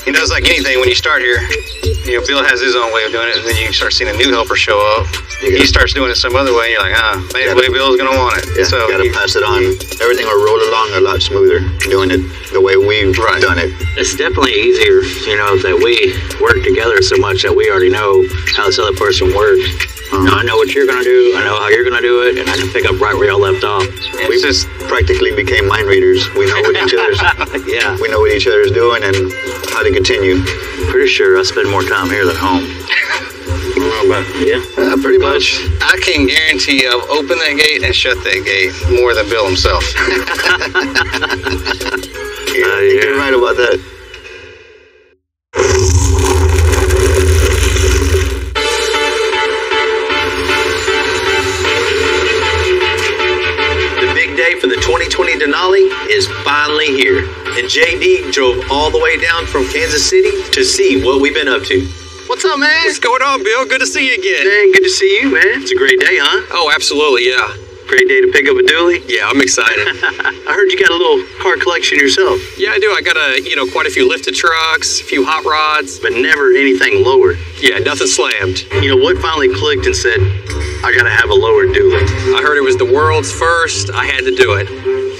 You know, it's like anything, when you start here, you know, Bill has his own way of doing it, and then you start seeing a new helper show up. He starts doing it some other way, and you're like, maybe the way Bill's gonna want it. Yeah, so you gotta pass it on. Everything will roll along a lot smoother doing it the way we've done it. It's definitely easier, you know, that we work together so much that we already know how this other person works. Now I know what you're gonna do, I know how you're gonna do it, and I can pick up right where y'all left off. We just practically became mind readers. We know what each other's yeah. We know what each other's doing and how to continue. Pretty sure I spend more time here than home. Yeah, pretty much. I can guarantee I've opened that gate and shut that gate more than Bill himself. You're right about that. For the 2020 Denali is finally here, and JD drove all the way down from Kansas City to see what we've been up to. What's up, man? What's going on, Bill? Good to see you again. Dang, good to see you, man. It's a great day, huh? Oh, absolutely, yeah. Great day to pick up a dually. Yeah, I'm excited. I heard you got a little car collection yourself. Yeah, I do. I got quite a few lifted trucks, a few hot rods, but never anything lowered. Yeah, nothing slammed. You know what finally clicked and said, I gotta have a lowered dually? I heard it was the world's first. I had to do it.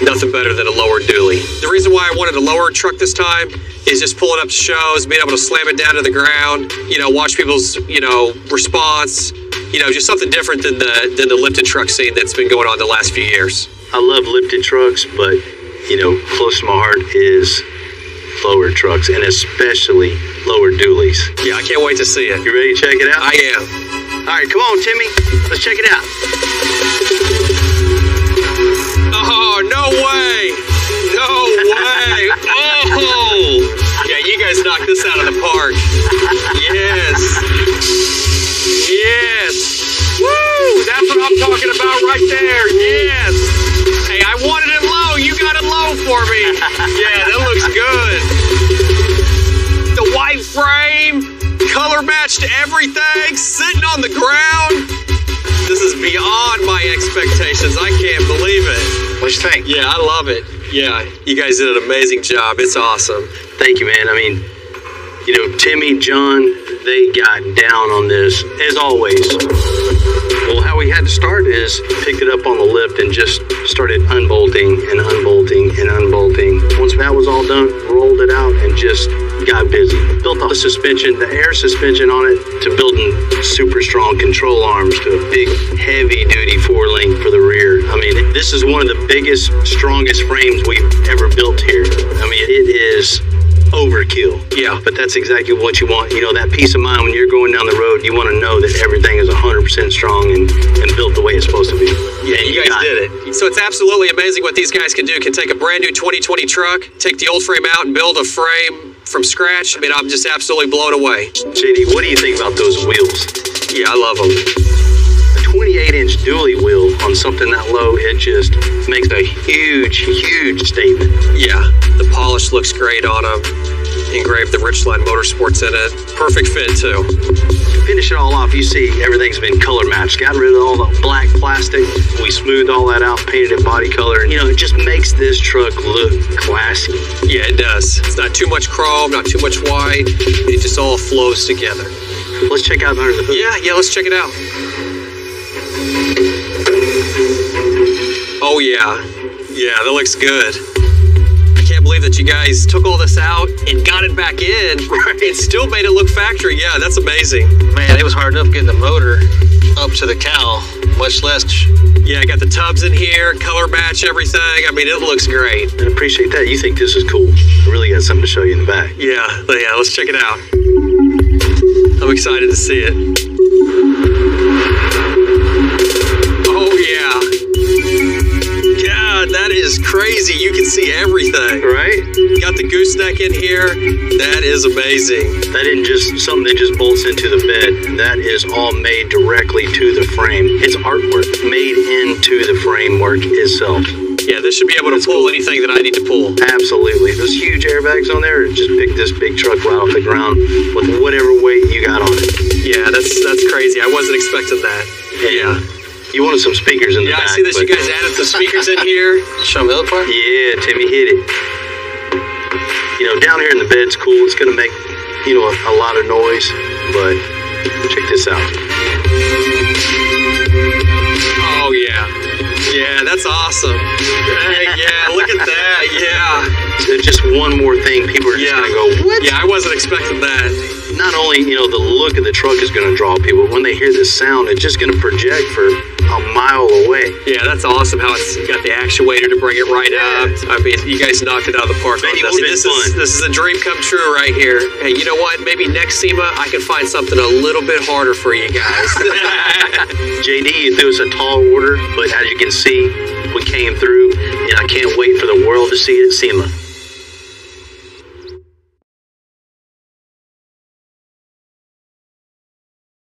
Nothing better than a lowered dually. The reason why I wanted a lowered truck this time is just pulling up to shows, being able to slam it down to the ground, watch people's, response, just something different than the lifted truck scene that's been going on the last few years. I love lifted trucks, but, close to my heart is lowered trucks, and especially lowered dualies. Yeah, I can't wait to see it. You ready to check it out? I am. All right, come on, Timmy. Let's check it out. Oh, no way. No way. Oh. Yeah, you guys knocked this out of the park. Yes. Yes. Woo! That's what I'm talking about right there. Yes. Hey, I wanted it low. You got it low for me. Yeah, that looks good. The white frame, color matched everything, sitting on the ground. This is beyond my expectations. I can't believe it. What you think? Yeah, I love it. Yeah, you guys did an amazing job. It's awesome. Thank you, man. I mean, Timmy, John, they got down on this, as always. Well, how we had to start is picked it up on the lift and just started unbolting and unbolting and unbolting. Once that was all done, rolled it out and just got busy. Built the suspension, the air suspension on it, to building super strong control arms, to a big, heavy-duty 4-link for the rear. I mean, this is one of the biggest, strongest frames we've ever built here. I mean, it is overkill. Yeah. But that's exactly what you want. That peace of mind when you're going down the road, you want to know that everything is 100% strong and built the way it's supposed to be. Yeah, you guys did it. So it's absolutely amazing what these guys can do. Can take a brand new 2020 truck, take the old frame out and build a frame from scratch. I mean, I'm just absolutely blown away. JD, what do you think about those wheels? Yeah, I love them. A 28-inch dually wheel on something that low, it just makes a huge, huge statement. Yeah, the polish looks great on them. engraved the Richland Motorsports in it. Perfect fit too. Finish it all off, you see everything's been color matched. Got rid of all the black plastic. We smoothed all that out, painted it body color. You know, it just makes this truck look classy. Yeah, it does. It's not too much chrome, not too much white. It just all flows together. Let's check out under the hood. Yeah, let's check it out. Oh yeah, that looks good. I can't believe that you guys took all this out and got it back in. Right. And still made it look factory. Yeah, that's amazing. Man, it was hard enough getting the motor up to the cowl, much less. Yeah, I got the tubs in here, color match everything. I mean, it looks great. I appreciate that. You think this is cool. I really got something to show you in the back. Yeah, let's check it out. I'm excited to see it. Oh yeah. God, that is crazy. You can see everything. Right? Got the gooseneck in here. That is amazing. That isn't just something that just bolts into the bed. That is all made directly to the frame. It's artwork made into the framework itself. Yeah, this should be able to pull anything that I need to pull. Absolutely. Those huge airbags on there, just pick this big truck right off the ground with whatever weight you got on it. Yeah, that's crazy. I wasn't expecting that. Yeah. You wanted some speakers in the back. Yeah, I see that you guys added some speakers in here. Show me the other part? Yeah, Timmy hit it. You know, down here in the bed's cool. It's going to make, you know, a lot of noise, but check this out. Oh, yeah. Yeah, that's awesome. Yeah, look at that. Yeah. Just one more thing. People are just going to go, what? Yeah, I wasn't expecting that. Not only, you know, the look of the truck is going to draw people, when they hear this sound, it's just going to project for a mile away. Yeah, that's awesome how it's got the actuator to bring it right up. I mean, you guys knocked it out of the park. This is a dream come true right here. Hey, you know what? Maybe next SEMA, I can find something a little bit harder for you guys. JD, you threw us a tall order, but as you can see, we came through, and I can't wait for the world to see it at SEMA.